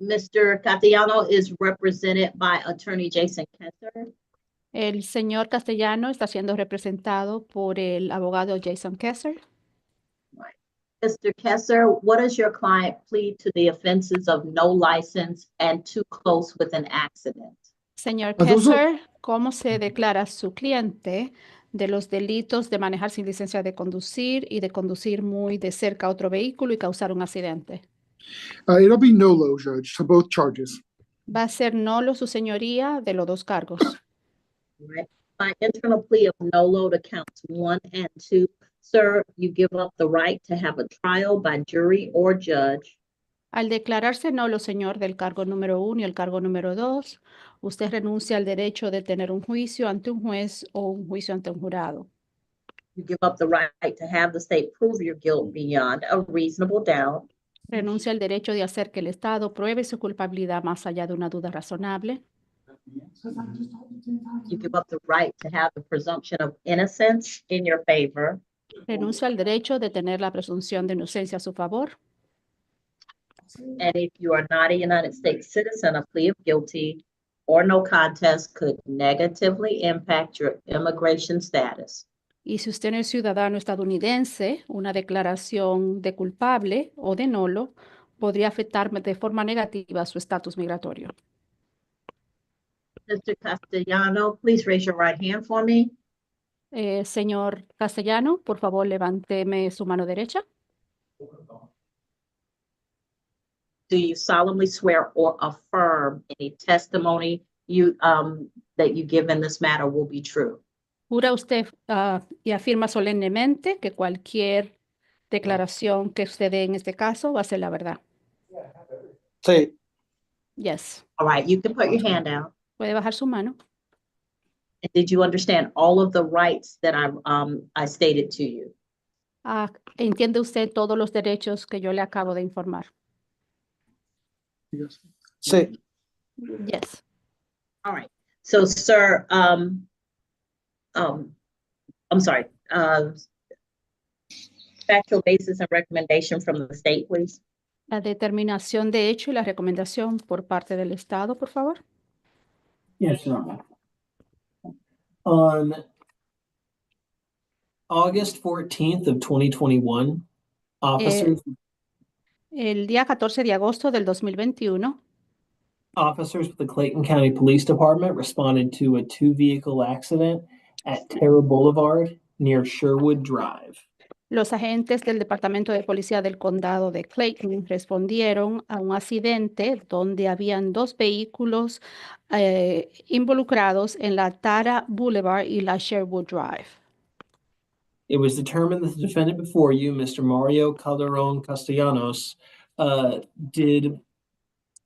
Mr. Castellano is represented by attorney Jason Kessler. El señor Castellano está siendo representado por el abogado Jason Kessler. Mr. Kessler, what does your client plead to the offenses of no license and too close with an accident? Señor those are- Kessler, ¿cómo se declara su cliente de los delitos de manejar sin licencia de conducir y de conducir muy de cerca a otro vehículo y causar un accidente? It'll be NOLO, Judge, to both charges. Va a ser nolo su señoría de los dos cargos. Right. By internal plea of NOLO to counts 1 and 2, sir, you give up the right to have a trial by jury or judge. Al declararse nolo, señor, del cargo número 1 y el cargo número 2, usted renuncia al derecho de tener un juicio ante un juez o un juicio ante un jurado. You give up the right to have the state prove your guilt beyond a reasonable doubt. Renuncia al derecho de hacer que el Estado pruebe su culpabilidad más allá de una duda razonable. You give up the right to have the presumption of innocence in your favor. Renuncia al derecho de tener la presunción de inocencia a su favor. And if you are not a United States citizen, a plea of guilty or no contest could negatively impact your immigration status. Y si usted no es ciudadano estadounidense, una declaración de culpable o de nolo podría afectar de forma negativa su estatus migratorio. Mr. Castellano, please raise your right hand for me. Señor Castellano, por favor, levánteme su mano derecha. Do you solemnly swear or affirm any testimony that you give in this matter will be true? ¿Jura usted y afirma solemnemente que cualquier declaración que usted dé en este caso va a ser la verdad? Sí. Yes. All right, you can put your hand out. Puede bajar su mano. And did you understand all of the rights that I stated to you? ¿Entiende usted todos los derechos que yo le acabo de informar? Yes. Sí. Yes. All right. So, sir, I'm sorry. Factual basis and recommendation from the state, please. La determinación de hecho y la recomendación por parte del Estado, por favor. Yes, Your Honor. On August 14th of 2021, officers El día 14 de agosto del 2021, officers with the Clayton County Police Department responded to a two-vehicle accident at Terra Boulevard near Sherwood Drive. los agentes del Departamento de Policía del Condado de Clayton respondieron a un accidente donde habían dos vehículos involucrados en la Tara Boulevard y la Sherwood Drive. It was determined that the defendant before you, Mr. Mario Calderon Castellanos, did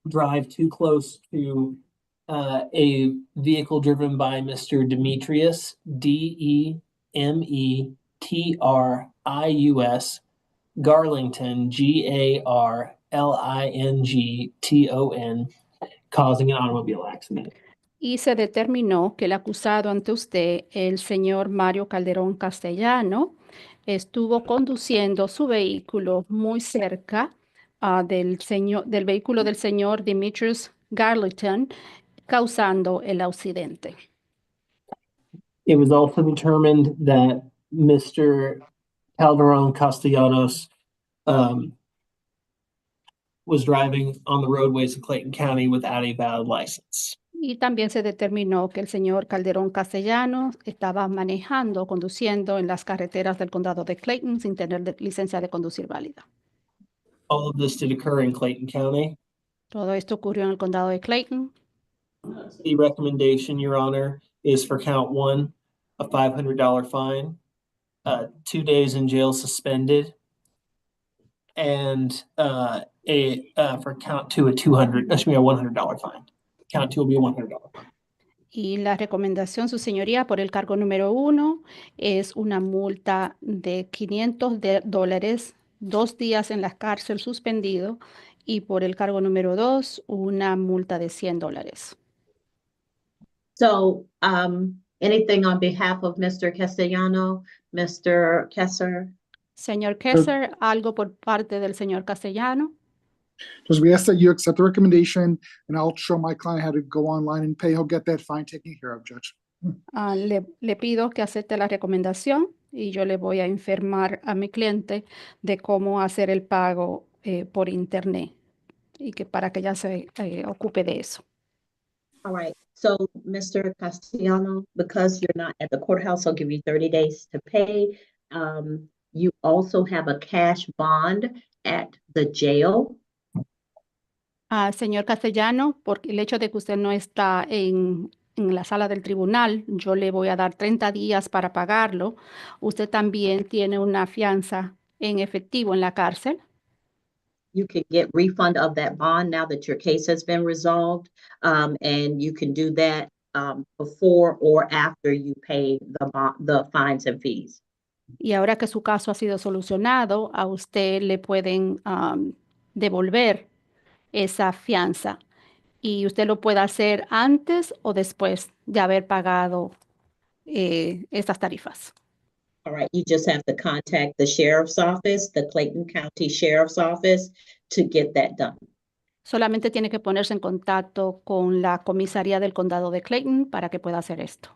drive too close to a vehicle driven by Mr. Demetrius, Demetrius Garlington, Garlington, causing an automobile accident. Y se determinó que el acusado ante usted, el señor Mario Calderón Castellano, estuvo conduciendo su vehículo muy cerca del vehículo del señor Demetrius Garlington, causando el accidente. It was also determined that Mr. Calderon Castellanos was driving on the roadways of Clayton County without a valid license. Y también se determinó que el señor Calderón Castellanos estaba conduciendo en las carreteras del condado de Clayton sin tener licencia de conducir válida. All of this did occur in Clayton County. Todo esto ocurrió en el condado de Clayton. The recommendation, Your Honor, is for count one, a $500 fine, 2 days in jail suspended, and for count two, a $100 fine. Count two will be a $100 fine. Y la recomendación, su señoría, por el cargo número 1 es una multa de $500, 2 días en la cárcel suspendido, y por el cargo número 2, una multa de $100. So, anything on behalf of Mr. Castellano, Mr. Kessler? Señor Kessler, algo por parte del señor Castellano. Just we ask that you accept the recommendation, and I'll show my client how to go online and pay. He'll get that fine taken care of, Judge. Le pido que acepte la recomendación y yo le voy a informar a mi cliente de cómo hacer el pago por internet y que para que ella se ocupe de eso. All right, so Mr. Castellano, because you're not at the courthouse, I'll give you 30 days to pay. You also have a cash bond at the jail. Señor Castellano, por el hecho de que usted no está en la sala del tribunal, yo le voy a dar 30 días para pagarlo. Usted también tiene una fianza en efectivo en la cárcel. You can get refund of that bond now that your case has been resolved. And you can do that before or after you pay the fines and fees. Y ahora que su caso ha sido solucionado, a usted le pueden devolver esa fianza. Y usted lo puede hacer antes o después de haber pagado estas tarifas. All right, you just have to contact the sheriff's office, the Clayton County Sheriff's Office, to get that done. Solamente tiene que ponerse en contacto con la comisaría del condado de Clayton para que pueda hacer esto.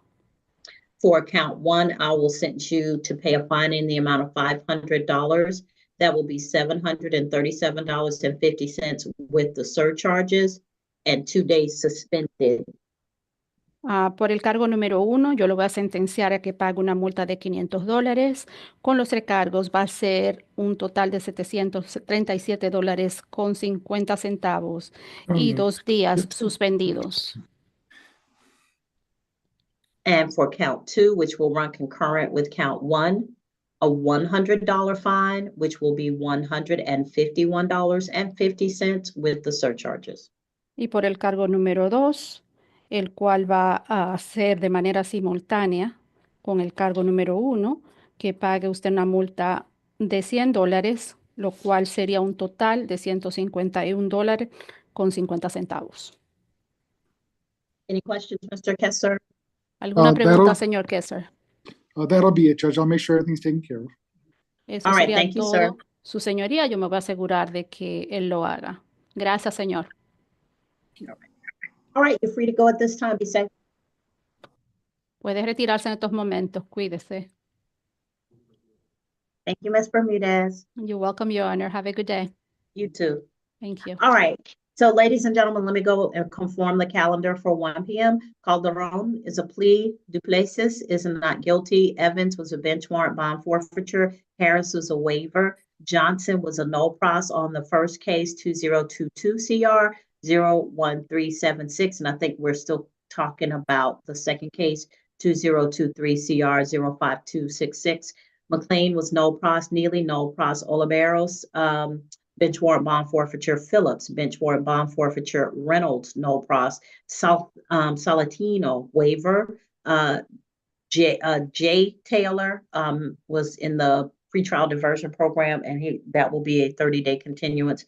For count one, I will send you to pay a fine in the amount of $500. That will be $737.50 with the surcharges and 2 days suspended. Por el cargo número 1, yo lo voy a sentenciar a que pague una multa de $500. Con los recargos va a ser un total de $737.50 y 2 días suspendidos. And for count two, which will run concurrent with count one, a $100 fine, which will be $151.50 with the surcharges. Y por el cargo número 2, el cual va a ser de manera simultánea con el cargo número 1, que pague usted una multa de $100, lo cual sería un total de $151.50. Any questions, Mr. Kessler? ¿Alguna pregunta, señor Kessler? That'll be it, Judge. I'll make sure everything's taken care of. Eso All right, sería thank you, todo. sir. Su señoría, yo me voy a asegurar de que él lo haga. Gracias, señor. All right, you're free to go at this time. Be safe. Puede retirarse en estos momentos. Cuídese. Thank you, Ms. Bermudez. You're welcome, Your Honor. Have a good day. You too. Thank you. All right. So ladies and gentlemen, let me go and conform the calendar for 1 p.m. Calderon is a plea. Duplessis is a not guilty. Evans was a bench warrant bond forfeiture. Harris was a waiver. Johnson was a no pros on the first case, 2022 CR 01376. And I think we're still talking about the second case, 2023 CR 05266. McLean was no pros. Neely, no pros. Oliveros, bench warrant bond forfeiture. Phillips, bench warrant bond forfeiture. Reynolds, no pros. Salatino, waiver. Jay Taylor was in the pretrial diversion program, and that will be a 30-day continuance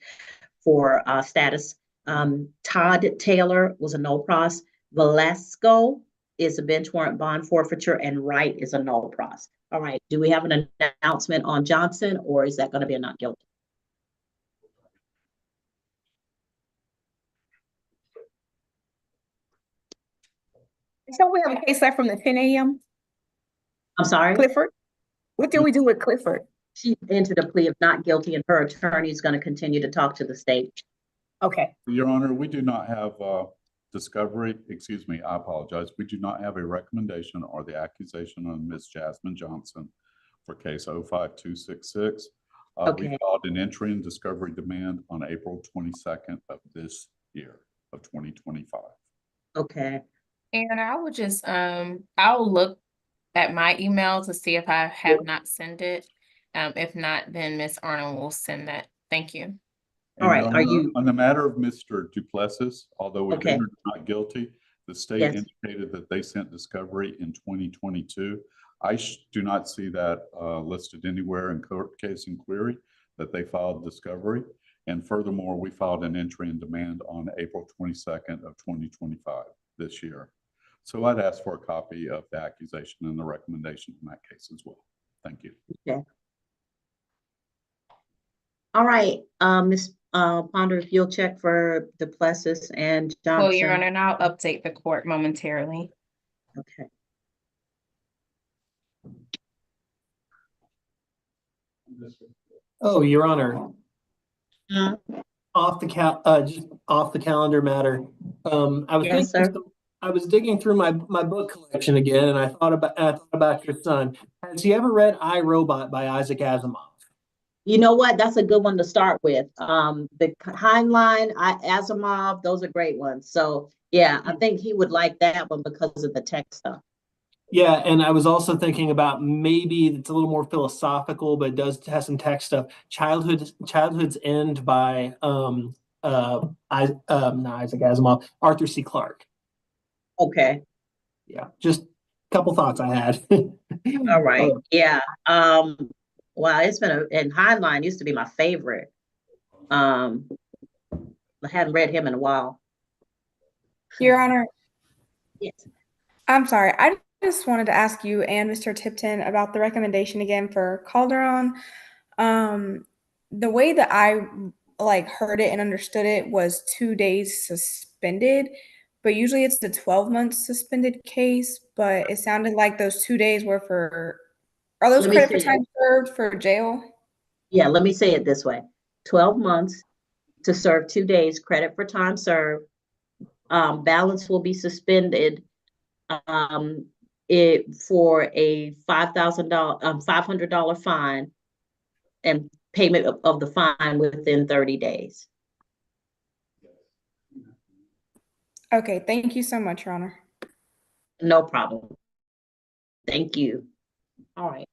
for status. Todd Taylor was a no pros. Velasco is a bench warrant bond forfeiture, and Wright is a no pros. All right, do we have an announcement on Johnson, or is that going to be a not guilty? So we have a case left from the 10 a.m. I'm sorry? Clifford? What did we do with Clifford? She entered a plea of not guilty, and her attorney is going to continue to talk to the state. Okay. Your Honor, we do not have discovery, excuse me, I apologize. We do not have a recommendation or the accusation on Ms. Jasmine Johnson for case 05266. We Okay. filed an entry and discovery demand on April 22nd of this year of 2025. Okay. And I would just, I'll look at my email to see if I have not sent it. If not, then Ms. Arnold will send that. Thank you. All right, And are you- on the matter of Mr. Duplessis, although we Okay. entered not guilty, the state Yes. indicated that they sent discovery in 2022. I do not see that listed anywhere in court case inquiry that they filed discovery. And furthermore, we filed an entry and demand on April 22nd of 2025 this year. So I'd ask for a copy of the accusation and the recommendation in that case as well. Thank you. Okay. All right, Ms. Ponder, if you'll check for Duplessis and Johnson. Well, Your Honor, and I'll update the court momentarily. Okay. Oh, Your Honor. Off the just off the calendar matter. Yes, sir. I was digging through my book collection again, and I thought about your son. Has he ever read I, Robot by Isaac Asimov? You know what? That's a good one to start with. The Heinlein, Asimov, those are great ones. So yeah, I think he would like that one because of the tech stuff. Yeah, and I was also thinking about maybe it's a little more philosophical, but it does have some tech stuff. Childhood's End by not Isaac Asimov, Arthur C. Clarke. Okay. Yeah, just a couple thoughts I had. All right. Yeah. Well, it's been and Heinlein used to be my favorite. I hadn't read him in a while. Your Honor. Yes. I'm sorry. I just wanted to ask you and Mr. Tipton about the recommendation again for Calderon. The way that I heard it and understood it was 2 days suspended, but usually it's the 12-month suspended case, but it sounded like those 2 days were are those credit for time served for jail? Yeah, let me say it this way. 12 months to serve 2 days, credit for time served. Balance will be suspended for a $500 fine and payment of the fine within 30 days. Okay, thank you so much, Your Honor. No problem. Thank you. All right.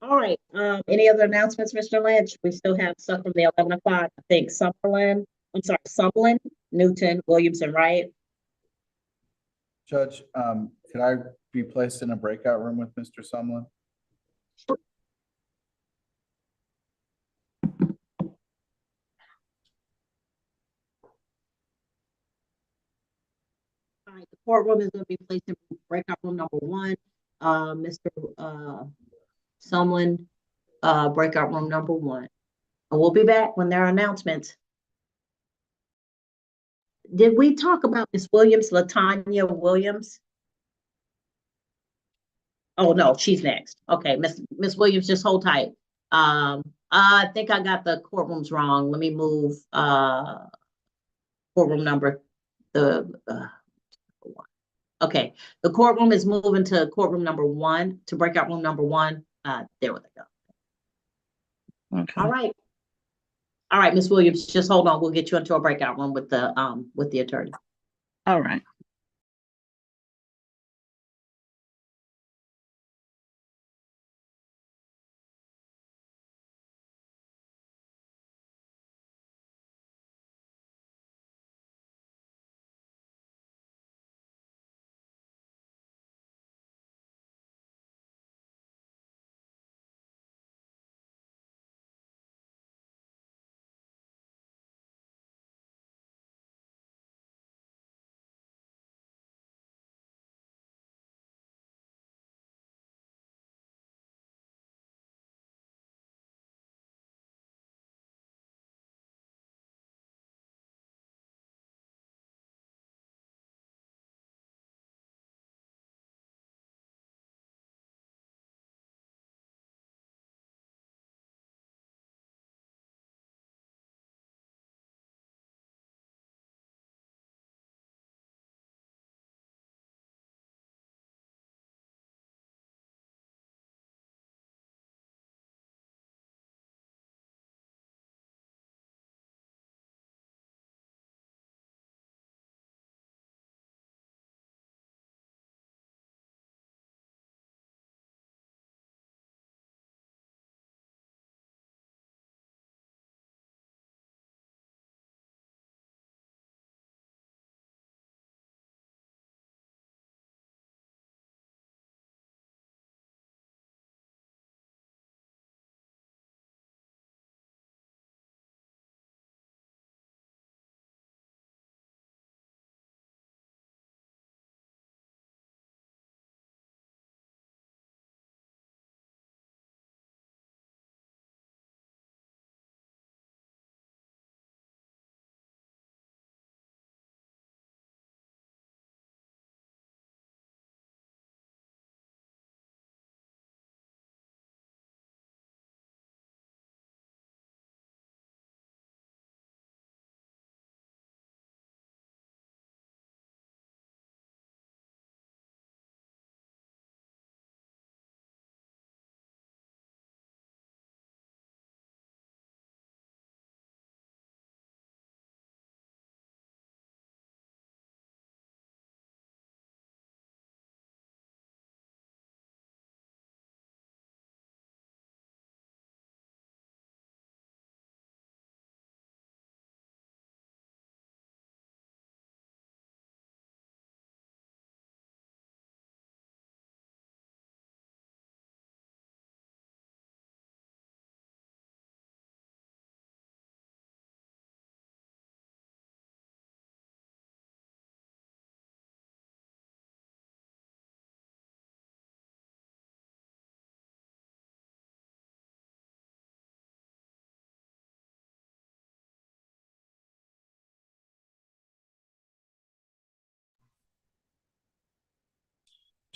All right. Any other announcements, Mr. Lynch? We still have stuff from the 11 o'clock. I think Summerlin, Newton, Williamson, right? Judge, could I be placed in a breakout room with Mr. Sumlin? All right, the courtroom is going to be placed in breakout room number 1. Mr. Sumlin, breakout room number 1. And we'll be back when there are announcements. Did we talk about Miss Williams, Latanya Williams? Oh no, she's next. Okay, Miss Williams, just hold tight. I think I got the courtrooms wrong. Let me move courtroom number okay, the courtroom is moving to courtroom number 1 to breakout room number 1. There we go. Okay. All right. All right, Miss Williams, just hold on. We'll get you into a breakout room with the attorney. All right.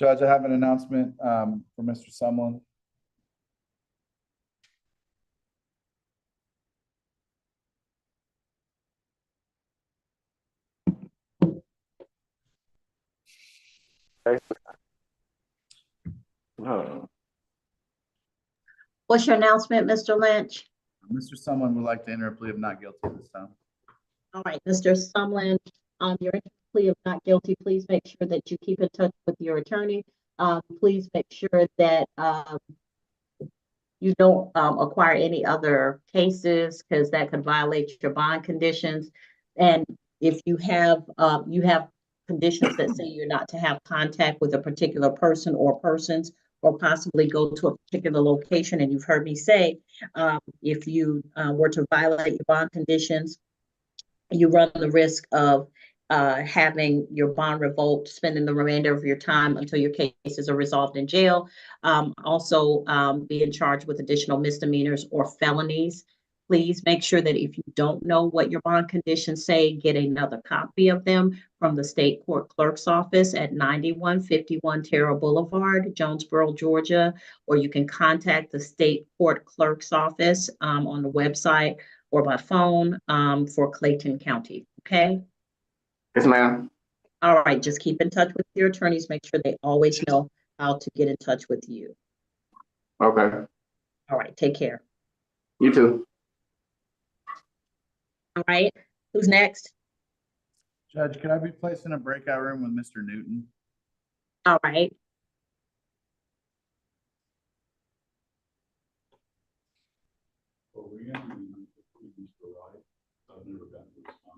Judge, I have an announcement for Mr. Sumlin. What's your announcement, Mr. Lynch? Mr. Sumlin would like to enter a plea of not guilty this time. All right, Mr. Sumlin, your plea of not guilty, please make sure that you keep in touch with your attorney. Please make sure that you don't acquire any other cases because that could violate your bond conditions. And if you have conditions that say you're not to have contact with a particular person or persons, or possibly go to a particular location, and you've heard me say, if you were to violate your bond conditions, you run the risk of having your bond revoked, spending the remainder of your time until your cases are resolved in jail. Also, being charged with additional misdemeanors or felonies. Please make sure that if you don't know what your bond conditions say, get another copy of them from the state court clerk's office at 9151 Terra Boulevard, Jonesboro, Georgia, or you can contact the state court clerk's office on the website or by phone for Clayton County, okay? Yes, ma'am. All right, just keep in touch with your attorneys. Make sure they always know how to get in touch with you. Okay. All right, take care. You too. All right, who's next? Judge, could I be placed in a breakout room with Mr. Newton? All right.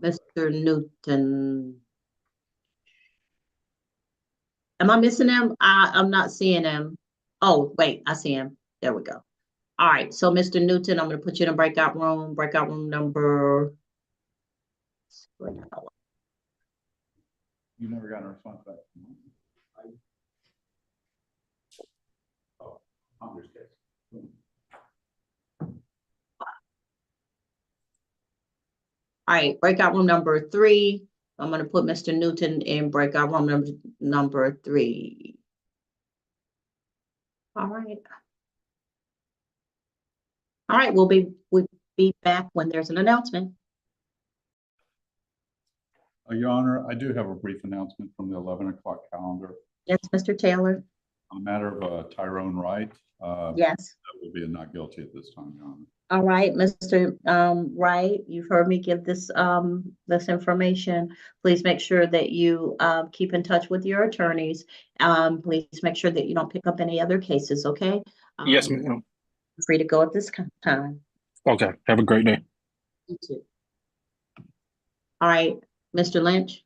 Mr. Newton. Am I missing him? I'm not seeing him. Oh, wait, I see him. There we go. All right, so Mr. Newton, I'm gonna put you in a breakout room number. You never got a response back. Oh, Congress case. All right, breakout room number 3. I'm gonna put Mr. Newton in breakout room number 3. All right. All right, we'll be back when there's an announcement. Your Honor, I do have a brief announcement from the 11 o'clock calendar. Yes, Mr. Taylor. On a matter of Tyrone Wright. Yes. That will be a not guilty at this time, Your Honor. All right, Mr. Wright, you've heard me give this this information. Please make sure that you keep in touch with your attorneys. Please make sure that you don't pick up any other cases, okay? Yes, ma'am. Free to go at this time. Okay. Have a great day. You too. All right, Mr. Lynch.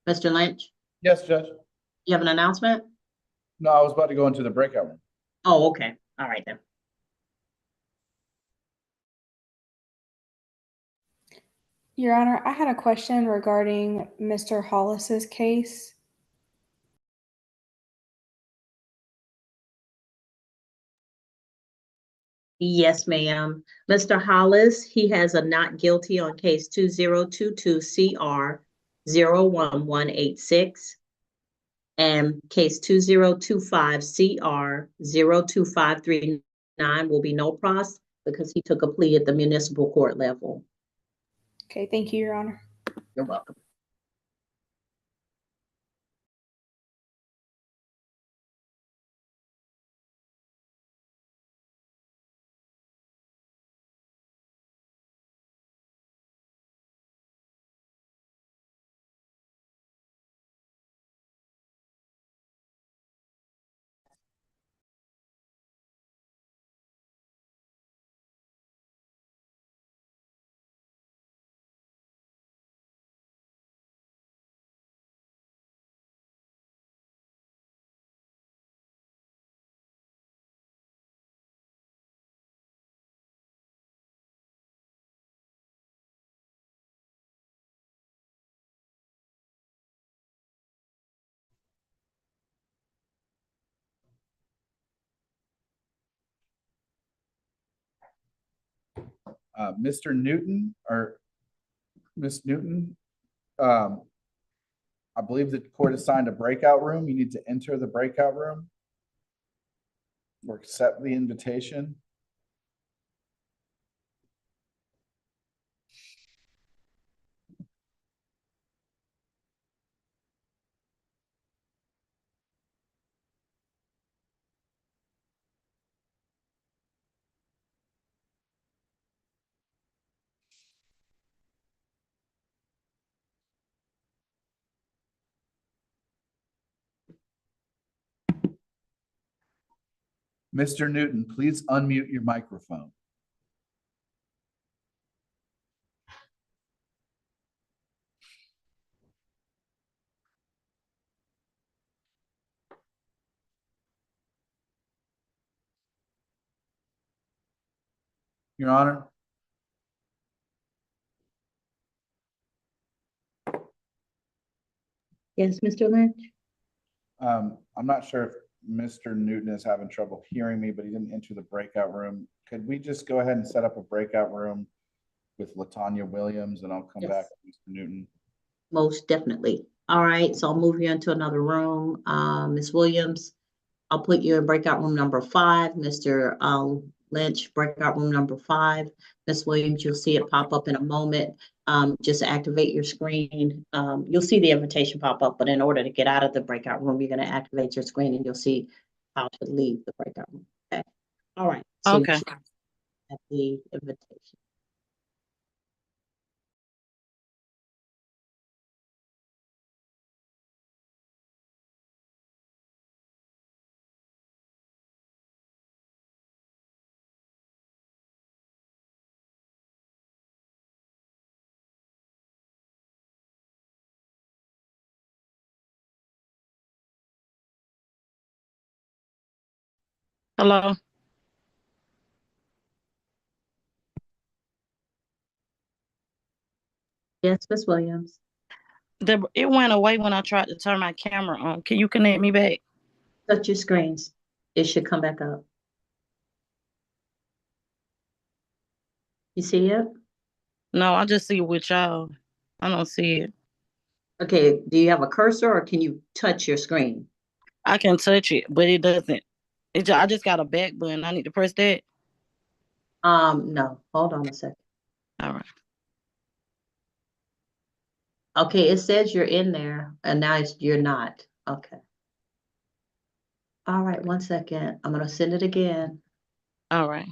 Mr. Lynch, Yes, Judge. you have an announcement? No, I was about to go into the breakout room. Oh, okay. All right then. Your Honor, I had a question regarding Mr. Hollis's case. Yes, ma'am. Mr. Hollis, he has a not guilty on case 2022 CR 01186 and case 2025 CR 02539 will be no pros because he took a plea at the municipal court level. Okay, thank you, Your Honor. You're welcome. Mr. Newton or Miss Newton, I believe the court assigned a breakout room. You need to enter the breakout room or accept the invitation. Mr. Newton, please unmute your microphone. Your Honor. Yes, Mr. Lynch? I'm not sure if Mr. Newton is having trouble hearing me, but he didn't enter the breakout room. Could we just go ahead and set up a breakout room with LaTanya Williams, and I'll come back to Mr. Newton? Most definitely. All right, so I'll move you into another room. Ms. Williams, I'll put you in breakout room number 5. Mr. Lynch, breakout room number 5. Ms. Williams, you'll see it pop up in a moment. Just activate your screen. You'll see the invitation pop up, but in order to get out of the breakout room, you're going to activate your screen and you'll see how to leave the breakout room. Okay. All right. So Okay. you should have the invitation. Hello. Yes, Ms. Williams. It went away when I tried to turn my camera on. Can you connect me back? Touch your screens. It should come back up. You see it? No, I just see it with y'all. I don't see it. Okay, do you have a cursor or can you touch your screen? I can touch it, but it doesn't. I just got a back button. I need to press that. No, hold on a second. All right. Okay, it says you're in there and now you're not. Okay. All right, 1 second. I'm gonna send it again. All right.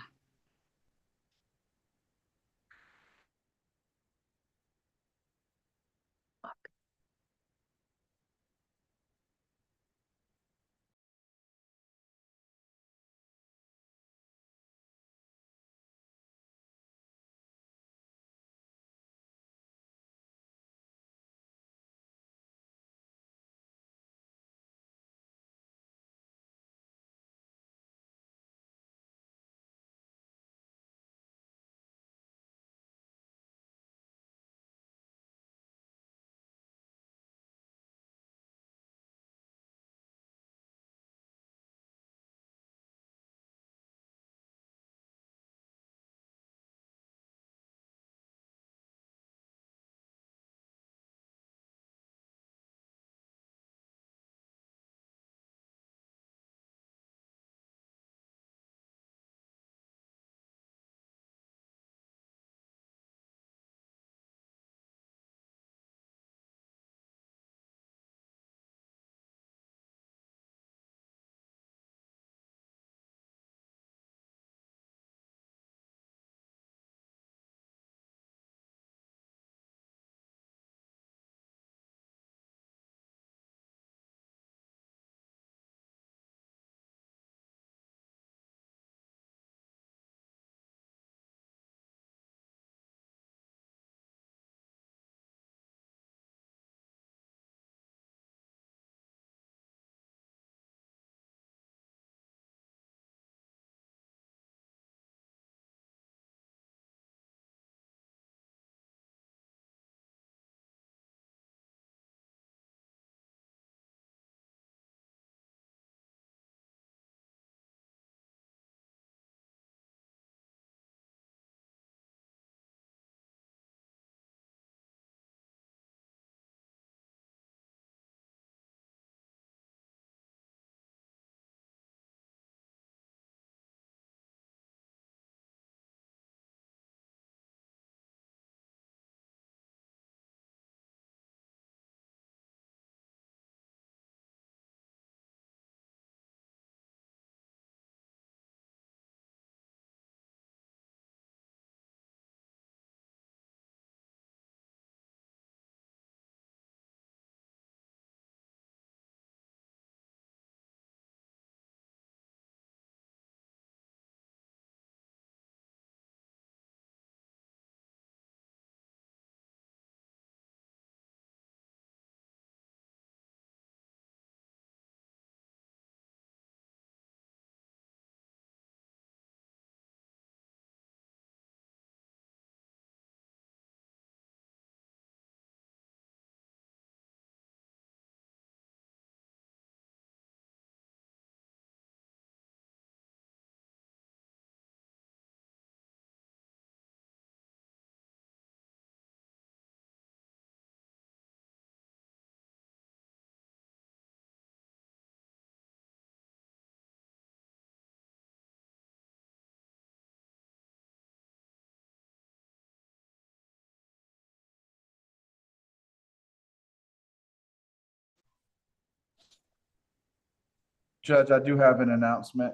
Judge, I do have an announcement.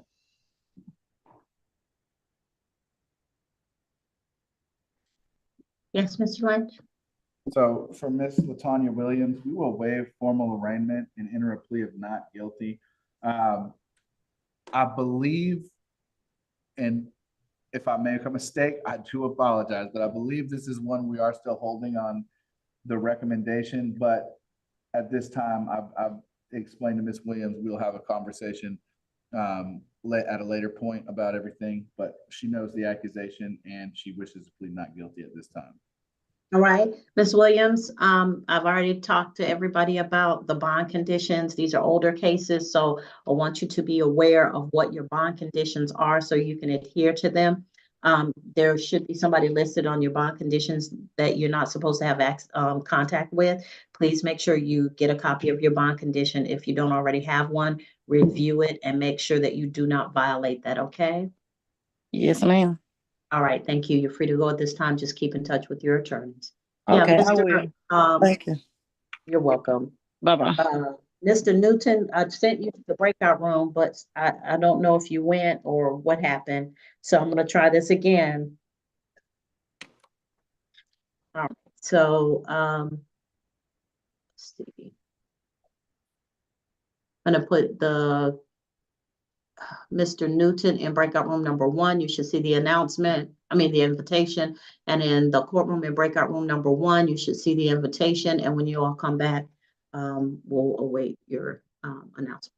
Yes, Mr. Lynch? So for Miss Latanya Williams, we will waive formal arraignment and enter a plea of not guilty. I believe, and if I make a mistake, I do apologize, but I believe this is one we are still holding on the recommendation, but at this time, I've explained to Miss Williams, we'll have a conversation at a later point about everything, but she knows the accusation and she wishes to plead not guilty at this time. All right, Ms. Williams, I've already talked to everybody about the bond conditions. These are older cases, so I want you to be aware of what your bond conditions are so you can adhere to them. There should be somebody listed on your bond conditions that you're not supposed to have contact with. Please make sure you get a copy of your bond condition. If you don't already have one, review it and make sure that you do not violate that, okay? Yes, ma'am. All right, thank you. You're free to go at this time. Just keep in touch with your attorneys. Yeah, Okay, I Mr. will. Thank you. You're welcome. Bye-bye. Mr. Newton, I sent you to the breakout room, but I don't know if you went or what happened. So I'm gonna try this again. All right, so, let's see. I'm gonna put Mr. Newton in breakout room number 1. You should see the the invitation. And in the courtroom in breakout room number 1, you should see the invitation. And when you all come back, we'll await your announcement.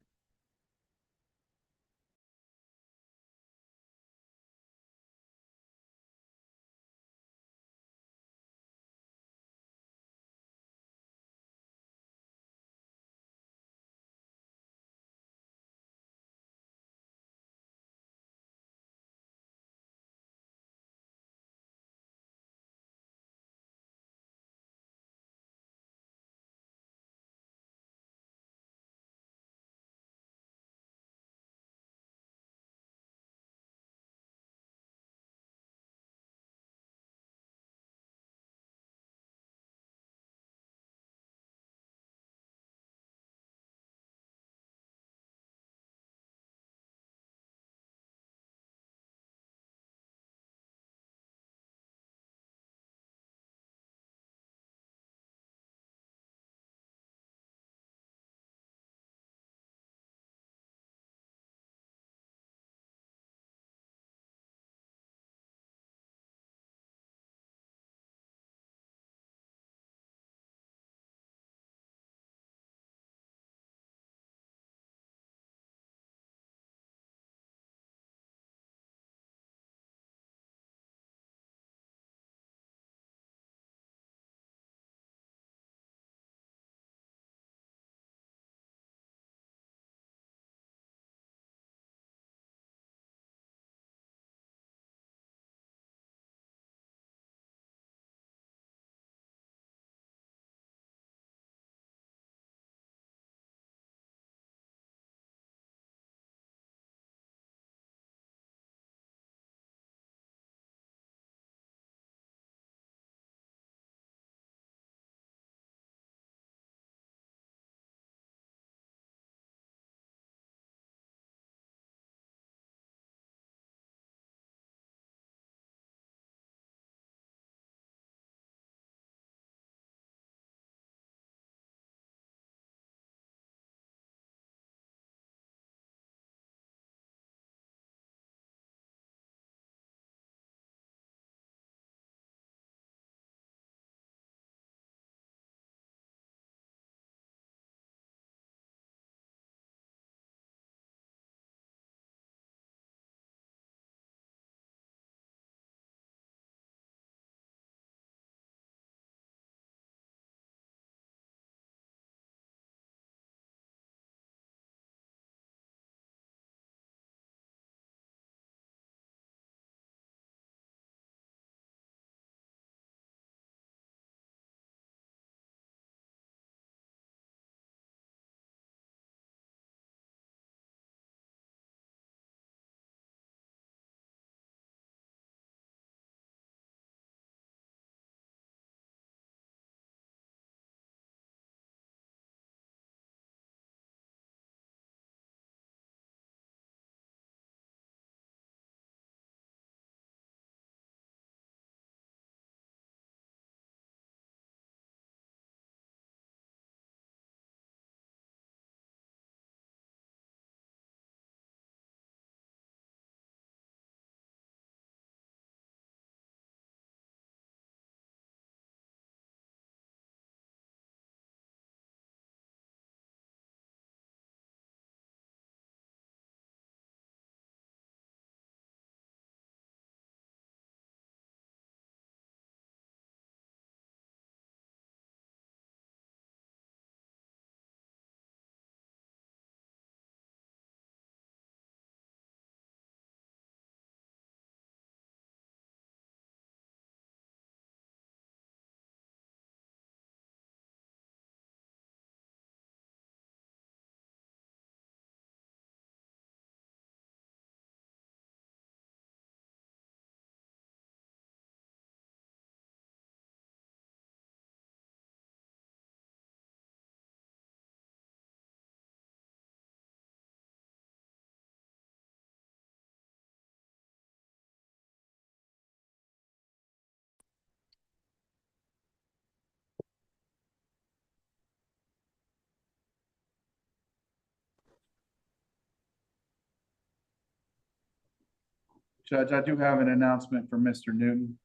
Judge, I do have an announcement for Mr. Newton.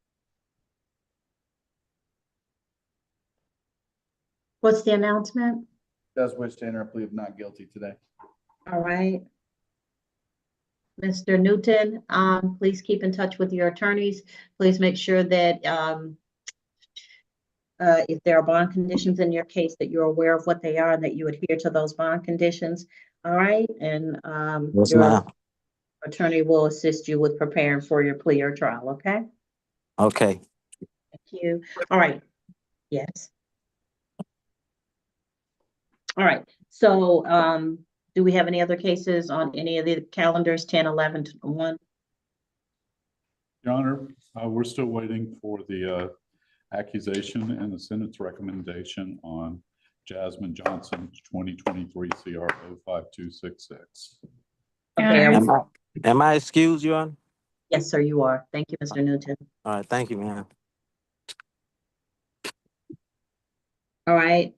What's the announcement? Does wish to enter a plea of not guilty today. All right. Mr. Newton, please keep in touch with your attorneys. Please make sure that if there are bond conditions in your case, that you're aware of what they are and that you adhere to those bond conditions. All right, and Yes, your ma'am. attorney will assist you with preparing for your plea or trial, okay? Okay. Thank you. All right, yes. All right, so do we have any other cases on any of the calendars, 10, 11, 1? Your Honor, we're still waiting for the accusation and the Senate's recommendation on Jasmine Johnson's 2023 CR 05266. Okay, Am I excused, Your Honor? yes, sir, you are. Thank you, Mr. Newton. All right, thank you, ma'am. All right,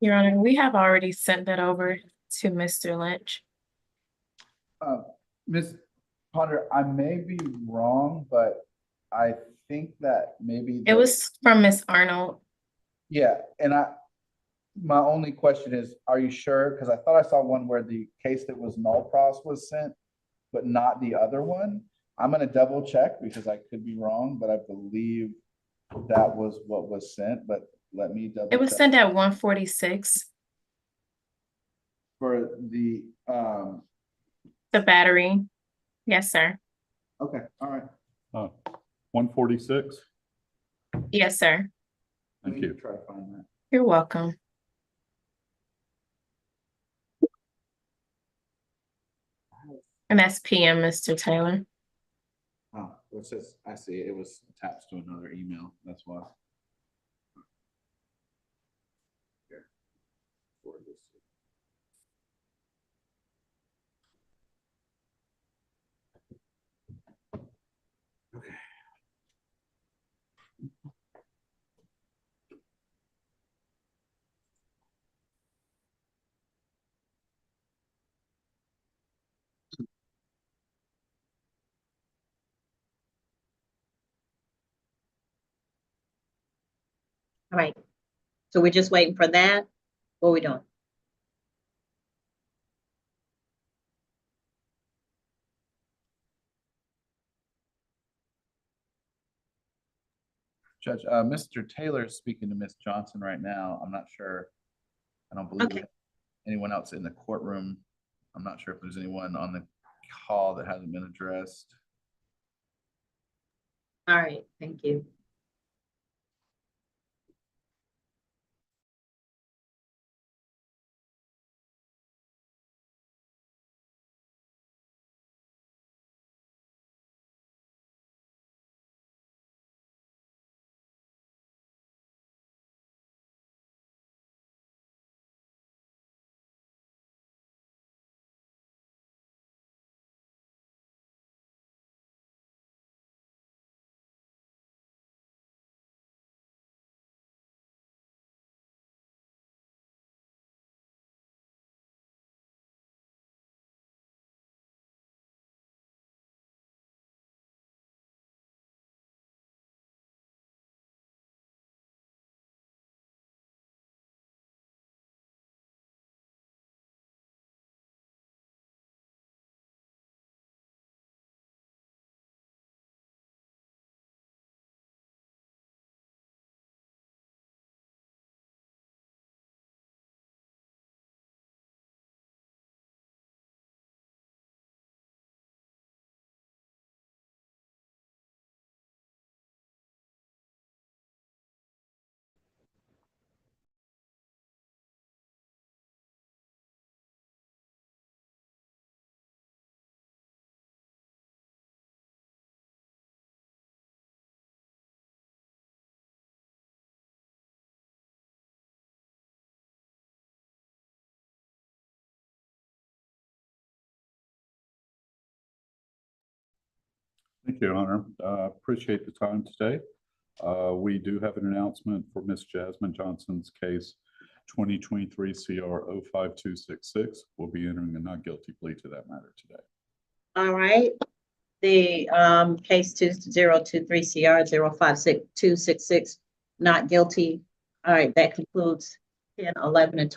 Your Honor, we have already sent that over to Mr. Lynch. Ms. Potter, I may be wrong, but I think that maybe. It was from Ms. Arnold. Yeah, and my only question is, are you sure? Because I thought I saw one where the case that was null pros was sent, but not the other one. I'm gonna double check because I could be wrong, but I believe that was what was sent, but let me double check. It was sent at 146. For the battery. Yes, sir. okay, all right. 146. Yes, sir. Thank you. Try to find that. You're welcome. And that's PM, Mr. Taylor. Oh, it says, I see it was attached to another email. That's why. Here. For this. Okay. all right. So we're just waiting for that. What are we doing? Judge, Mr. Taylor is speaking to Ms. Johnson right now. I'm not sure. I don't believe we have anyone else in the courtroom. I'm not sure if there's anyone on the call that hasn't been addressed. All right, thank you. Thank you, Your Honor. Appreciate the time today. We do have an announcement for Ms. Jasmine Johnson's case 2023 CR 05266. We'll be entering a not guilty plea to that matter today. All right. the case 2023 CR 056266, not guilty. All right, that concludes 10, 11, and